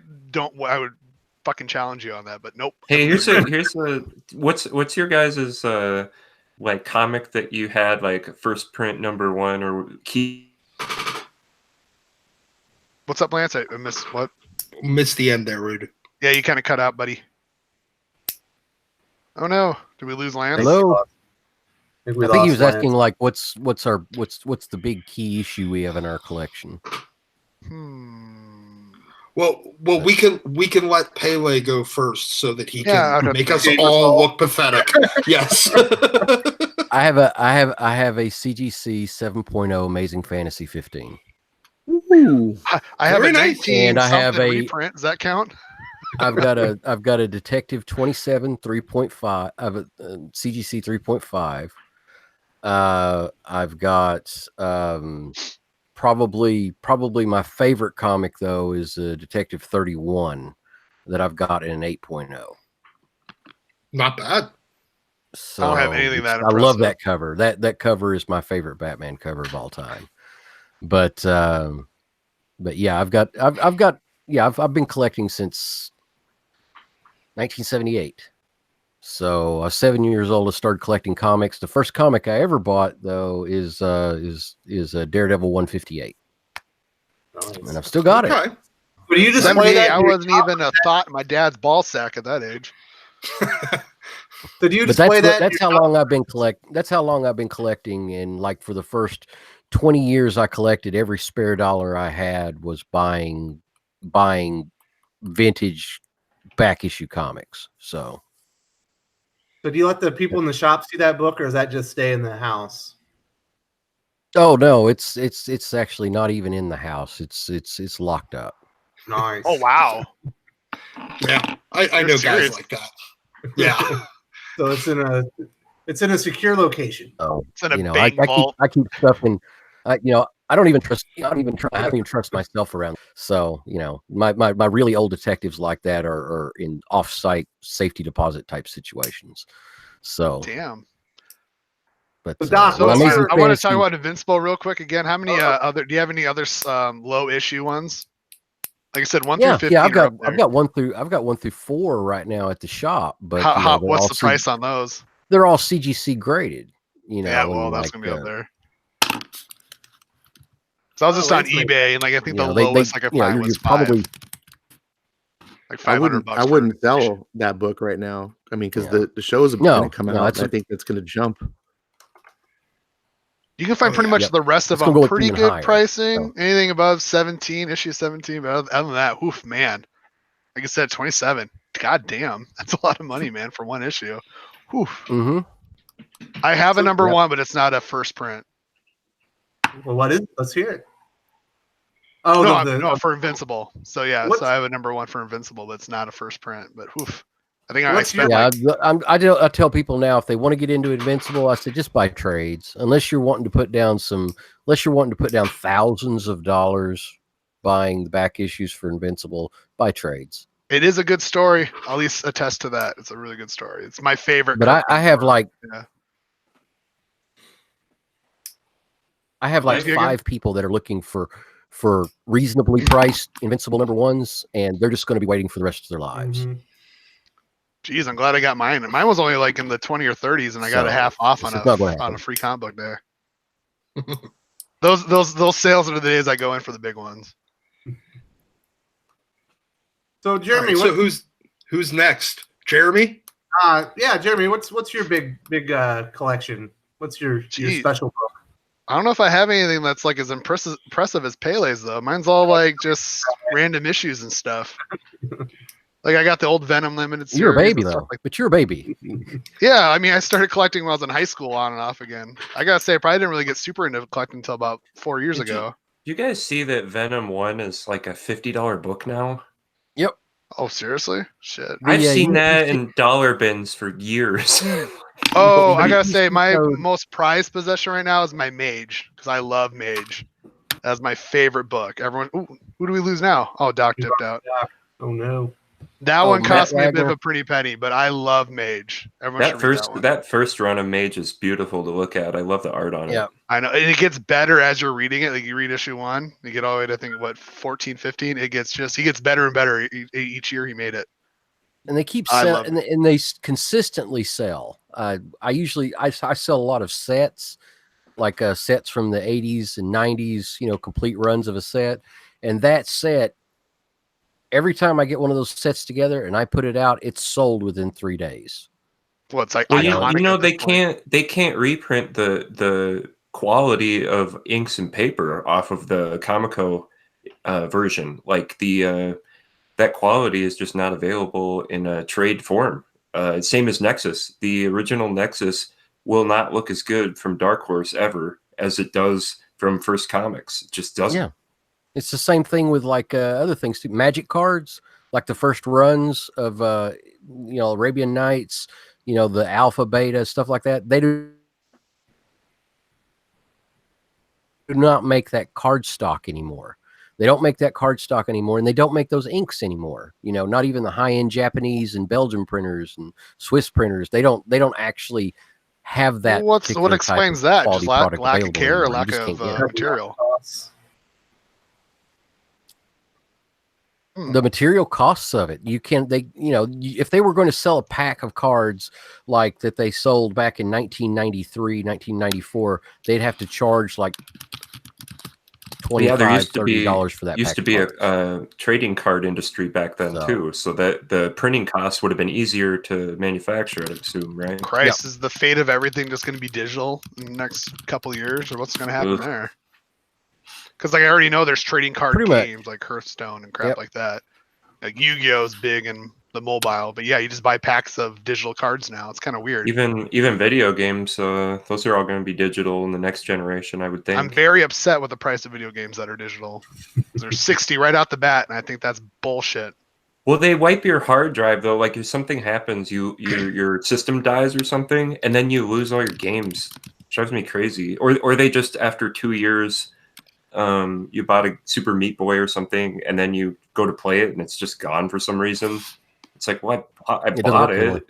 I would fucking challenge you on that, but nope. Hey, here's what's your guys's comic that you had first print #1 or key? What's up, Lance? I missed what? Missed the end there, Rude. Yeah, you kind of cut out, buddy. Oh no, did we lose Lance? Hello. I think he was Lance. asking what's the big key issue we have in our collection. Well, we can let Pele go first so that he can make us Game all look pathetic. Yes. I have a CGC 7.0 Amazing Fantasy 15. Ooh. I have Very a nice. 19 And I have something a- reprint. Does that count? I've got a Detective 27 3.5. I've a CGC 3.5. I've got probably my favorite comic though is Detective 31 that I've got in an 8.0. Not bad. So I don't have anything that I love impressive. that cover. That cover is my favorite Batman cover of all time. But yeah, I've been collecting since 1978. So I was 7 years old. I started collecting comics. The first comic I ever bought though is Daredevil 158, and I've still got it. Okay. But you display 78, that? I wasn't even a thought in my dad's ball sack at that age. Did you But display that? that's how long I've been collecting, and like for the first 20 years I collected, every spare dollar I had was buying vintage back issue comics. So So do you let the people in the shop see that book, or does that just stay in the house? oh no, it's actually not even in the house. It's locked up. Nice. Oh wow. Yeah, I You're know serious? guys like that. Yeah. So it's in a secure location. So It's in a you know, bank vault. I keep stuff in. I don't even trust myself around. So you know, my really old detectives like that are in off-site safety deposit type situations. So, Damn. but So, Doc, So what's Amazing your- I want to Fantasy- talk about Invincible real quick again. How many other? Do you have any other low issue ones? Like I said, 1 through 15. I've are up there. got 1 through 4 right now at the shop. But How, you know, what's the price on those? They're all CGC graded. You know, Yeah, well, and that's like, gonna be up there. So I was just on Lane's eBay, and like I think you the know, they lowest I could you know, find you're was probably like I $500. wouldn't for an edition. sell that book right now. I mean, because Yeah. the shows are No, going to come no, out, that's and I think that's going to jump. You can find Oh, pretty yeah. much Yep. the rest of It's gonna them go pretty even good higher, pricing. so. Anything above 17, issue 17. But other than that, oof, man. Like I said, 27. God damn, that's a lot of money, man, for one issue. Oof. Mm-hmm. I have a number Yep. 1, but it's not a first print. Well, what is it? Let's hear it. Oh, No, for Invincible. So yeah, What's- so I have a number 1 for Invincible, but it's not a first print. But oof. I think I What's spent Yeah, like I tell people now if they want to get into Invincible, I said just buy trades. Unless you're wanting to put down thousands of dollars buying the back issues for Invincible, buy trades. it is a good story. I'll at least attest to that. It's a really good story. It's my favorite. But cover I have for- like yeah. I have like Giga? 5 people that are looking for reasonably priced Invincible number 1s, and they're just going to be waiting for the rest of their lives. Mhm. Geez, I'm glad I got mine. Mine was only like in the 20 or 30s, and I got a So, half off on it's not gonna a happen. free comic book there. those sales are the days I go in for the big ones. So Jeremy, All right, so who's next? Jeremy? yeah, Jeremy, what's your big collection? What's your Jeez. special book? I don't know if I have anything that's like as impressive as Pele's though. Mine's all like just random issues and stuff. Like I got the old Venom limited series. You're a baby and stuff though, like but you're a baby. Yeah, I mean, I started collecting when I was in high school on and off again. I gotta say, I probably didn't really get super into collecting until about 4 years Did you- ago. You guys see that Venom 1 is like a $50 book now? Oh, seriously? Shit. I've Yeah, seen you- that in dollar bins for years. Oh, I you- gotta you say, see my how- most prized possession right now is my Mage, because I love Mage. That's my favorite book. Everyone, ooh, who do we lose now? Oh, Doc dipped out. Oh no. That Oh, one cost Matt me a bit of Wagner. a pretty penny, but I love Mage. Everyone should read that one. that first run of Mage is beautiful to look at. I love the art on it. Yeah. I know, and it gets better as you're reading it. Like you read issue 1, you get all the way to I think what 14, 15. He gets better and better each year he made it. And they keep I love selling, and they consistently sell. I sell a lot of sets, like sets from the 80s and 90s, you know, complete runs of a set. And that set, every time I get one of those sets together and I put it out, it's sold within 3 days. Well, it's like Well, iconic you know at this point. they can't reprint the quality of inks and paper off of the Comico version. Like that quality is just not available in a trade form. Same as Nexus. The original Nexus will not look as good from Dark Horse ever as it does from First Comics. It just doesn't. Yeah. It's the same thing with like other things too. Magic cards. like the first runs of Arabian Nights, the alpha, beta, stuff like that. They do not make that card stock anymore. They don't make that card stock anymore, and they don't make those inks anymore. Not even the high-end Japanese and Belgian printers and Swiss printers. They don't actually have that. What explains that? Just lack of care or lack of get material? The material costs of it. If they were going to sell a pack of cards like that they sold back in 1993, 1994, they'd have to charge like $25, $30 for that. Used to be a trading card industry back then too, so that the printing costs would have been easier to manufacture, I'd assume, right? Christ, is the fate of everything just going to be digital in the next couple of years, or what's going to happen there? Because I already know there's trading card games like Hearthstone and crap like that. Like Yu-Gi-Oh is big in the mobile, but you just buy packs of digital cards now. It's kind of weird. Even video games, those are all going to be digital in the next generation, I would think. I'm very upset with the price of video games that are digital. They're 60 right out the bat, and I think that's bullshit. Well, they wipe your hard drive though. Like if something happens, your system dies or something, and then you lose all your games. It drives me crazy. Or they just after 2 years. You bought a Super Meat Boy or something, and then you go to play it, and it's just gone for some reason. It's like, what? I bought it.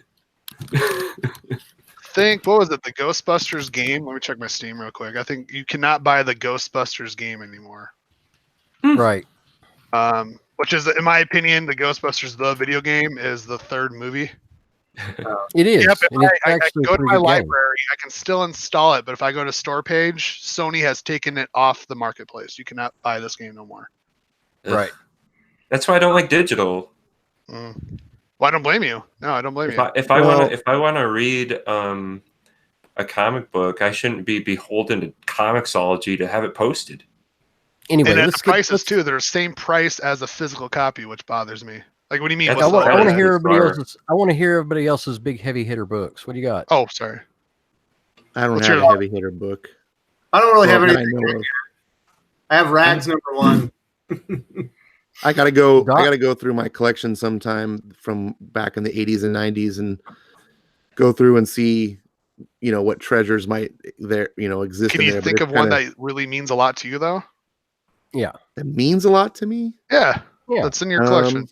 What was it? The Ghostbusters game? Let me check my Steam real quick. I think you cannot buy the Ghostbusters game anymore. Right. Which is, in my opinion, the Ghostbusters the video game is the third movie. It is. Yep, if I go to my library, I can still install it, but if I go to store page, Sony has taken it off the marketplace. You cannot buy this game no more. Right. That's why I don't like digital. Well, I don't blame you. No, I don't blame you. If I want to read a comic book, I shouldn't be beholden to Comixology to have it posted. Anyway, and the prices too, they're the same price as a physical copy, which bothers me. Like, what do you mean? I want to hear everybody else's. I want to hear everybody else's big heavy hitter books. What do you got? Oh, sorry. I don't have a heavy hitter book. I don't really have anything. I have Rags #1. I gotta go through my collection sometime from back in the 80s and 90s and go through and see, what treasures might exist. Can you think of one that really means a lot to you, though? Yeah, it means a lot to me. Yeah, that's in your collection.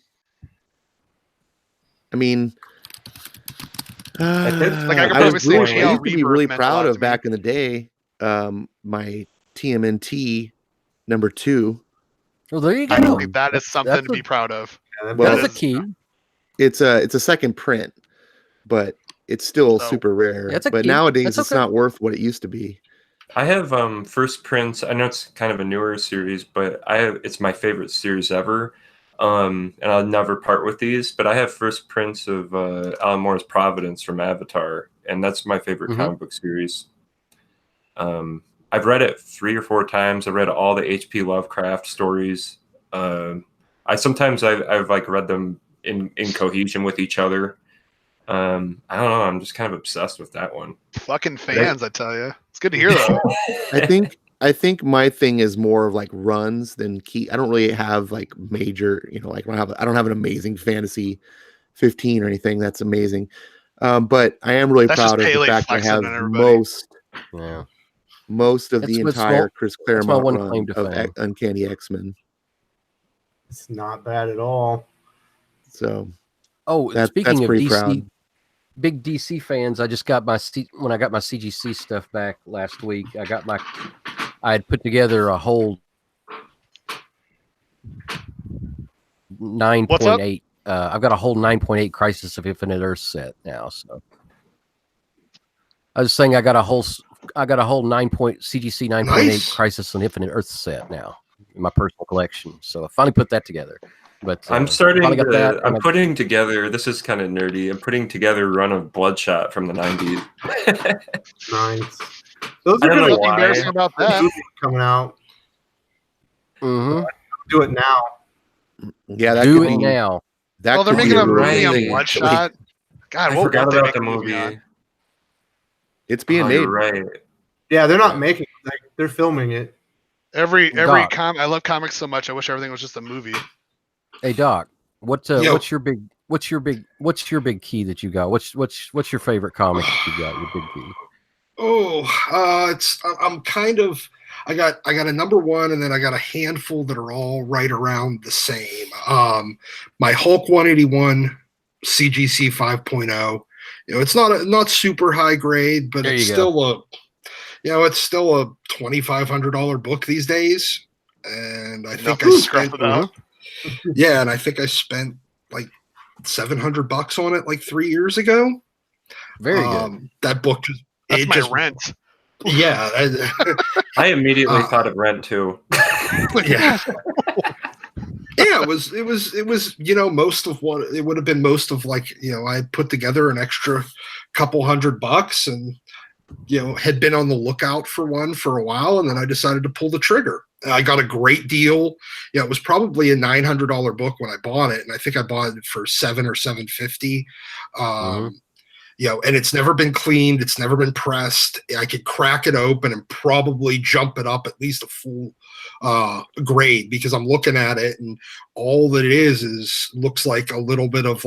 I mean, I used to be really proud of back in the day. My TMNT #2. Well, there you go. I think that is something to be proud of. Well, that's a key. It's a second print, but it's still super rare. But nowadays, it's not worth what it used to be. I have first prints. I know it's kind of a newer series, but it's my favorite series ever. And I'll never part with these, but I have first prints of Alan Moore's Providence from Avatar, and that's my favorite comic book series. I've read it 3 or 4 times. I've read all the H.P. Lovecraft stories. I've like read them in cohesion with each other. I don't know. I'm just kind of obsessed with that one. Fucking fans, I tell you. It's good to hear that. I think my thing is more of like runs than key. I don't really have like major, like I don't have an amazing fantasy 15 or anything that's amazing. But I am really proud of the fact that I have most of the entire Chris Claremont run of Uncanny X-Men. It's not bad at all. So, speaking of DC, proud. Big DC fans, I just got when I got my CGC stuff back last week. I had put together a whole 9.8. I've got a whole 9.8 Crisis of Infinite Earth set now. So I was saying I got a whole CGC 9.8 Crisis on Infinite Earth set now in my personal collection. So I finally put that together. But I'm putting together. This is kind of nerdy. I'm putting together a run of Bloodshot from the 90s. Nice. Those are nothing embarrassing about that. Coming out. Mm-hmm. Do it now. Yeah, do it now. They're making a movie on Bloodshot. God, I forgot about the movie. It's being made. Right. Yeah, they're not making it. They're filming it. I love comics so much. I wish everything was just a movie. Hey, Doc. What's your big key that you got? What's your favorite comic that you got? Your big key. I'm kind of. I got a number one, and then I got a handful that are all right around the same. My Hulk 181 CGC 5.0. It's not super high grade, but it's still it's still a $2,500 book these days. And I think I spent and I think I spent like $700 on it like 3 years ago. Very good. That book that's my rent. Yeah, I immediately thought of Rent too. Yeah. Yeah, it was most of what it would have been. Most of I put together an extra couple $100 and had been on the lookout for one for a while, and then I decided to pull the trigger. I got a great deal. It was probably a $900 book when I bought it, and I think I bought it for $700 or $750. And it's never been cleaned. It's never been pressed. I could crack it open and probably jump it up at least a full grade, because I'm looking at it and all that it is looks like a little bit of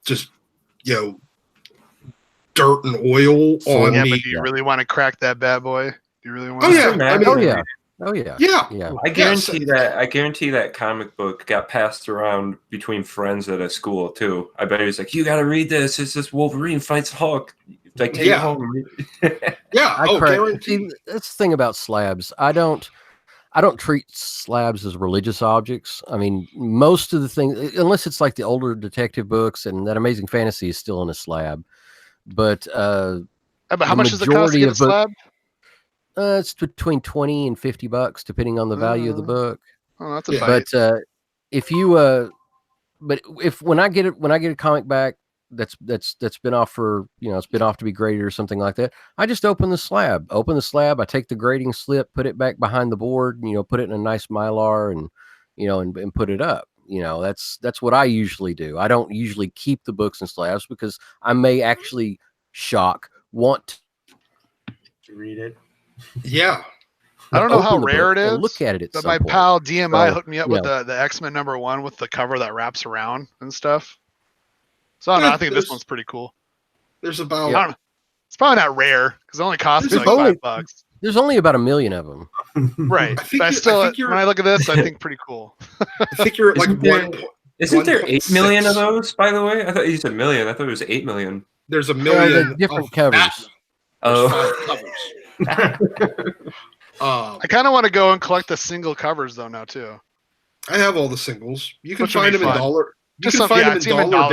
just dirt and oil on me. But do you really want to crack that bad boy? Do you really want? Oh yeah, yeah. I guarantee that comic book got passed around between friends at a school too. I bet he was like, "You got to read this. It's this Wolverine fights Hulk." Like, take it home. Guarantee. That's the thing about slabs. I don't treat slabs as religious objects. I mean, most of the things, unless it's like the older detective books, and that Amazing Fantasy is still in a slab. But how much does it cost to get a slab? It's between $20 and $50, depending on the value of the book. Oh, that's a bite. But when I get a comic back that's been off for it's been off to be graded or something like that, I just open the slab. I take the grading slip, put it back behind the board, put it in a nice Mylar, and and put it up. That's what I usually do. I don't usually keep the books in slabs because I may actually want to read it. Yeah. I don't know how rare it is. Look at it. But my pal DMI hooked me up with the X-Men #1 with the cover that wraps around and stuff. So I don't know. I think this one's pretty cool. There's about. I don't know. It's probably not rare because it only costs me like $5. There's only about 1 million of them. Right. When I look at this, I think pretty cool. I think you're like Isn't there 8 million of those, by the way? I thought you said million. I thought it was 8 million. There's 1 million different covers. I kind of want to go and collect the single covers though now too. I have all the singles. You can find them in dollar. Just some $dollar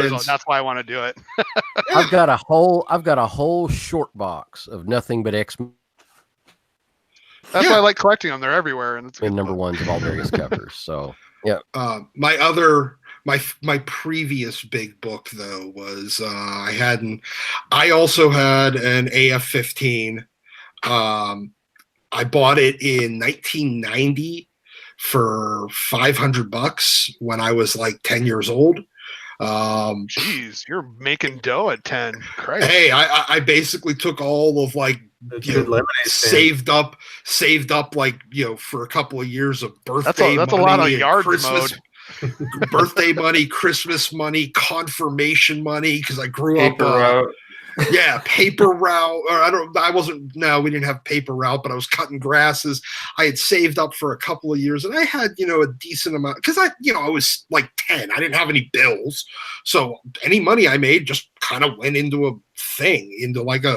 bins. That's why I want to do it. I've got a whole short box of nothing but X-Men. That's why I like collecting them. They're everywhere, and it's #1s of all various covers. So yeah. My previous big book though was I also had an AF-15. I bought it in 1990 for $500 when I was like 10 years old. Jeez, you're making dough at 10. Christ. Hey, I basically took all of saved up like for a couple of years of birthday. That's a lot of yard Christmas mode. Birthday money, Christmas money, confirmation money, because I grew up. Yeah, paper route. Or we didn't have paper route, but I was cutting grasses. I had saved up for a couple of years, and I had, a decent amount because I was like 10. I didn't have any bills. So any money I made just kind of went into a thing,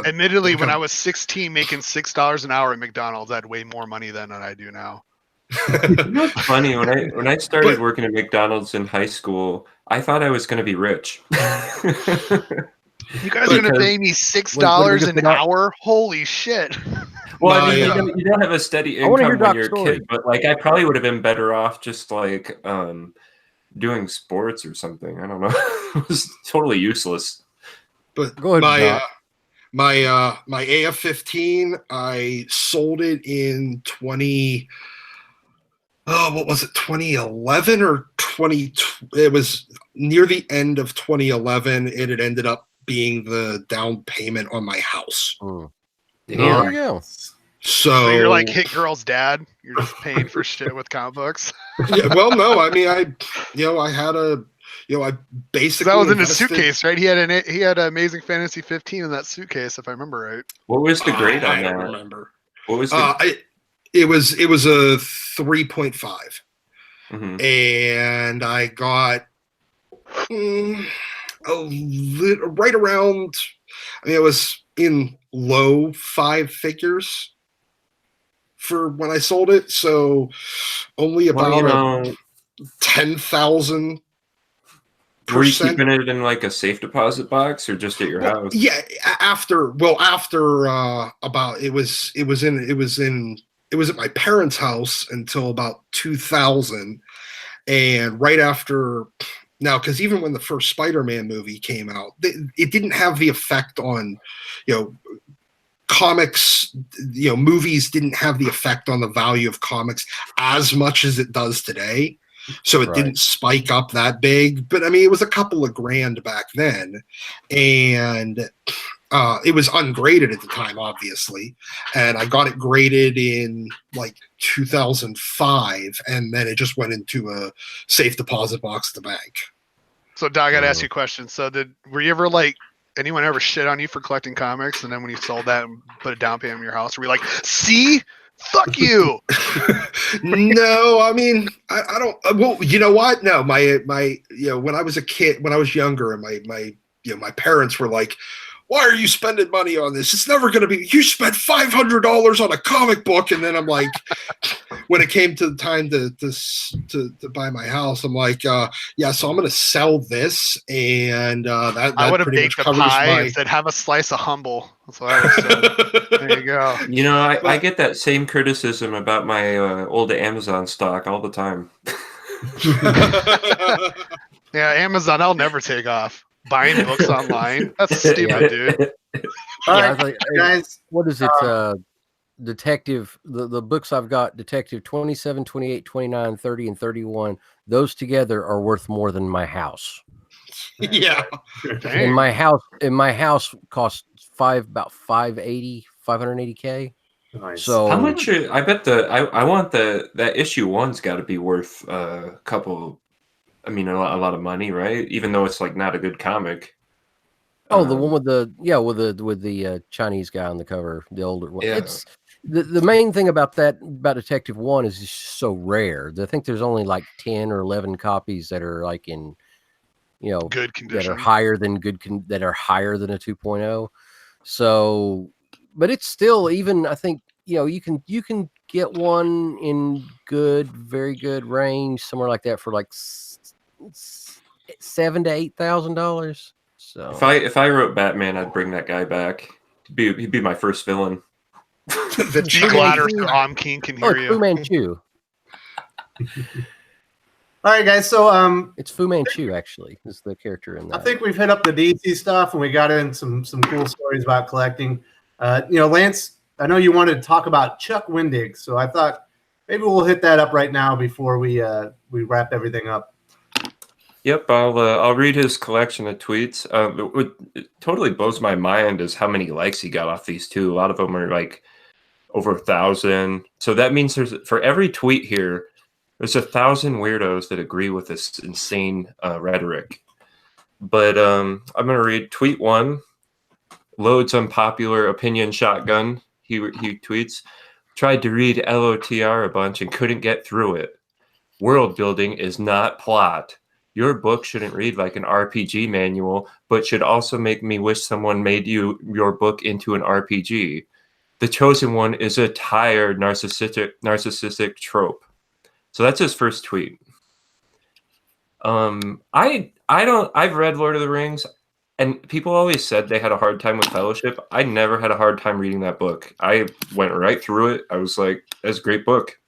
Admittedly, when I was 16 making $6 an hour at McDonald's, I had way more money then than I do now. It's funny, when I started working at McDonald's in high school, I thought I was going to be rich. You guys are going to pay me $6 an hour? Holy shit. Well, I mean, you don't have a steady income when you're a kid, but I probably would have been better off just doing sports or something. I don't know. It was totally useless. But go ahead, my AF-15, I sold it in 2011 or 20? It was near the end of 2011. It had ended up being the down payment on my house. There you go. So you're like Hit Girl's dad. You're just paying for shit with comic books. yeah, well, no, I mean, I had a, I basically That was in his invested- suitcase, right? He had Amazing Fantasy 15 in that suitcase, if I remember right. What was the grade on I that? don't remember. What was the? It was a 3.5, Mhm. and I got right around. I mean, it was in low 5 figures for when I sold it, so only about Well, 10,000. were you keeping it in like a safe deposit box or just at your house? Yeah, after about it was at my parents' house until about 2000, and right after. Now, because even when the first Spider-Man movie came out, it didn't have the effect on, comics. Movies didn't have the effect on the value of comics as much as it does today. So it didn't spike up that big. But I mean, it was a couple of grand back then, and it was ungraded at the time, obviously. And I got it graded in like 2005, and then it just went into a safe deposit box at the bank. So, Doc, I gotta ask you a question. So, were you ever like anyone ever shit on you for collecting comics, and then when you sold that and put a down payment in your house, were you like, "See, fuck you"? No, I mean, I don't. Well, you know what? No, my when I was a kid, when I was younger, and my parents were like, "Why are you spending money on this? It's never going to be. You spent $500 on a comic book." And then I'm like, when it came to the time to buy my house, I'm like, yeah, so I'm going to sell this, and that I would have pretty baked much a covers pie and said, "Have a slice of humble." That's what I would have said. There you go. You know, I get that same criticism about my old Amazon stock all the time. Yeah, Amazon, I'll never take off. Buying books online? That's stupid, dude. All Yeah, right, I was like, guys. what is it? Detective, the books I've got, Detective 27, 28, 29, 30, and 31, those together are worth more than my house. Yeah. And my house costs about 580K. Nice. So How much? I bet I want that issue one's got to be worth a couple. I mean, a lot of money, right? Even though it's like not a good comic. the one with the Chinese guy on the cover, the older one. Yeah. It's the main thing about Detective One is it's so rare. I think there's only like 10 or 11 copies that are like in, Good condition. that are higher than that are higher than a 2.0. So, but it's still, even I think, you can get one in good, very good range, somewhere like that for like $7,000 to $8,000. So If I wrote Batman, I'd bring that guy back. He'd be my first villain. The G Ladder so Om King can hear Fu you. Manchu. All right, guys. So It's Fu Manchu, actually, is the character in that. I think we've hit up the DC stuff, and we got in some cool stories about collecting. Lance, I know you wanted to talk about Chuck Wendig, so I thought maybe we'll hit that up right now before we wrap everything up. Yep, I'll read his collection of tweets. It totally blows my mind is how many likes he got off these two. A lot of them are like over 1,000. So that means for every tweet here, there's 1,000 weirdos that agree with this insane rhetoric. But I'm gonna read tweet one. Loads unpopular opinion shotgun. He tweets, tried to read LOTR a bunch and couldn't get through it. World building is not plot. Your book shouldn't read like an RPG manual, but should also make me wish someone made your book into an RPG. The Chosen One is a tired narcissistic trope. So that's his first tweet. I've read Lord of the Rings, and people always said they had a hard time with Fellowship. I never had a hard time reading that book. I went right through it. I was like, that's a great book.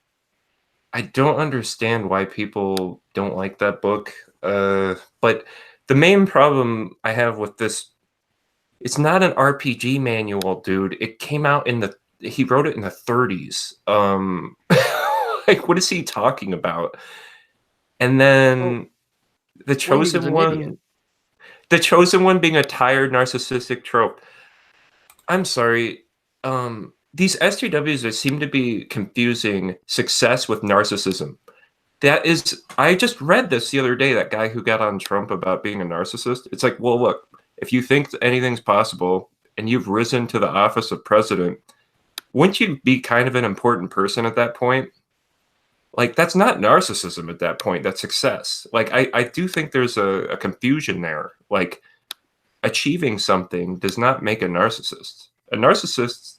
I don't understand why people don't like that book. But the main problem I have with this, it's not an RPG manual, dude. It came out he wrote it in the 30s. Like, what is he talking about? And then the Chosen One being a tired narcissistic trope. I'm sorry. The these SJWs that seem to be confusing success with narcissism. That is, I just read this the other day, that guy who got on Trump about being a narcissist. It's like, well, look, if you think anything's possible and you've risen to the office of president, wouldn't you be kind of an important person at that point? Like, that's not narcissism at that point. That's success. Like, I do think there's a confusion there. Like, achieving something does not make a narcissist. A narcissist,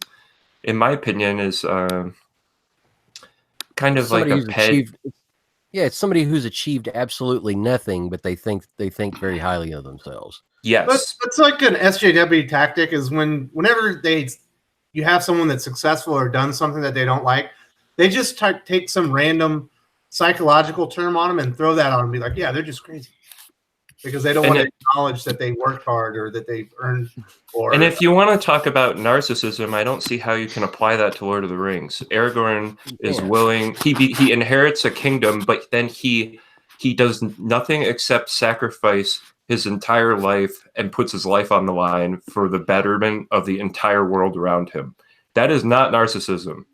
in my opinion, is kind of Somebody like a who's pet. achieved. Yeah, it's somebody who's achieved absolutely nothing, but they think very highly of themselves. Yes. But it's like an SJW tactic is whenever you have someone that's successful or done something that they don't like, they just take some random psychological term on them and throw that on them and be like, yeah, they're just crazy. Because they don't want to acknowledge that they worked hard or that they've earned. And if you want to talk about narcissism, I don't see how you can apply that to Lord of the Rings. Aragorn is willing; he inherits a kingdom, but then he does nothing except sacrifice his entire life and puts his life on the line for the betterment of the entire world around him. That is not narcissism.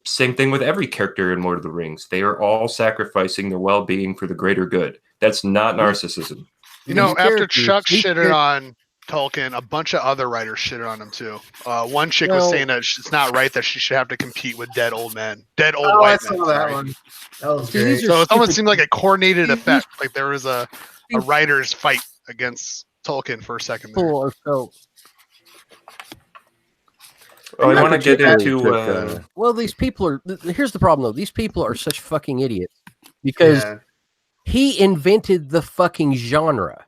Same thing with every character in Lord of the Rings. They are all sacrificing their well-being for the greater good. That's not narcissism. You know, after Chuck shitted on Tolkien, a bunch of other writers shitted on him too. One chick was saying that it's not right that she should have to compete with dead old men, dead old white men. That one. That was great. So it almost seemed like a coordinated effect. Like there was a writer's fight against Tolkien for a second there. Cool. So, I want to get into. well, these people are. Here's the problem, though. These people are such fucking idiots because he invented the fucking genre.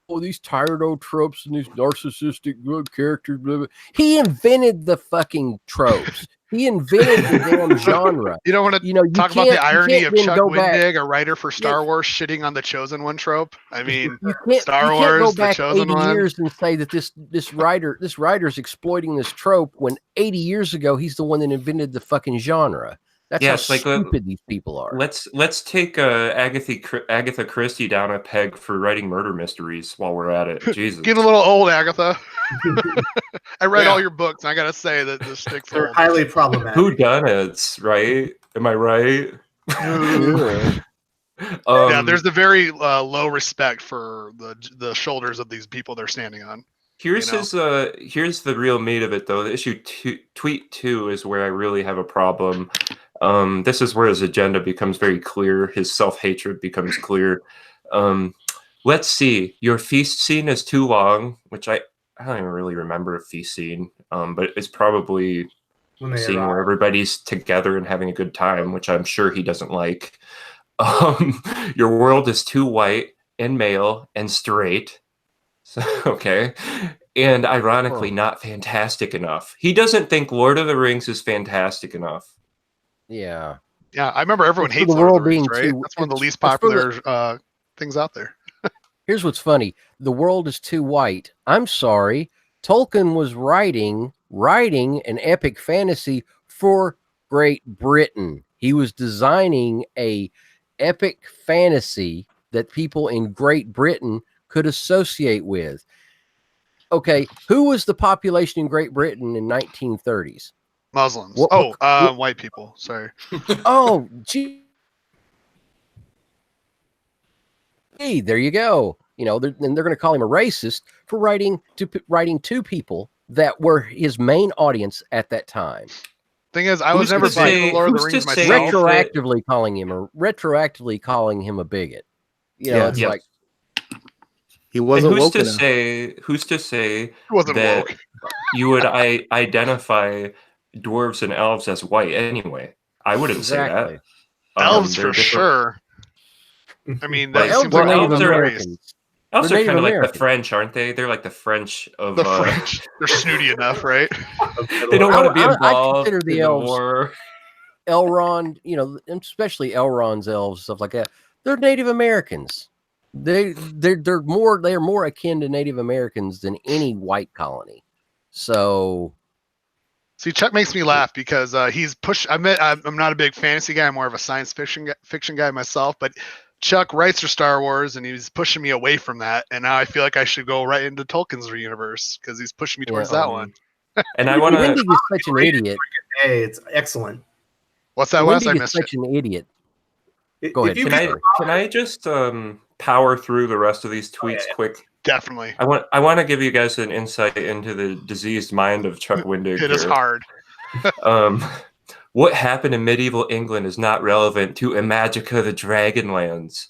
Oh, these tired old tropes and these narcissistic good characters. Blah, blah. He invented the fucking tropes. He invented the damn genre. You don't want to talk about the irony of Chuck Wendig, a writer for Star Wars, shitting on the Chosen One trope. I mean, Star Wars, the Chosen One. 80 years and say that this writer's exploiting this trope when 80 years ago he's the one that invented the fucking genre. That's how stupid these people are. Let's take Agatha Christie down a peg for writing murder mysteries while we're at it. Jesus, getting a little old, Agatha. I read all your books. And I gotta say that the sticks are highly problematic. Whodunits, right? Am I right? Yeah, there's the very low respect for the shoulders of these people they're standing on. Here's here's the real meat of it, though. The issue tweet 2 is where I really have a problem. This is where his agenda becomes very clear. His self-hatred becomes clear. Let's see. Your feast scene is too long, which I don't even really remember a feast scene, but it's probably a scene where everybody's together and having a good time, which I'm sure he doesn't like. Your world is too white and male and straight. So, okay. And ironically, not fantastic enough. He doesn't think Lord of the Rings is fantastic enough. Yeah. Yeah, I remember everyone hates Lord of the Rings, right? That's one of the least popular things out there. Here's what's funny. The world is too white. I'm sorry. Tolkien was writing an epic fantasy for Great Britain. He was designing a epic fantasy that people in Great Britain could associate with. Okay, who was the population in Great Britain in 1930s? Muslims. White people. Sorry. Oh, gee. Hey, there you go. You know, they're going to call him a racist for writing to people that were his main audience at that time. Thing is, I was never buying Lord of the Rings myself. Retroactively calling him a bigot. You know, it's like he wasn't woke enough. Who's to say he wasn't that woke. You would identify dwarves and elves as white anyway? I wouldn't say that. Elves for sure. I mean, that seems like elves are Americans. Elves are kind of like the French, aren't they? They're like the French of the French. They're snooty enough, right? They don't want to be involved. I consider the elves, war. Elrond, you know, especially Elrond's elves, stuff like that. They're Native Americans. They're more akin to Native Americans than any white colony. So, see, Chuck makes me laugh because he's pushed. I'm not a big fantasy guy. I'm more of a science fiction guy myself. But Chuck writes for Star Wars, and he's pushing me away from that. And now I feel like I should go right into Tolkien's universe because he's pushing me towards that one. And I want to. Wendig is such an idiot. Hey, it's excellent. What's that, Wes? I Wendig is missed it. such an idiot. If Go ahead. you Can I just power through the rest of these tweets quick? Definitely. I want to give you guys an insight into the diseased mind of Chuck Wendig. It is hard. What happened in medieval England is not relevant to Imagica the Dragonlands.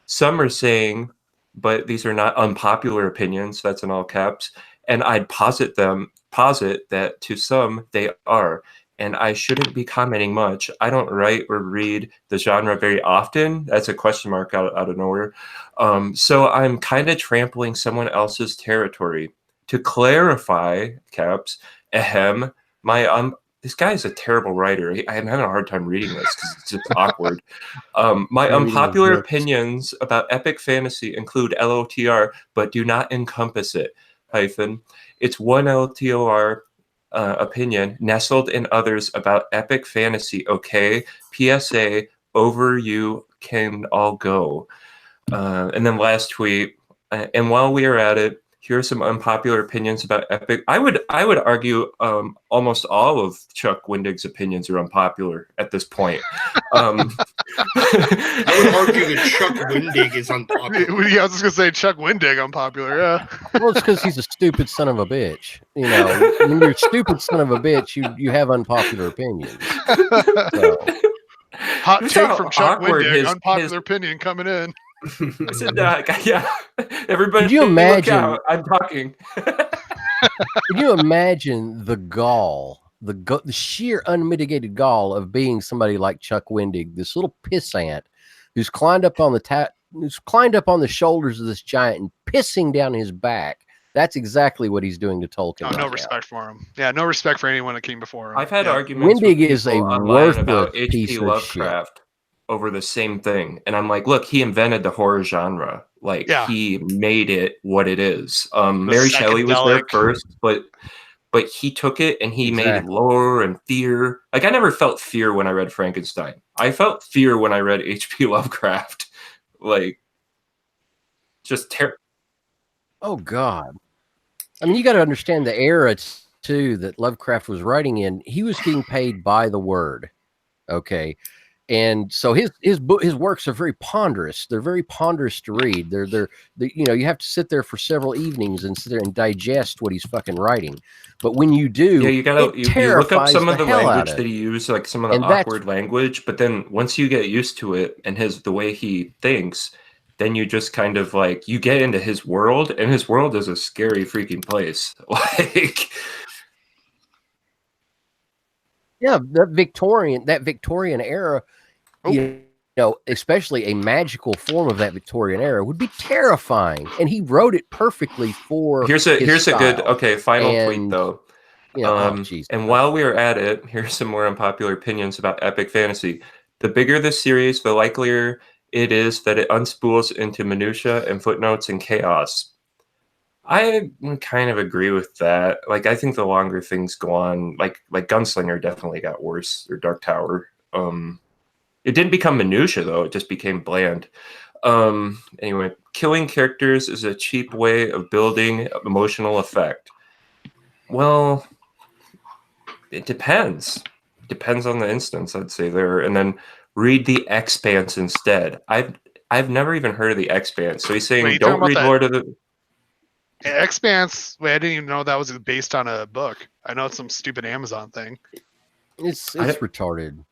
Some are saying, but these are not unpopular opinions. That's in all caps. And I'd posit that to some they are. And I shouldn't be commenting much. I don't write or read the genre very often. That's a question mark out of nowhere. So I'm kind of trampling someone else's territory. To clarify, caps, this guy is a terrible writer. I'm having a hard time reading this because it's just awkward. My unpopular opinions about epic fantasy include LOTR, but do not encompass it. It's one LTOR opinion nestled in others about epic fantasy. Okay, PSA, over you can all go. And then last tweet. And while we are at it, here are some unpopular opinions about epic. I would argue almost all of Chuck Wendig's opinions are unpopular at this point. I would argue that Chuck Wendig is unpopular. Yeah, I was just gonna say Chuck Wendig unpopular. Yeah. Well, it's because he's a stupid son of a bitch. You know, when you're a stupid son of a bitch, you have unpopular opinions. So. Hot take from Chuck Wendig. Unpopular opinion coming in. I said, yeah. Everybody, could you imagine? Look out, I'm talking. Can you imagine the gall, the sheer unmitigated gall of being somebody like Chuck Wendig, this little pissant who's climbed up on the shoulders of this giant and pissing down his back? That's exactly what he's doing to Tolkien. No respect for him. Yeah, no respect for anyone that came before him. I've had arguments. Wendig is a worthless about piece H.P. of Lovecraft shit. Over the same thing, and I'm like, look, he invented the horror genre. Like, he made it what it is. Mary Shelley was there first, but he took it and he made lore and fear. Like, I never felt fear when I read Frankenstein. I felt fear when I read H.P. Lovecraft. Like, just terrible. Oh God! I mean, you got to understand the era too that Lovecraft was writing in. He was being paid by the word. Okay. And so his works are very ponderous. They're very ponderous to read. They're you have to sit there for several evenings and sit there and digest what he's fucking writing. But when you do, you look up some of the language that he used, like some of the awkward language. But then once you get used to it and the way he thinks, then you just kind of like you get into his world, and his world is a scary freaking place. Like. Yeah, that Victorian era, you know, especially a magical form of that Victorian era would be terrifying. And he wrote it perfectly for Here's a good final tweet though. And while we are at it, here's some more unpopular opinions about epic fantasy. The bigger the series, the likelier it is that it unspools into minutia and footnotes and chaos. I kind of agree with that. Like, I think the longer things go on, like Gunslinger definitely got worse, or Dark Tower. It didn't become minutia though; it just became bland. Anyway, killing characters is a cheap way of building emotional effect. Well, it depends. Depends on the instance, I'd say there. And then read The Expanse instead. I've never even heard of The Expanse. So he's saying don't read Lord of the. Expanse. Wait, I didn't even know that was based on a book. I know it's some stupid Amazon thing. It's retarded.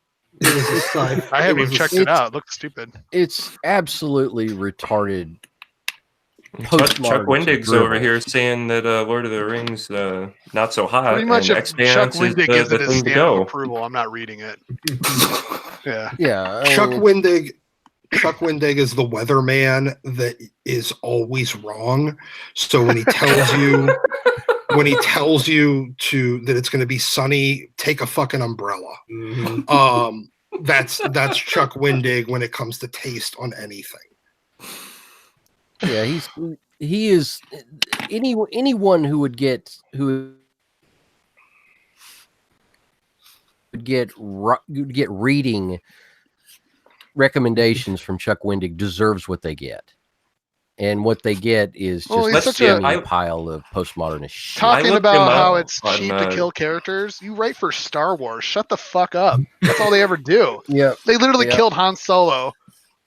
I haven't even checked it out. It looks stupid. It's absolutely retarded. Chuck Wendig's over here saying that Lord of the Rings not so hot. Pretty much, if Chuck Wendig gives it his stamp of go. approval, I'm not reading it. Yeah. Chuck Wendig is the weatherman that is always wrong. So when he tells you that it's going to be sunny, take a fucking umbrella. Mm-hmm. That's Chuck Wendig when it comes to taste on anything. Yeah, he is anyone who would get reading recommendations from Chuck Wendig deserves what they get. And what they get is Well, just he's such a a- pile of postmodernist shit. talking looked him about how up it's on, cheap to kill characters. You write for Star Wars. Shut the fuck up. That's all they ever do. Yeah, They literally Yeah. killed Han Solo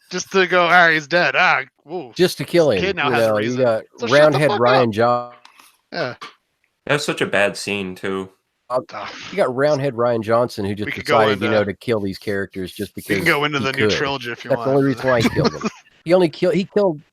just to go, all right, he's dead. Whoa. just to kill This him. kid now You has a know, you reason. got So shut the Roundhead fuck Ryan up. Johnson. Yeah. That was such a bad scene too. You got Roundhead Ryan Johnson who just We could go decided, into- to kill these characters just because We can go into he the new could. trilogy if you That's want. the only reason why he killed them.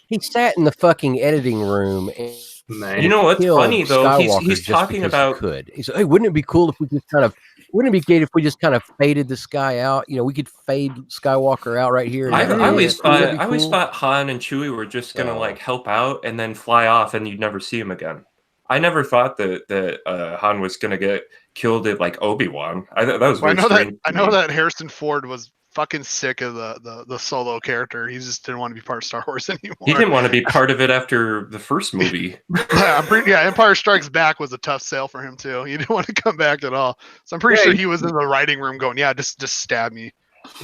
He sat in the fucking editing room and Man. You know what's killed funny though? Skywalker He's just talking because he about. could. He said, "Hey, wouldn't it be cool if we just kind of? Wouldn't it be great if we just kind of faded this guy out? You know, we could fade Skywalker out right here." And I have him always in it. Wouldn't that thought be I always cool? thought Han and Chewie were just gonna Oh. like help out and then fly off, and you'd never see him again. I never thought that Han was gonna get killed at like Obi-Wan. That was Well, very strange. I know that Harrison Ford was fucking sick of the Solo character. He just didn't want to be part of Star Wars anymore. He didn't want to be part of it after the first movie. Empire Strikes Back was a tough sale for him too. He didn't want to come back at all. So I'm pretty sure he was in the writing room going, "Yeah, just stab me."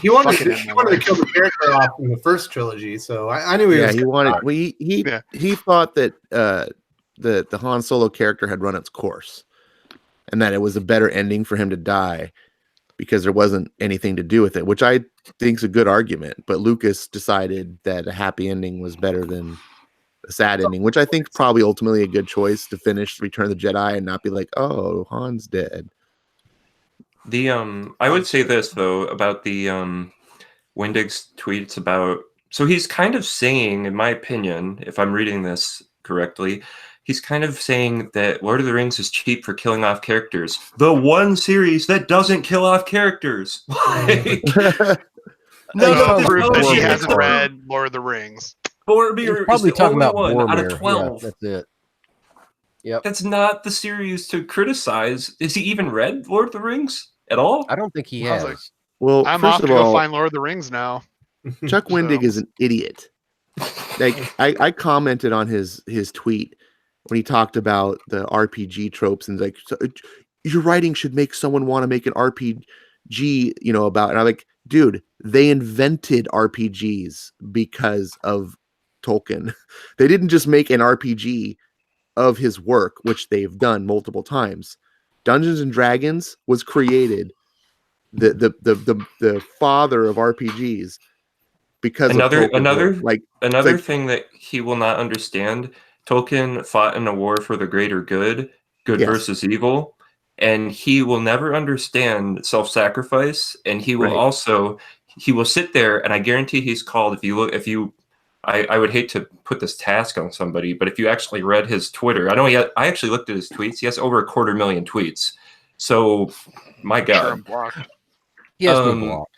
He wanted Fucking to kill the character off in the first trilogy, so I knew he was. He wanted. Well, he thought that the Han Solo character had run its course, and that it was a better ending for him to die because there wasn't anything to do with it, which I think is a good argument. But Lucas decided that a happy ending was better than a sad ending, which I think probably ultimately a good choice to finish Return of the Jedi and not be like, oh, Han's dead. I would say this though about the Wendig's tweets about. So he's kind of saying, in my opinion, if I'm reading this correctly, he's kind of saying that Lord of the Rings is cheap for killing off characters. The one series that doesn't kill off characters. Like, No proof that he Boromir. hasn't read Lord of the Rings. Boromir He's probably is the talking only about one out of Boromir. 12. Yeah, that's it. Yep. That's not the series to criticize. Has he even read Lord of the Rings at all? I don't think he I was has. like, Well, I'm off first to of go all, find Lord of the Rings now. Chuck Wendig So- is an idiot. Like I commented on his tweet when he talked about the RPG tropes and like, so, your writing should make someone want to make an RPG, about. And I'm like, dude, they invented RPGs because of Tolkien. They didn't just make an RPG of his work, which they've done multiple times. Dungeons and Dragons was created, the father of RPGs, because Another of Tolkien's work. Another thing that he will not understand, Tolkien fought in a war for the greater good Yes. versus evil, and he will never understand self-sacrifice, and he will Right. he will sit there, and I guarantee he's called, I would hate to put this task on somebody, but if you actually read his Twitter, I actually looked at his tweets, he has over 250,000 tweets. So, my Sure, God. I'm blocked. He has been blocked.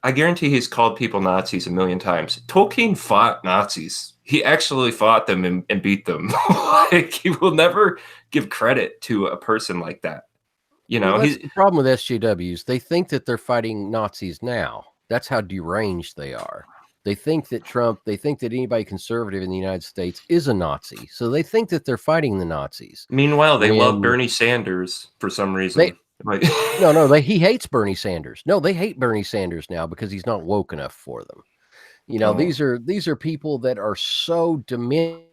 I guarantee he's called people Nazis a million times. Tolkien fought Nazis. He actually fought them and beat them. Like, he will never give credit to a person like that. Well, that's the problem with SJWs. They think that they're fighting Nazis now. That's how deranged they are. They think that they think that anybody conservative in the United States is a Nazi. So they think that they're fighting the Nazis. Meanwhile, they love Bernie Sanders for some reason. He hates Bernie Sanders. No, they hate Bernie Sanders now because he's not woke enough for them. These are people that are so demented.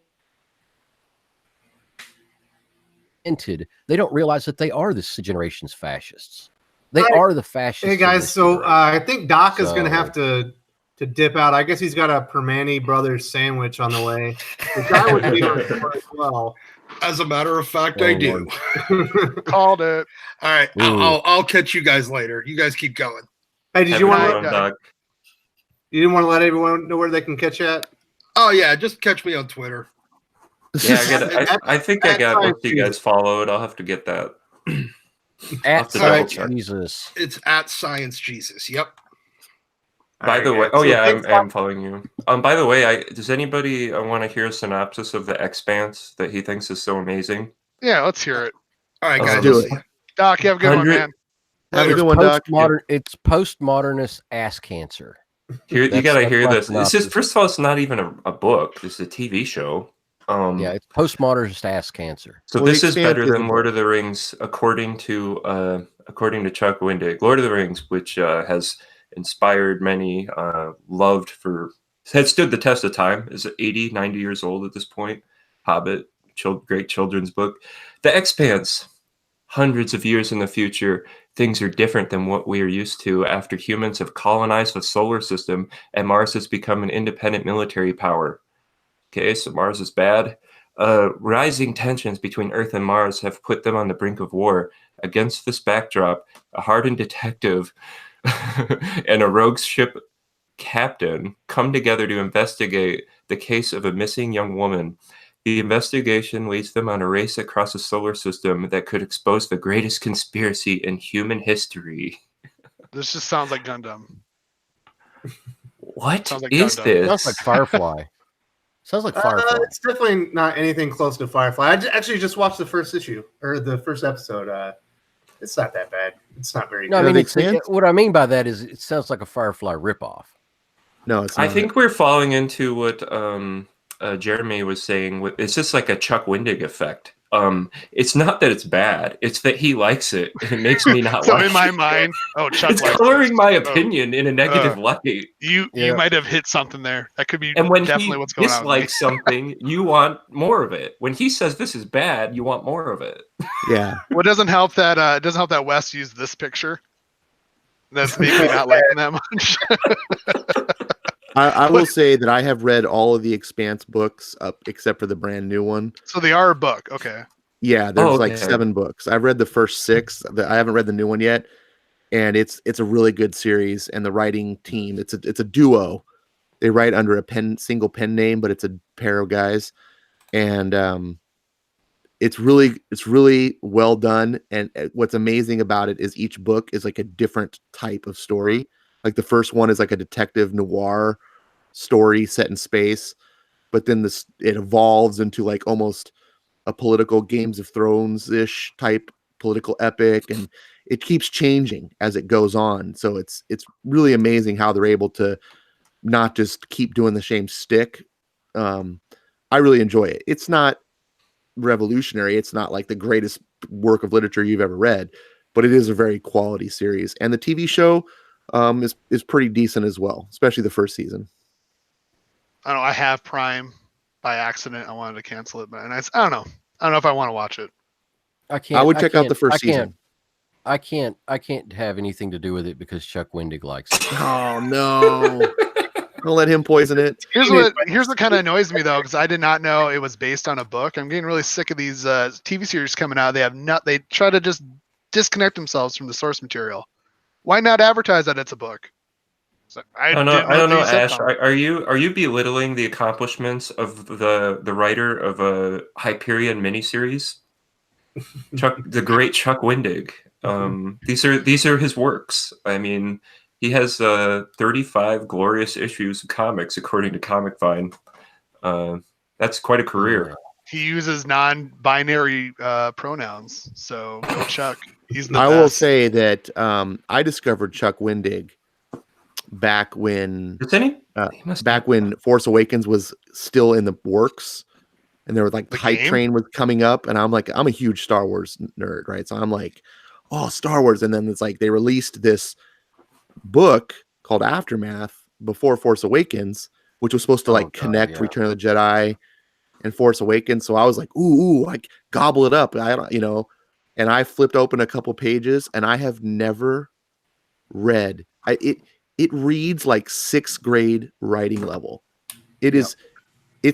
They don't realize that they are this generation's fascists. They are the fascists. Hey guys, so I think Doc is going to have to dip out. I guess he's got a Permane Brothers sandwich on the way. The guy would be on the as well. As a matter of fact, I do. Called it. All right, I'll catch you guys later. You guys keep going. Hey, did you want to? to? You didn't want to let everyone know where they can catch you at? Oh yeah, just catch me on Twitter. Yeah, I think I got what you guys followed. I'll have to get that. At Science Jesus. It's at Science Jesus. Yep. By the way, I'm following you. By the way, does anybody want to hear a synopsis of The Expanse that he thinks is so amazing? Yeah, let's hear it. All right, guys. do it. Doc, you have a good one, man. Have a good one, Doc. It's postmodernist ass cancer. You gotta hear this. This is, first of all, it's not even a book. It's a TV show. It's postmodernist ass cancer. So this is better than Lord of the Rings, according to Chuck Wendig. Lord of the Rings, which has inspired many, loved for, had stood the test of time, is 80, 90 years old at this point. Hobbit, great children's book. The Expanse, hundreds of years in the future, things are different than what we are used to after humans have colonized the solar system and Mars has become an independent military power. Okay, so Mars is bad. Rising tensions between Earth and Mars have put them on the brink of war. Against this backdrop, a hardened detective and a rogue ship captain come together to investigate the case of a missing young woman. The investigation leads them on a race across a solar system that could expose the greatest conspiracy in human history. This just sounds like Gundam. What Sounds like is Gundam. this? Sounds like Firefly. Sounds like Firefly. It's definitely not anything close to Firefly. I actually just watched the first issue or the first episode. It's not that bad. It's not very No, good. I mean, sense? what I mean by that is it sounds like a Firefly ripoff. No, it's not. I think we're falling into what Jeremy was saying. It's just like a Chuck Wendig effect. It's not that it's bad; it's that he likes it, and it makes me not So like in my it. mind, Chuck It's likes coloring it. my opinion in a negative light. You might have hit something there. That could be And when definitely he what's going on. dislikes something, you want more of it. When he says this is bad, you want more of it. Yeah. Well, it doesn't help that Wes used this picture. That's maybe not liking that much. I will say that I have read all of the Expanse books up except for the brand new one. So they are a book, okay. Yeah, there's like okay. 7 books. I've read the first 6. I haven't read the new one yet, and it's a really good series. And the writing team, it's a duo. They write under a single pen name, but it's a pair of guys, and it's really well done. And what's amazing about it is each book is like a different type of story. Like the first one is like a detective noir story set in space, but then it evolves into like almost a political Games of Thrones-ish type political epic, and it keeps changing as it goes on. So it's really amazing how they're able to not just keep doing the same stick. I really enjoy it. It's not revolutionary. It's not like the greatest work of literature you've ever read, but it is a very quality series. And the TV show is pretty decent as well, especially the first season. I don't know. I have Prime by accident. I wanted to cancel it, but I don't know. I don't know if I want to watch it. I would check out the first season. I can't have anything to do with it because Chuck Wendig likes it. Oh no. Don't let him poison it. Here's what kind of annoys me though, because I did not know it was based on a book. I'm getting really sick of these TV series coming out. They try to just disconnect themselves from the source material. Why not advertise that it's a book? So I don't know, Ash. Are you belittling the accomplishments of the writer of a Hyperion miniseries, the great Chuck Wendig? These are his works. I mean, he has 35 glorious issues of comics, according to Comic Vine. That's quite a career. He uses non-binary pronouns, so go Chuck. He's the I best. will say that I discovered Chuck Wendig back when Force Awakens was still in the works, and there was like the hype train was coming up, and I'm a huge Star Wars nerd, right? So I'm like, oh, Star Wars, and then it's like they released this book called Aftermath before Force Awakens, which was supposed to connect Return of the Jedi and Force Awakens. So I was like, ooh, like gobble it up. And I flipped open a couple pages, and I have never read it reads like 6th grade writing level. It's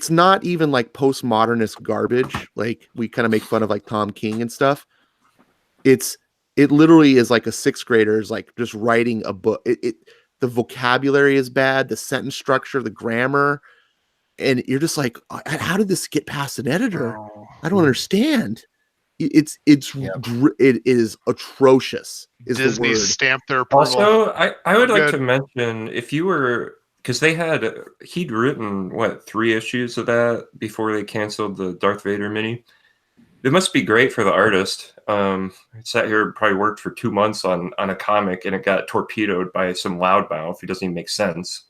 not even like postmodernist garbage. Like we kind of make fun of like Tom King and stuff. It literally is like a 6th grader is like just writing a book. The vocabulary is bad, the sentence structure, the grammar, and you're just like, how did this get past an editor? I don't understand. It is atrocious. Disney stamped their approval. Also, I would like to mention, if you were, because he'd written 3 issues of that before they canceled the Darth Vader mini. It must be great for the artist. I sat here, probably worked for 2 months on a comic, and it got torpedoed by some loudmouth who doesn't even make sense.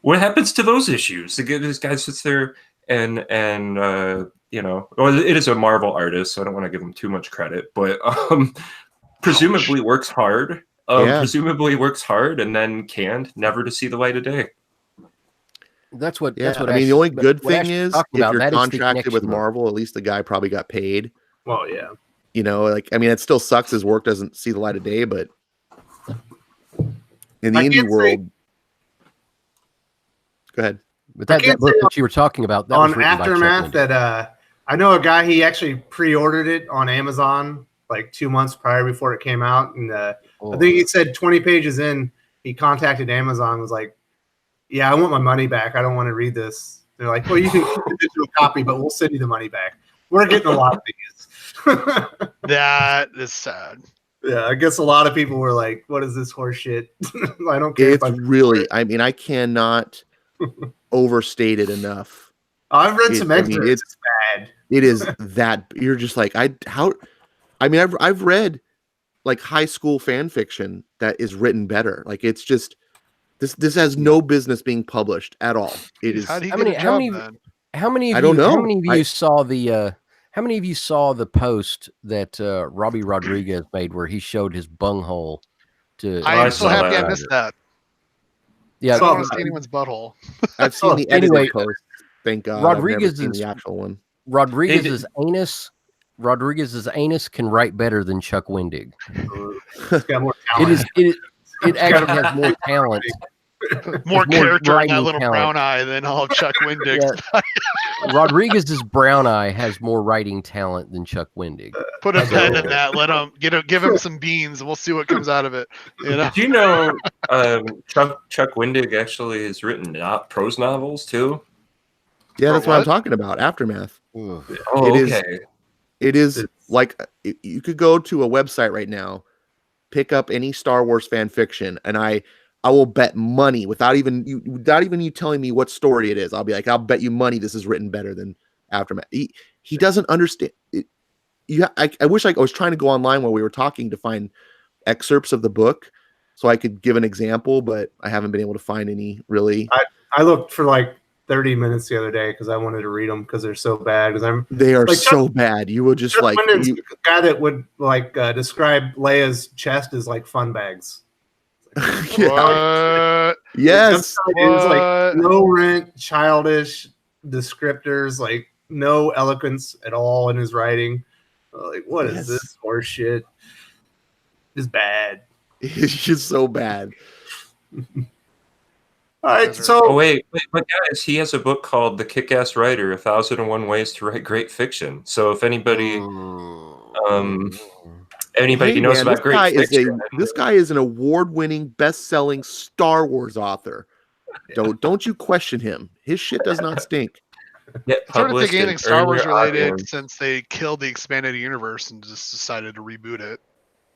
What happens to those issues? This guy sits there and it is a Marvel artist, so I don't want to give him too much credit, but presumably works hard presumably works hard and then canned, never to see the light of day. That's what. Yeah, That's what. I mean, the only good what thing Ash is talking if about, you're that is the contracted with connection. Marvel, at least the guy probably got paid. Well, yeah. You know, like I mean, it still sucks his work doesn't see the light of day, but in the I indie can't say- world, go ahead. But I that can't book say that you were talking about, that was On written by Chuck Aftermath, Wendig. that I know a guy. He actually pre-ordered it on Amazon like 2 months prior before it came out, and I think he said 20 pages in, he contacted Amazon, was like, "Yeah, I want my money back. I don't want to read this." They're like, "Well, you can keep the digital copy, but we'll send you the money back." We're getting a lot of these. That is sad. Yeah, I guess a lot of people were like, "What is this horse shit?" I don't care. It's really, I mean, I cannot overstate it enough. I've read some I extras. mean, It's bad. It is that you're just like I've read like high school fan fiction that is written better. Like it's just this has no business being published at all. It is. How do you How get many- a how job many- then? How many of I you? don't know. How many of you saw the? How many of you saw the post that Robbie Rodriguez made where he showed his bunghole to? I am saw so happy I that. missed that. Yeah, I don't want So- to see anyone's butthole. I've seen the edited Anyway, post. Thank God. Rodriguez I've never is- seen the actual one. Rodriguez's anus can write better than Chuck Wendig. It's got more It talent. is. It actually has more talent. More more character in that writing little talent. brown eye than all of Chuck Wendig's. Rodriguez's brown eye has more writing talent than Chuck Wendig. Put a That's pen right. in that. Let him give him some beans, and we'll see what comes out of it. You know, Do you know Chuck Wendig actually has written prose novels too? Yeah, For that's what I'm what? talking about. Aftermath. Oh, It is- okay. It is It's- like you could go to a website right now, pick up any Star Wars fan fiction, and I will bet money without even you telling me what story it is. I'll be like, I'll bet you money this is written better than Aftermath. He doesn't understand it. I wish I was trying to go online while we were talking to find excerpts of the book so I could give an example, but I haven't been able to find any really. I looked for like 30 minutes the other day because I wanted to read them because they're so bad. Because They are like so bad. You will just Chuck like Wendig's the guy that would like describe Leia's chest as like fun bags. Yeah. what? Yes. It's like What? no rent, childish descriptors, like no eloquence at all in his writing. Like, what is Yes. this horse shit? It's bad. It's just so bad. All right, Those are- so Oh wait, but guys, he has a book called The Kick-Ass Writer: 1001 Ways to Write Great Fiction. So if anybody Hey, knows man, about great fiction, this guy is an award-winning, best-selling Star Wars author. Don't you question him. His shit does not stink. get Sort of published think anything and Star earn Wars your related audience. since they killed the expanded universe and just decided to reboot it.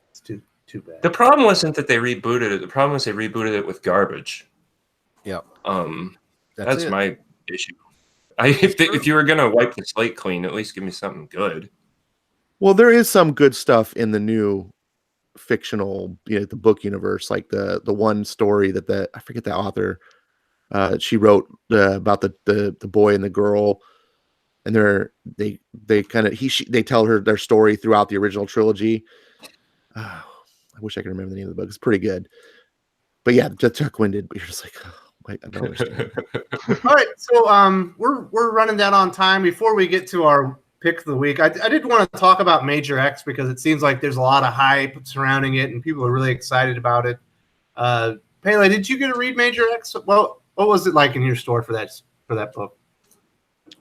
it's too bad. The problem wasn't that they rebooted it. The problem was they rebooted it with garbage. Yep. That's it. my issue. If you were gonna wipe the slate clean, at least give me something good. Well, there is some good stuff in the new fictional, the book universe, like the one story that I forget the author. She wrote about the boy and the girl, and they tell her their story throughout the original trilogy. I wish I could remember the name of the book. It's pretty good, but yeah, just Chuck Wendig. But you're just like, I don't understand. All right, so we're running down on time. Before we get to our pick of the week, I did want to talk about Major X because it seems like there's a lot of hype surrounding it, and people are really excited about it. Pele, did you get to read Major X? Well, what was it like in your store for that book?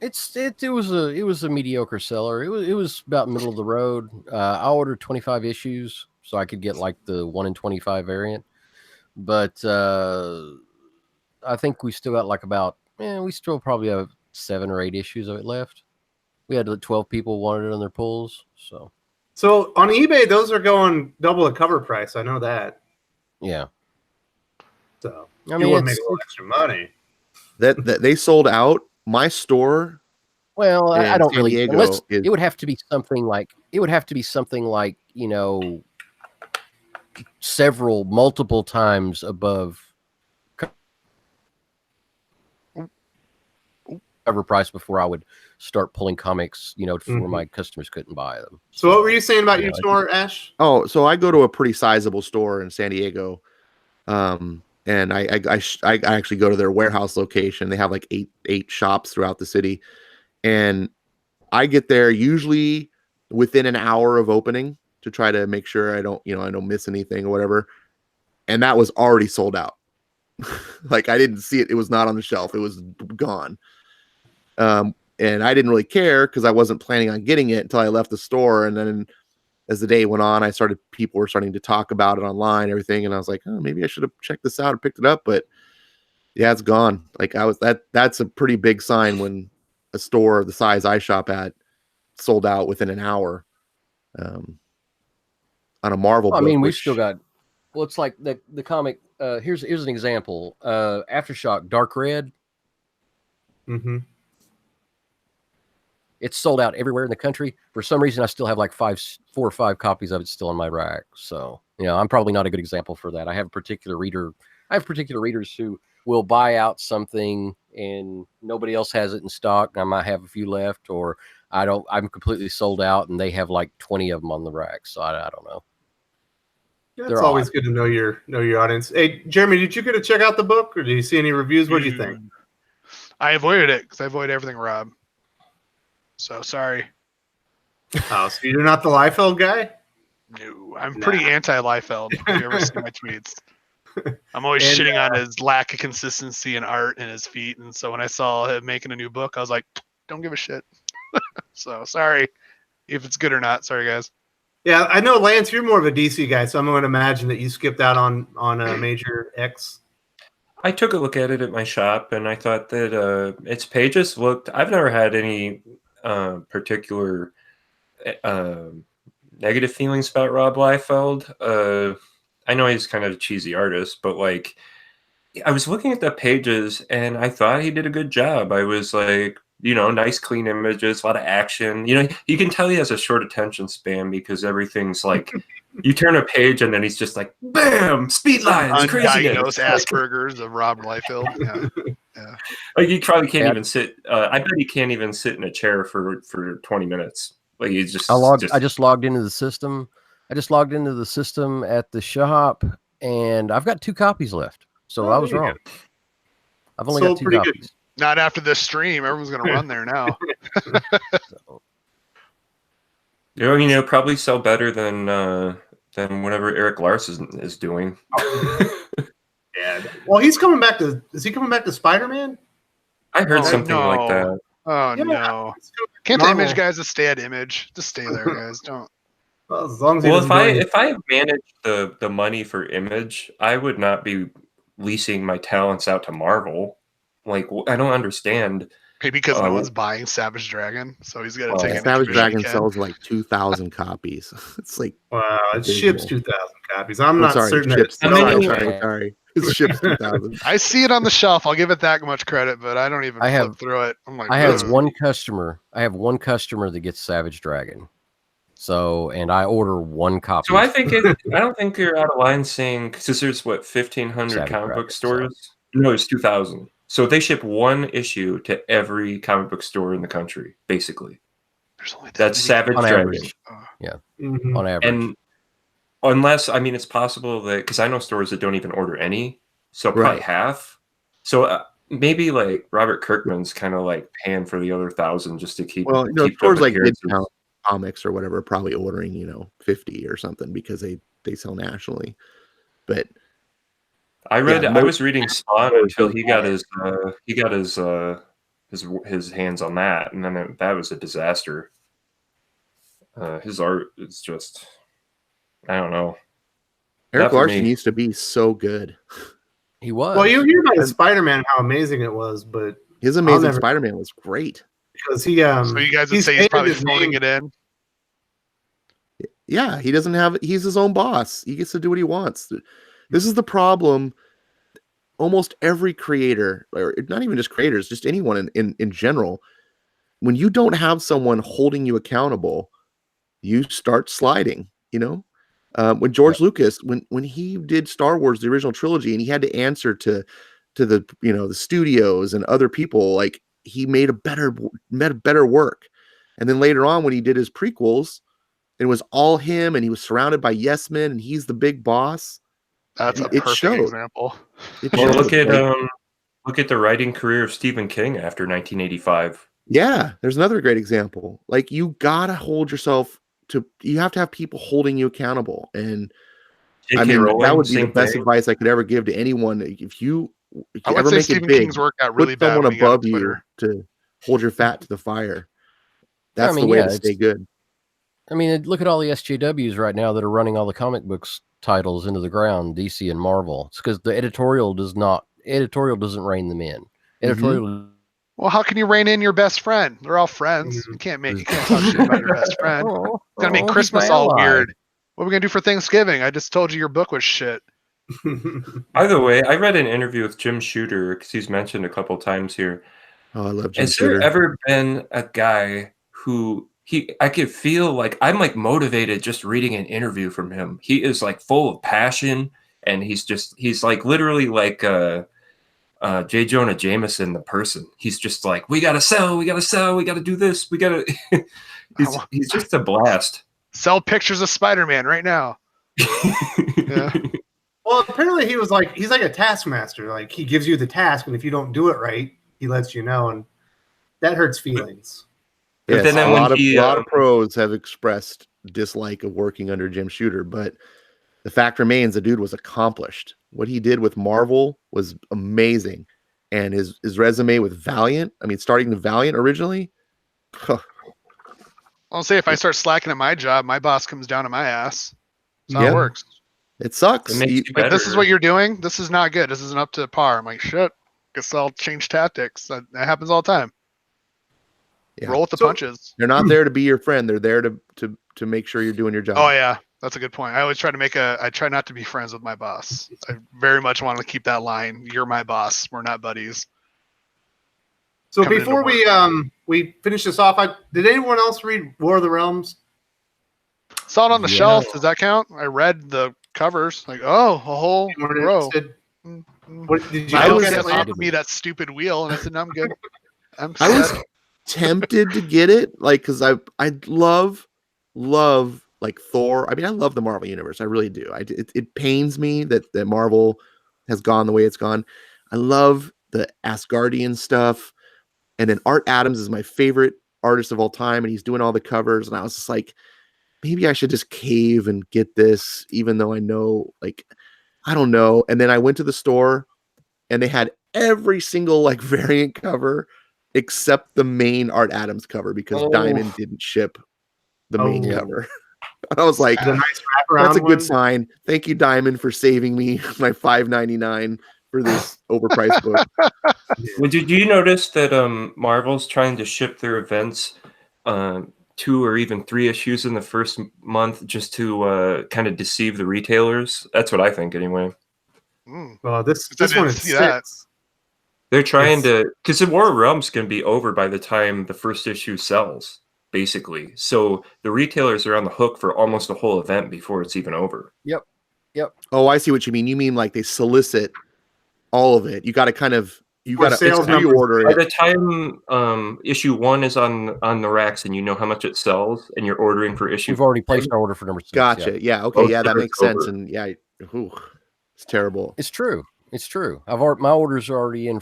It was a mediocre seller. It was about middle of the road. I ordered 25 issues so I could get like the 1 in 25 variant, but I think we still got like we still probably have 7 or 8 issues of it left. We had 12 people wanted it on their pulls, so on eBay, those are going double the cover price. I know that. yeah. So I you mean, want to make a little extra money. that they sold out. My store. well, I in don't San really. Diego Unless is- it would have to be something like multiple times above. cover price before I would start pulling comics, for my customers couldn't buy them. So what were you saying about your store, Ash? Oh, so I go to a pretty sizable store in San Diego, and I actually go to their warehouse location. They have like eight shops throughout the city, and I get there usually within an hour of opening to try to make sure I don't miss anything or whatever. And that was already sold out. Like I didn't see it. It was not on the shelf. It was gone. And I didn't really care because I wasn't planning on getting it until I left the store. And then as the day went on, people were starting to talk about it online, everything. And I was like, oh, maybe I should have checked this out and picked it up. But yeah, it's gone. Like that's a pretty big sign when a store the size I shop at sold out within an hour. On a Marvel book. I mean, we still got, well, it's like the comic, here's an example. Aftershock Dark Red. Mm-hmm. It's sold out everywhere in the country. For some reason, I still have like 4 or 5 copies of it still in my rack. So, I'm probably not a good example for that. I have particular readers who will buy out something and nobody else has it in stock. I might have a few left, or I'm completely sold out and they have like 20 of them on the rack. So I don't know. Yeah, it's always good to know your audience. Hey, Jeremy, did you get to check out the book, or do you see any reviews? What do you think? I avoided it because I avoid everything Rob. So sorry. Oh, so you're not the Liefeld guy? No, I'm pretty anti-Liefeld. Have you ever seen my tweets? I'm always shitting on his lack of consistency in art and his feet. And so when I saw him making a new book, I was like, don't give a shit. So sorry if it's good or not. Sorry, guys. Yeah, I know, Lance, you're more of a DC guy, so I'm going to imagine that you skipped out on a Major X. I took a look at it at my shop, and I thought that its pages looked. I've never had any particular negative feelings about Rob Liefeld. I know he's kind of a cheesy artist, but like, I was looking at the pages, and I thought he did a good job. I was like, nice clean images, a lot of action. You can tell he has a short attention span because everything's like, you turn a page and then he's just like, bam, speed lines, crazy. Undiagnosed Asperger's of Rob Liefeld. Yeah. Like he probably can't even sit. I bet he can't even sit in a chair for 20 minutes. Like he's just. I just logged into the system. I just logged into the system at the shop, and I've got 2 copies left. So I was wrong. I've only got 2 copies. Good. Not after this stream. Everyone's going to run there now. It'll probably sell better than whatever Eric Larson is doing. Yeah. Well, he's coming back to. Is he coming back to Spider-Man? I heard something like that. Oh no! Can't the Image guys just stay at Image? Just stay there, guys. Don't. Well, as long as if I managed the money for Image, I would not be leasing my talents out to Marvel. Like, I don't understand. Maybe because no one's buying Savage Dragon, so he's got to take. Savage Dragon sells like 2,000 copies. It's like, wow, it ships 2,000 copies. I'm not certain. Sorry. It ships 2,000. I see it on the shelf. I'll give it that much credit, but I don't even flip through it. I'm like, I have one customer that gets Savage Dragon. So, and I order 1 copy. So I don't think you're out of line saying, because there's 1,500 comic book stores. No, it's 2,000. So they ship 1 issue to every comic book store in the country, basically. There's only that's Savage Dragon. Yeah, on average. And unless, it's possible that, because I know stores that don't even order any, so probably half. So maybe like Robert Kirkman's kind of like paying for the other 1,000 just to keep. Well, stores like Midtown Comics or whatever are probably ordering 50 or something because they sell nationally, but. I was reading Spawn until he got his hands on that, and then that was a disaster. His art is just, I don't know. Eric Larson used to be so good. He was. Well, you hear about Spider-Man, how amazing it was, but his Amazing Spider-Man was great because he. So you guys would say he's probably phoning it in. Yeah, he doesn't have. He's his own boss. He gets to do what he wants. This is the problem. Almost every creator, or not even just creators, just anyone in general, when you don't have someone holding you accountable, you start sliding. When George Lucas, when he did Star Wars, the original trilogy, and he had to answer to the the studios and other people, like he made a better work. And then later on, when he did his prequels, it was all him, and he was surrounded by yes men, and he's the big boss. That's a It perfect showed. example. Well, Look at the writing career of Stephen King after 1985. Yeah, there's another great example. Like, you gotta hold yourself to. You have to have people holding you accountable, and J.K. I mean Rowling, that would be the same best thing. advice I could ever give to anyone. If you I would ever say make Stephen it big, King's work got really put bad someone when he got on above you Twitter. to hold your fat to the fire. That's I mean, the way yeah, to stay good. I mean, look at all the SJWs right now that are running all the comic books titles into the ground, DC and Marvel. It's because the editorial doesn't rein them in. Editorial. Well, how can you rein in your best friend? They're all friends. You can't talk shit about your best friend. It's gonna make Christmas all weird. What are we gonna do for Thanksgiving? I just told you your book was shit. Either way, I read an interview with Jim Shooter because he's mentioned a couple times here. Oh, I love Jim Has Shooter. there ever been a guy who I could feel like I'm like motivated just reading an interview from him. He is like full of passion, and he's like literally like J. Jonah Jameson, the person. He's just like, we gotta sell, we gotta do this, we gotta. he's just a blast. Sell pictures of Spider-Man right now. Yeah. Well, apparently he's like a taskmaster. Like, he gives you the task, and if you don't do it right, he lets you know, and that hurts feelings. Yes, then a lot when of pros have expressed dislike of working under Jim Shooter, but the fact remains the dude was accomplished. What he did with Marvel was amazing, and his resume with Valiant. I mean, starting the Valiant originally. I'll say if I start slacking at my job, my boss comes down to my ass. That's how it works. It sucks. It makes you Like, this better. is what you're doing. This is not good. This isn't up to par. I'm like, shit. Guess I'll change tactics. That happens all the time. Yeah. Roll with the punches. They're not there to be your friend. They're there to make sure you're doing your job. Oh yeah, that's a good point. I always try to I try not to be friends with my boss. I very much want to keep that line. You're my boss. We're not buddies. So Coming before we finish this off, did anyone else read War of the Realms? Saw it on the shelf. Does that count? I read the covers. Like, oh, a whole row. What did you I look was at it? offered me that stupid wheel, and I said, no, I'm good. I'm I was set. tempted to get it, like, because I love like Thor. I mean, I love the Marvel universe. I really do. It pains me that Marvel has gone the way it's gone. I love the Asgardian stuff, and then Art Adams is my favorite artist of all time, and he's doing all the covers. And I was just like, maybe I should just cave and get this, even though I know, like, I don't know. And then I went to the store, and they had every single like variant cover except the main Art Adams cover, because Diamond didn't ship the main cover. I was like, The nice wraparound that's a good one. sign. Thank you, Diamond, for saving me my $5.99 for this overpriced book. Well, did you notice that Marvel's trying to ship their events 2 or even 3 issues in the first month just to kind of deceive the retailers? That's what I think, anyway. Well, this I one didn't is see that. 6. They're trying to, because the War of Realms can be over by the time the first issue sells, basically. So the retailers are on the hook for almost the whole event before it's even over. Yep. Oh, I see what you mean. You mean like they solicit all of it. You got to kind of, you For got to sales numbers. pre-order By it. the time issue 1 is on the racks and you know how much it sells and you're ordering for issue, We've already placed our order for number 6. Gotcha. Yeah. Okay. Most Yeah, that of it's makes sense. over. And yeah, it's terrible. It's true. My orders are already in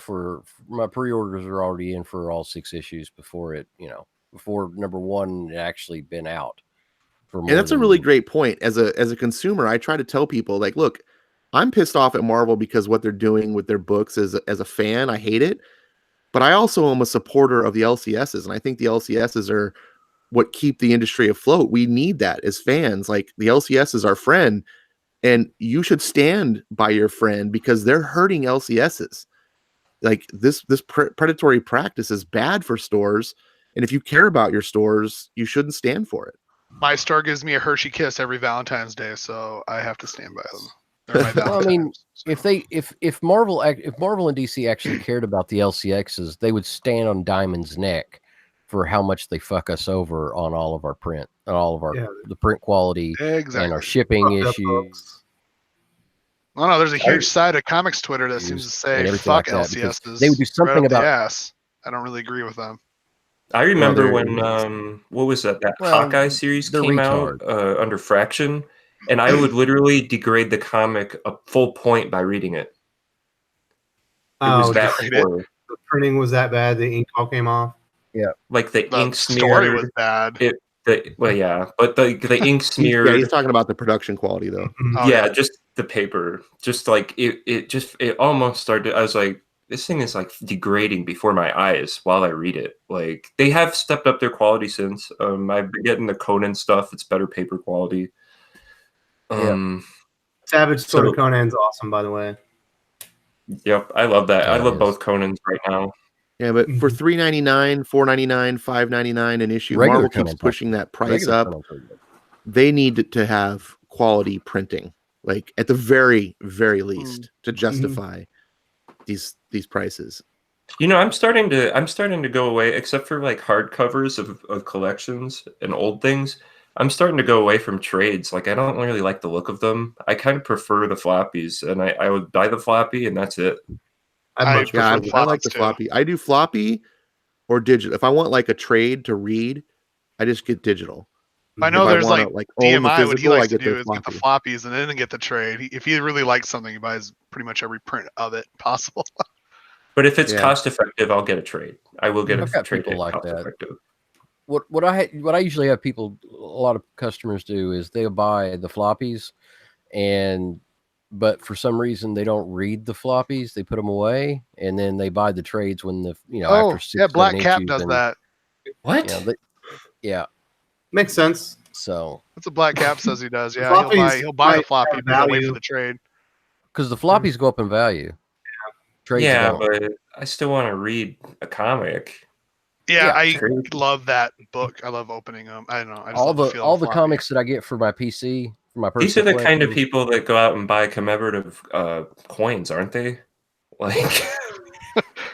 my pre-orders are already in for all 6 issues before number 1 had actually been out. And that's a really great point. As a consumer, I try to tell people, like, look, I'm pissed off at Marvel because what they're doing with their books. As a fan, I hate it. But I also am a supporter of the LCSs, and I think the LCSs are what keep the industry afloat. We need that as fans. Like, the LCS is our friend, and you should stand by your friend because they're hurting LCSs. Like, this predatory practice is bad for stores, and if you care about your stores, you shouldn't stand for it. My store gives me a Hershey kiss every Valentine's Day, so I have to stand by them. They're my Well, I mean, Valentine's, so. if Marvel and DC actually cared about the LCXs, they would stand on Diamond's neck for how much they fuck us over on all of our print, on all of our the print quality and our shipping issues. No, there's a huge side of comics Twitter that seems to say and everything fuck like that, because LCSs. they would do something right up the about ass. I don't really agree with them. I remember they're- when what was that Well, Hawkeye series they're came out under Fraction, and I would literally degrade the comic a full point by reading it. It was that degrade it. poor. The printing was that bad. The ink all came off. Like the The ink story smeared. was bad. But the ink smeared. Yeah, he's talking about the production quality though. Oh, yeah, just the paper. Just like it almost started. I was like, this thing is like degrading before my eyes while I read it. Like they have stepped up their quality since. I've been getting the Conan stuff. It's better paper quality. Savage Sword of Conan's awesome, by the way. Yep, I love that. I Yeah, love it both Conans right now. Yeah, but for $3.99, $4.99, $5.99 an issue, Marvel keeps Conan's pushing that price Regular up. Conan's pretty good. They need to have quality printing, like at the very, very least, to justify these prices. You know, I'm starting to go away, except for like hardcovers of collections and old things. I'm starting to go away from trades. Like I don't really like the look of them. I kind of prefer the floppies, and I would buy the floppy, and that's it. I much Yeah, prefer I like the too. floppy. I do floppy or digital. If I want like a trade to read, I just get digital. I know If there's wanna, own the DMI. What he physical, likes to the do is get the floppies and then get the trade. If he really likes something, he buys pretty much every print of it possible. But if it's Yeah. cost effective, I'll get a trade. I will get I've a got trade people hit like cost that. effective. What I usually have people, a lot of customers do is they'll buy the floppies, but for some reason they don't read the floppies. They put them away, and then they buy the trades when after 6, yeah, Black 7 Cap issues, does and, that. What? Yeah, Makes sense. so That's what Black Cap says he does. Yeah, floppies he'll buy the might floppy, have but he'll wait value. for the trade. because the floppies go up in value. Trades Yeah, don't. but I still want to read a comic. Yeah, Yeah, I trade. love that book. I love opening them. I don't know. I just all love the feel all of the floppy. comics that I get for my PC, for my personal These are the kind of collection, people that go out and buy commemorative coins, aren't they? Like,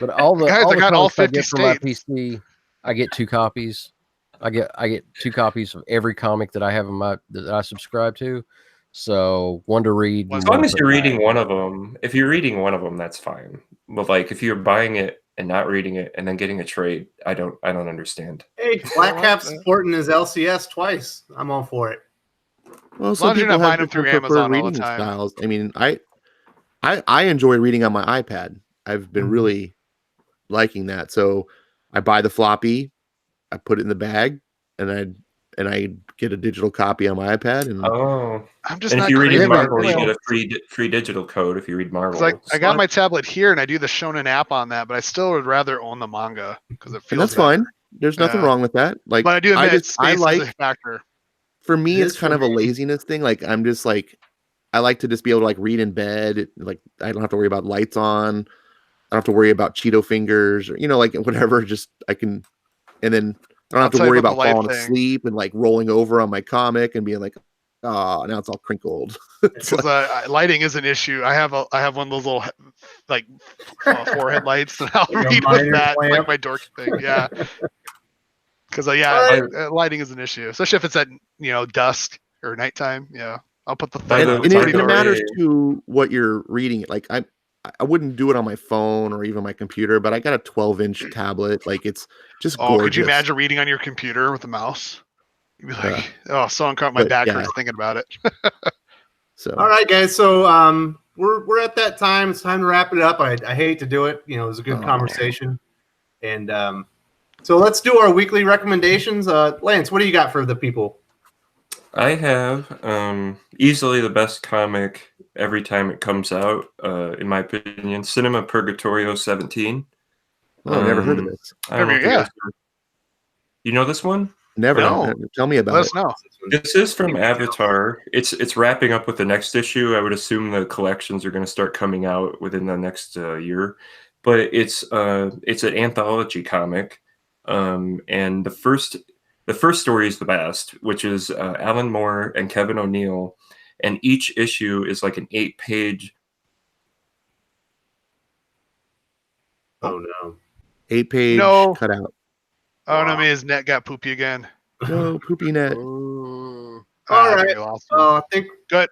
But all the Guys, I got all comics I 50 get for my states. PC, I get 2 copies. I get 2 copies of every comic that I have that I subscribe to. So one to read. as and one long to as put you're back. reading one of them, if you're reading one of them, that's fine. But like, if you're buying it and not reading it and then getting a trade, I don't understand. Hey, Black Cap supporting his LCS twice. I'm all for it. Well, As long some as you're people not buying have them through different preferred Amazon all the reading time. styles. I mean, I enjoy reading on my iPad. I've been really liking that. So I buy the floppy, I put it in the bag, and I get a digital copy on my iPad. And Oh, I'm just and not if you read crazy in about Marvel, you reading. get a free digital code if you read Marvel. I got my tablet here and I do the Shonen app on that, but I still would rather own the manga because it feels. and that's better. fine. There's nothing Yeah. wrong with that. Like, But I do admit I space like. is a factor. For me, It it's is kind for of a me. laziness thing. Like, I'm just like, I like to just be able to like read in bed. Like, I don't have to worry about lights on. I don't have to worry about Cheeto fingers or like whatever. Just I can, and then I don't have to tell you worry about about the light falling thing. asleep and like rolling over on my comic and being like, oh, now it's all crinkled. It's Because like, lighting is an issue. I have one of those little like forehead lights, and I'll Like a read with miner's that, like lamp. my dorky thing. Yeah, because All right. lighting is an issue, especially if it's at dusk or nighttime. Yeah, I'll put the By thing the- on. and It's it, pretty and it by the dark. matters way- to what you're reading. Like, I wouldn't do it on my phone or even my computer, but I got a 12-inch tablet. Like, it's just Oh, gorgeous. could you imagine reading on your computer with a mouse? You'd be like, oh, so uncomfortable. My but, back yeah. hurts thinking about it. So All right, guys. So we're at that time. It's time to wrap it up. I hate to do it. It was a good Oh. conversation. And so let's do our weekly recommendations. Lance, what do you got for the people? I have easily the best comic every time it comes out, in my opinion. Cinema Purgatorio 17. oh, I've never heard of this. I don't know if you guys know. You know this one? Never. No. Tell me about Let it. us know. This is from Avatar. It's wrapping up with the next issue. I would assume the collections are going to start coming out within the next year. But it's an anthology comic, and the first story is the best, which is Alan Moore and Kevin O'Neill, and each issue is like an 8-page. Oh no. 8-page No. cutout. Oh no, his net got poopy again. No poopy net. Mm, All I think right. we lost him. I think Good.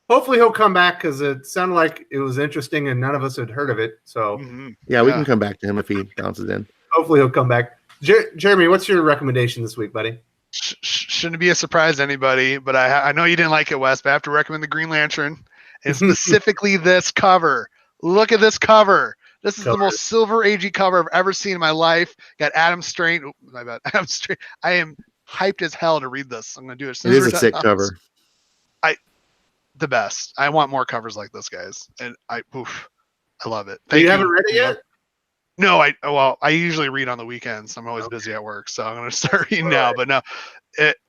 hopefully he'll come back because it sounded like it was interesting and none of us had heard of it. So Mhm. Yeah, we Yeah. can come back to him if he bounces in. Hopefully he'll come back. Jeremy, what's your recommendation this week, buddy? Shouldn't be a surprise to anybody, but I know you didn't like it, Wes, but I have to recommend the Green Lantern, and specifically this cover. Look at this cover. This is the most Silver Agey cover I've ever seen in my life. Got Adam Strange. Oh, my bad. Adam Strange. I am hyped as hell to read this. I'm going to do it. It is a sick cover. The best. I want more covers like this, guys. And I love it. You haven't read it yet? No, I usually read on the weekends. I'm always busy at work, so I'm going to start reading now. But no,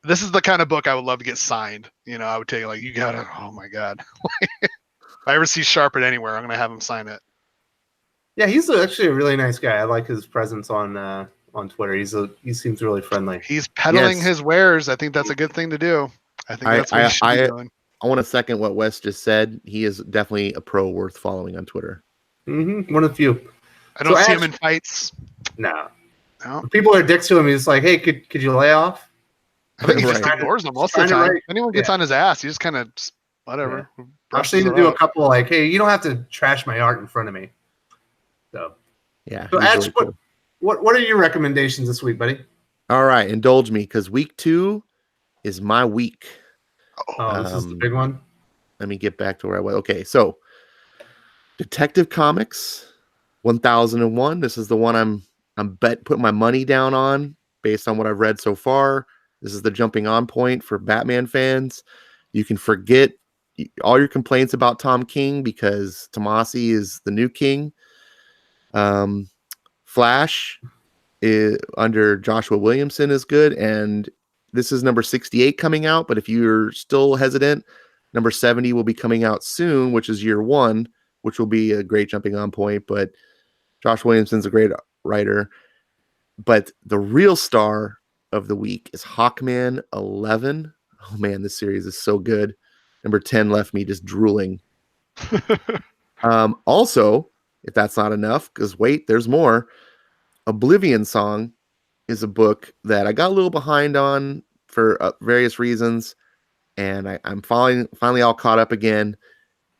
this is the kind of book I would love to get signed. You know, I would take you got to, oh my God. If I ever see Sharpet anywhere, I'm going to have him sign it. Yeah, he's actually a really nice guy. I like his presence on Twitter. He seems really friendly. He's peddling his wares. I think that's a good thing to do. I think that's what he should be doing. I want to second what Wes just said. He is definitely a pro worth following on Twitter. One of the few. I don't see him in fights. No. People are dicks to him. He's like, hey, could you lay off? I think he just ignores them most of the time. If anyone gets on his ass, he just kind of whatever. Yeah. I've seen him do a couple hey, you don't have to trash my art in front of me. So yeah. So Ash, really cool. What are your recommendations this week, buddy? All right, indulge me because week 2 is my week. Oh, this is the big one. Let me get back to where I was. Okay, so Detective Comics 1001. This is the one I'm putting my money down on based on what I've read so far. This is the jumping on point for Batman fans. You can forget all your complaints about Tom King because Tomasi is the new king. Flash under Joshua Williamson is good, and this is number 68 coming out, but if you're still hesitant, number 70 will be coming out soon, which is year 1, which will be a great jumping on point, but Josh Williamson's a great writer. But the real star of the week is Hawkman 11. Oh man, this series is so good. Number 10 left me just drooling. Also, if that's not enough, because wait, there's more. Oblivion Song is a book that I got a little behind on for various reasons, and I'm finally all caught up again.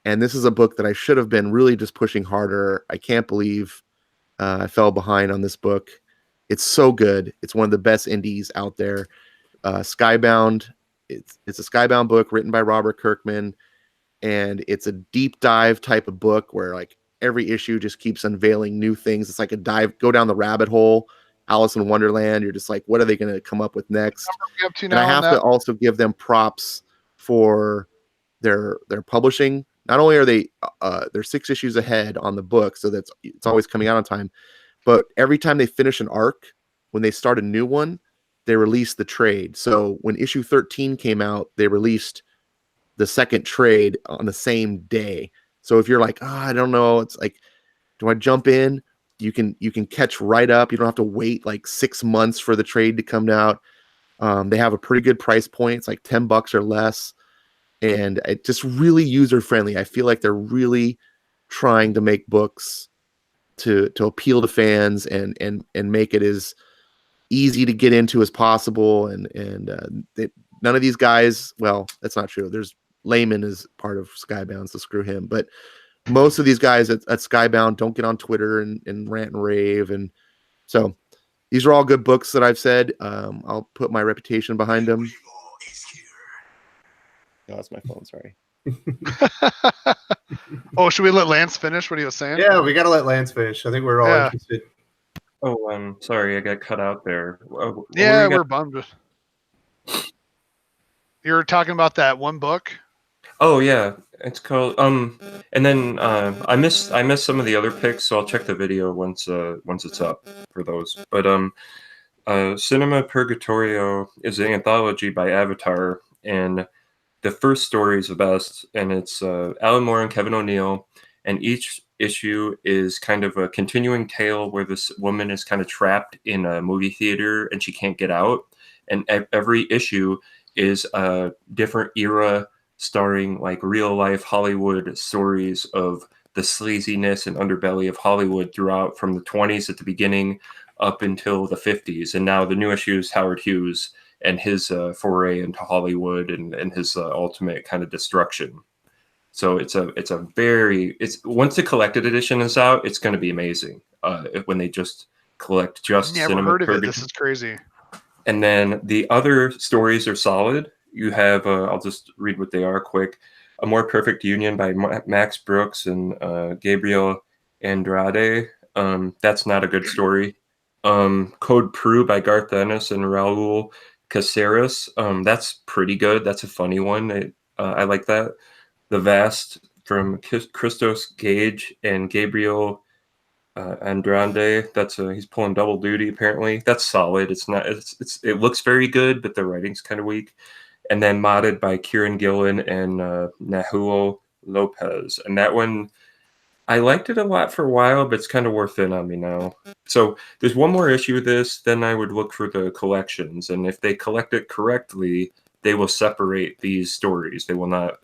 And this is a book that I should have been really just pushing harder. I can't believe I fell behind on this book. It's so good. It's one of the best indies out there. Skybound. It's a Skybound book written by Robert Kirkman, and it's a deep dive type of book where every issue just keeps unveiling new things. It's like a go down the rabbit hole, Alice in Wonderland. You're just like, what are they going to come up with next? And I have to also give them props for their publishing. Not only are they're 6 issues ahead on the book, so it's always coming out on time, but every time they finish an arc, when they start a new one, they release the trade. So when issue 13 came out, they released the second trade on the same day. So if you're like, I don't know, it's like, do I jump in? You can catch right up. You don't have to wait 6 months for the trade to come out. They have a pretty good price point. It's like $10 or less. And it's just really user friendly. I feel like they're really trying to make books to appeal to fans and make it as easy to get into as possible. And none of these guys, well, that's not true. There's Layman is part of Skybound, so screw him. But most of these guys at Skybound don't get on Twitter and rant and rave. And so these are all good books that I've said. I'll put my reputation behind them. No, that's my phone. Sorry. Oh, should we let Lance finish what he was saying? Yeah, we got to let Lance finish. I think we're all interested. Oh, sorry, I got cut out there. Yeah, we're bummed. You were talking about that one book. Oh yeah, it's called and then I missed some of the other picks, so I'll check the video once it's up for those. But Cinema Purgatorio is an anthology by Avatar, and the first story is the best, and it's Alan Moore and Kevin O'Neill, and each issue is kind of a continuing tale where this woman is kind of trapped in a movie theater and she can't get out, and every issue is a different era starring real life Hollywood stories of the sleaziness and underbelly of Hollywood throughout, from the 20s at the beginning up until the 50s. And now the new issue is Howard Hughes and his foray into Hollywood and his ultimate kind of destruction. So it's once the collected edition is out, it's going to be amazing when they just collect just Never Cinema heard of it. Purgatory. This is crazy. And then the other stories are solid. You have, I'll just read what they are quick. A More Perfect Union by Max Brooks and Gabriel Andrade. That's not a good story. Code Prue by Garth Ennis and Raul Caceres. That's pretty good. That's a funny one. I like that. The Vast from Christos Gage and Gabriel Andrade. That's he's pulling double duty apparently. That's solid. It's not. It looks very good, but the writing's kind of weak. And then modded by Kieran Gillen and Nahuel Lopez. And that one, I liked it a lot for a while, but it's kind of worth it on me now. So there's one more issue with this. Then I would look for the collections, and if they collect it correctly, they will separate these stories. They will not.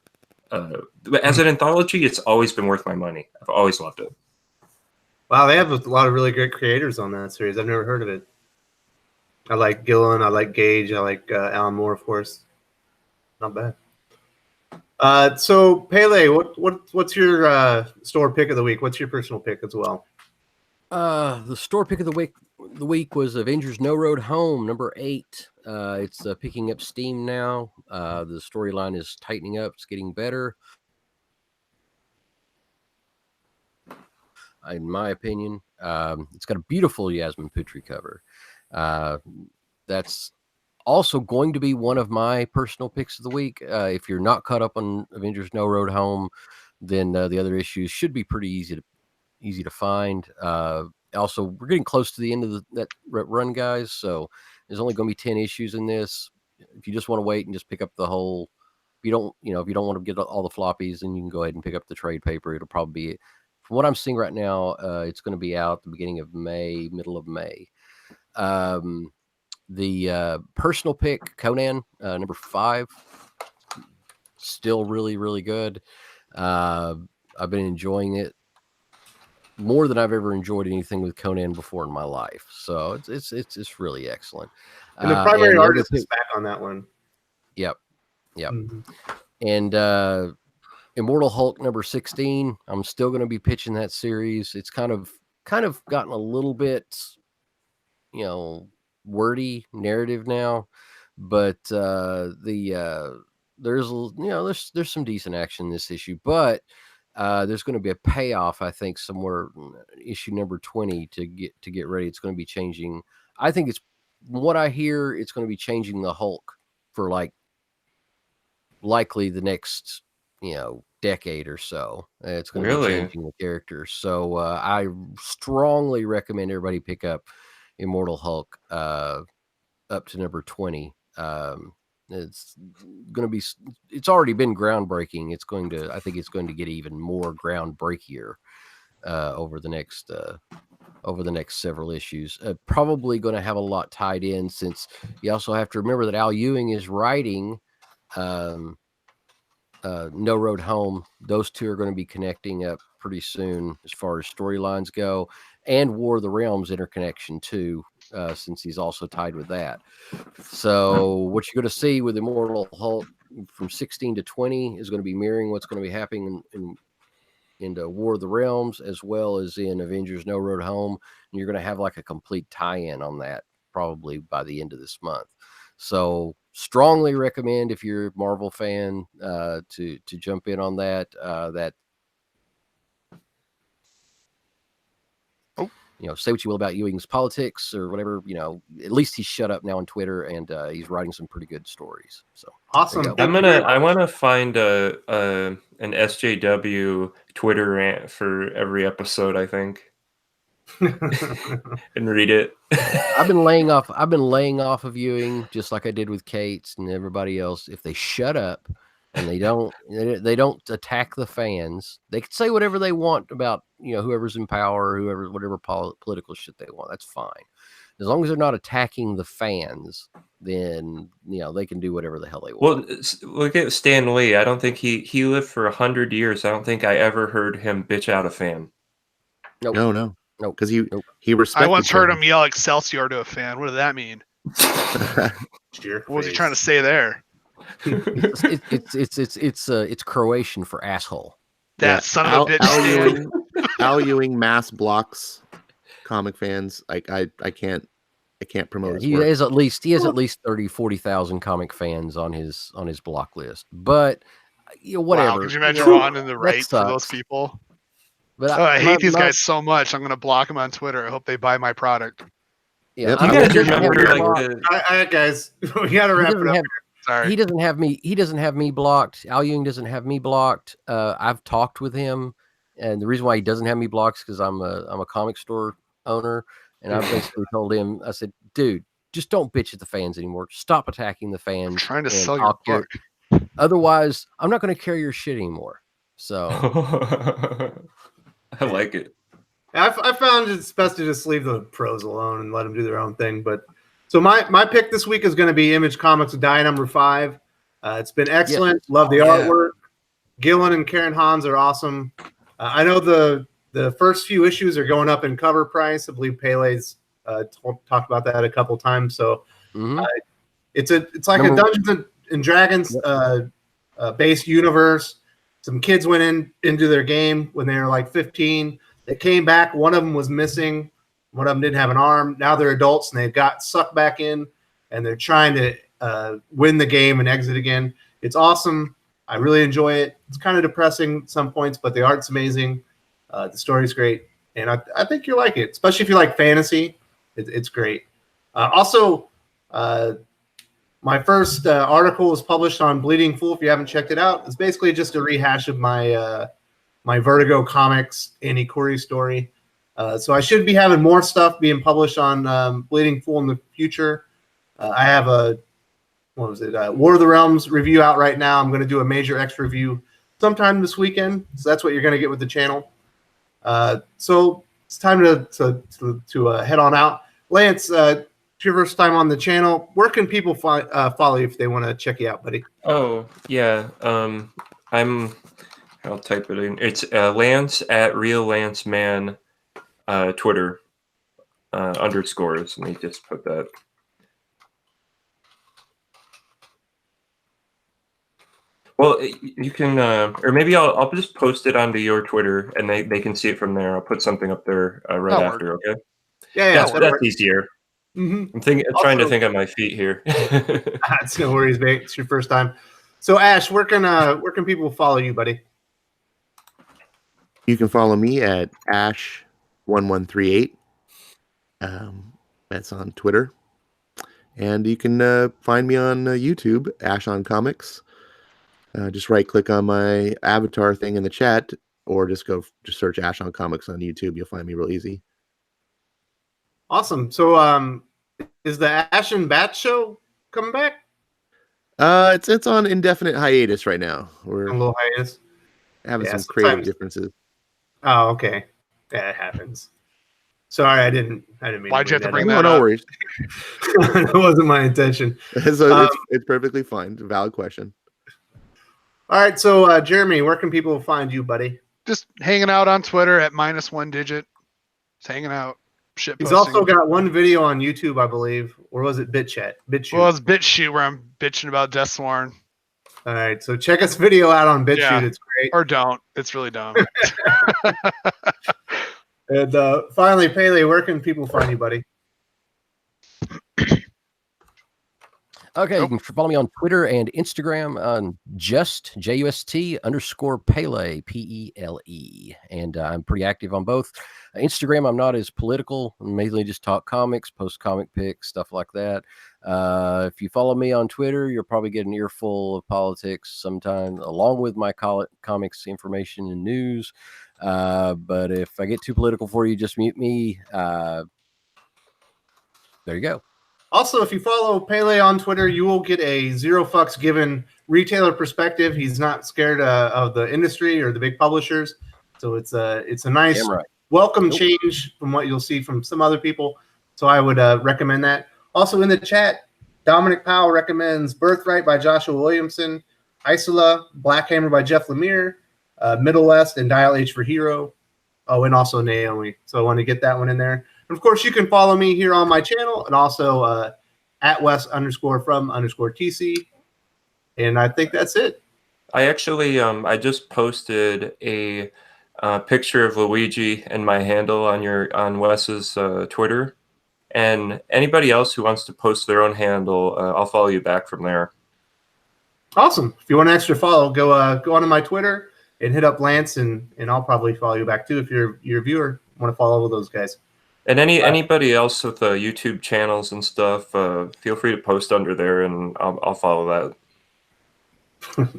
As an anthology, it's always been worth my money. I've always loved it. Wow, they have a lot of really great creators on that series. I've never heard of it. I like Gillen. I like Gage. I like Alan Moore, of course. Not bad. So Pele, what's your store pick of the week? What's your personal pick as well? The store pick of the week was Avengers No Road Home, number 8. It's picking up steam now. The storyline is tightening up. It's getting better, in my opinion. It's got a beautiful Yasmin Putri cover. That's also going to be one of my personal picks of the week. If you're not caught up on Avengers No Road Home, then the other issues should be pretty easy to find. Also, we're getting close to the end of that run, guys. So there's only going to be 10 issues in this. If you just want to wait and just pick up the whole, if you don't want to get all the floppies, then you can go ahead and pick up the trade paper. It'll probably be, from what I'm seeing right now, it's going to be out the beginning of May, middle of May. The personal pick, Conan, number 5, still really, really good. I've been enjoying it more than I've ever enjoyed anything with Conan before in my life. So it's really excellent. And the primary artist is back on that one. Yep. Mm-hmm. And Immortal Hulk number 16. I'm still going to be pitching that series. It's kind of gotten a little bit, wordy narrative now, but there's some decent action in this issue, but there's going to be a payoff, I think, somewhere issue number 20 to get ready. It's going to be changing. I think it's what I hear. It's going to be changing the Hulk for likely the next decade or so. It's going to be changing the character. So I strongly recommend everybody pick up Immortal Hulk up to number 20. It's already been groundbreaking. I think it's going to get even more groundbreakier over the next several issues. Probably going to have a lot tied in, since you also have to remember that Al Ewing is writing No Road Home. Those two are going to be connecting up pretty soon as far as storylines go, and War of the Realms interconnection too, since he's also tied with that. So what you're going to see with Immortal Hulk from 16 to 20 is going to be mirroring what's going to be happening in War of the Realms, as well as in Avengers No Road Home. And you're going to have like a complete tie-in on that probably by the end of this month. So strongly recommend, if you're a Marvel fan, to jump in on that. Say what you will about Ewing's politics or whatever, at least he's shut up now on Twitter, and he's writing some pretty good stories. So awesome. I want to find an SJW Twitter rant for every episode, I think. And read it. I've been laying off of Ewing, just like I did with Cates and everybody else. If they shut up and they don't attack the fans, they can say whatever they want about whoever's in power, or whatever political shit they want. That's fine, as long as they're not attacking the fans. Then they can do whatever the hell they want. Well, look at Stan Lee. I don't think he lived for 100 years. I don't think I ever heard him bitch out a fan. Nope. No, because he respected. I once heard him yell Excelsior to a fan. What did that mean? What was he trying to say there? It's Croatian for asshole. That son of a bitch. Al Ewing mass blocks comic fans. I can't promote his He work. has at least 40,000 comic fans on his block list. But whatever. Wow, could you imagine Ron in the That right for those sucks. people? But I hate these guys so much. I'm going to block them on Twitter. I hope they buy my product. Yeah, Yep. I You mean, guys he doesn't have remember me like blocked. the All right, guys, we got to He wrap it doesn't up. have- Sorry. He doesn't have me. He doesn't have me blocked. Al Ewing doesn't have me blocked. I've talked with him, and the reason why he doesn't have me blocked is because I'm a comic store owner, and I basically told him, I said, dude, just don't bitch at the fans anymore. Stop attacking the fans. I'm trying to and sell your talk book. Otherwise, I'm not going to carry your shit anymore. So I like it. I found it's best to just leave the pros alone and let them do their own thing. But so my pick this week is going to be Image Comics Die number 5. It's been excellent. Love the artwork. Gillen and Karen Hans are awesome. I know the first few issues are going up in cover price. I believe Pele's talked about that a couple times. So it's like a Dungeons and Dragons based universe. Some kids went into their game when they were like 15. They came back. One of them was missing. One of them didn't have an arm. Now they're adults and they've got sucked back in, and they're trying to win the game and exit again. It's awesome. I really enjoy it. It's kind of depressing at some points, but the art's amazing. The story's great, and I think you'll like it, especially if you like fantasy. It's great. Also, my first article was published on Bleeding Fool. If you haven't checked it out, it's basically just a rehash of my my Vertigo Comics Annie Corey story. So I should be having more stuff being published on Bleeding Fool in the future. I have a War of the Realms review out right now. I'm going to do a Major X review sometime this weekend. So that's what you're going to get with the channel. So it's time to head on out. Lance, it's your first time on the channel. Where can people follow you if they want to check you out, buddy? Oh yeah, I'll type it in. It's Lance at Real Lance Man, Twitter, underscores. Let me just put that. Well, you can, or maybe I'll just post it onto your Twitter, and they can see it from there. I'll put something up there right That'll after. Okay. Yeah, That's easier. Mm-hmm. I'm trying to think on my feet here. It's no worries, mate. It's your first time. So, Ash, where can people follow you, buddy? You can follow me at Ash1138. That's on Twitter. And you can find me on YouTube, Ash on Comics. Just right-click on my avatar thing in the chat, or just search Ash on Comics on YouTube. You'll find me real easy. Awesome. So, is the Ash and Bat show coming back? It's on indefinite hiatus right now. We're A little hiatus. having some sometimes- creative differences. Oh, okay. That happens. Sorry, I didn't mean. Why'd you have to bring No, that no up? worries. That wasn't my intention. So it's perfectly fine. It's a valid question. All right, so Jeremy, where can people find you, buddy? Just hanging out on Twitter at -1 digit. Just hanging out. Shit He's posting. also got one video on YouTube, I believe, or was it BitChat? BitChute. Well, it's BitChute where I'm bitching about Deathsworn. All right, so check his video out on BitChute. Yeah. It's great. Or don't. It's really dumb. And finally, Pele, where can people find you, buddy? Okay, you can follow me on Twitter and Instagram on just JUST _Pele, PELE. And I'm pretty active on both. Instagram, I'm not as political. I mainly just talk comics, post comic pics, stuff like that. If you follow me on Twitter, you'll probably get an earful of politics sometime, along with my comics information and news. But if I get too political for you, just mute me. There you go. Also, if you follow Pele on Twitter, you will get a zero fucks given retailer perspective. He's not scared of the industry or the big publishers, so it's a nice welcome change from what you'll see from some other people. So I would recommend that. Also in the chat, Dominic Powell recommends Birthright by Joshua Williamson, Isola, Black Hammer by Jeff Lemire, Middle West, and Dial H for Hero. Oh, and also Naomi. So I want to get that one in there. And of course, you can follow me here on my channel and also at Wes_from_TC. And I think that's it. I actually I just posted a picture of Luigi and my handle on Wes's Twitter. And anybody else who wants to post their own handle, I'll follow you back from there. Awesome. If you want an extra follow, go onto my Twitter and hit up Lance, and I'll probably follow you back too if you're a viewer want to follow those guys. And anybody else with YouTube channels and stuff, feel free to post under there, and I'll follow that.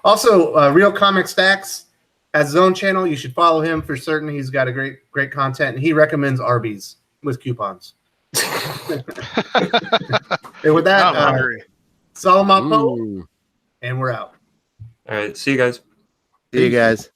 Also, Real Comic Stacks has his own channel. You should follow him for certain. He's got a great content, and he recommends Arby's with coupons. And with that, I'm hungry. Salamat po, and we're out. All right, see you guys. See you guys.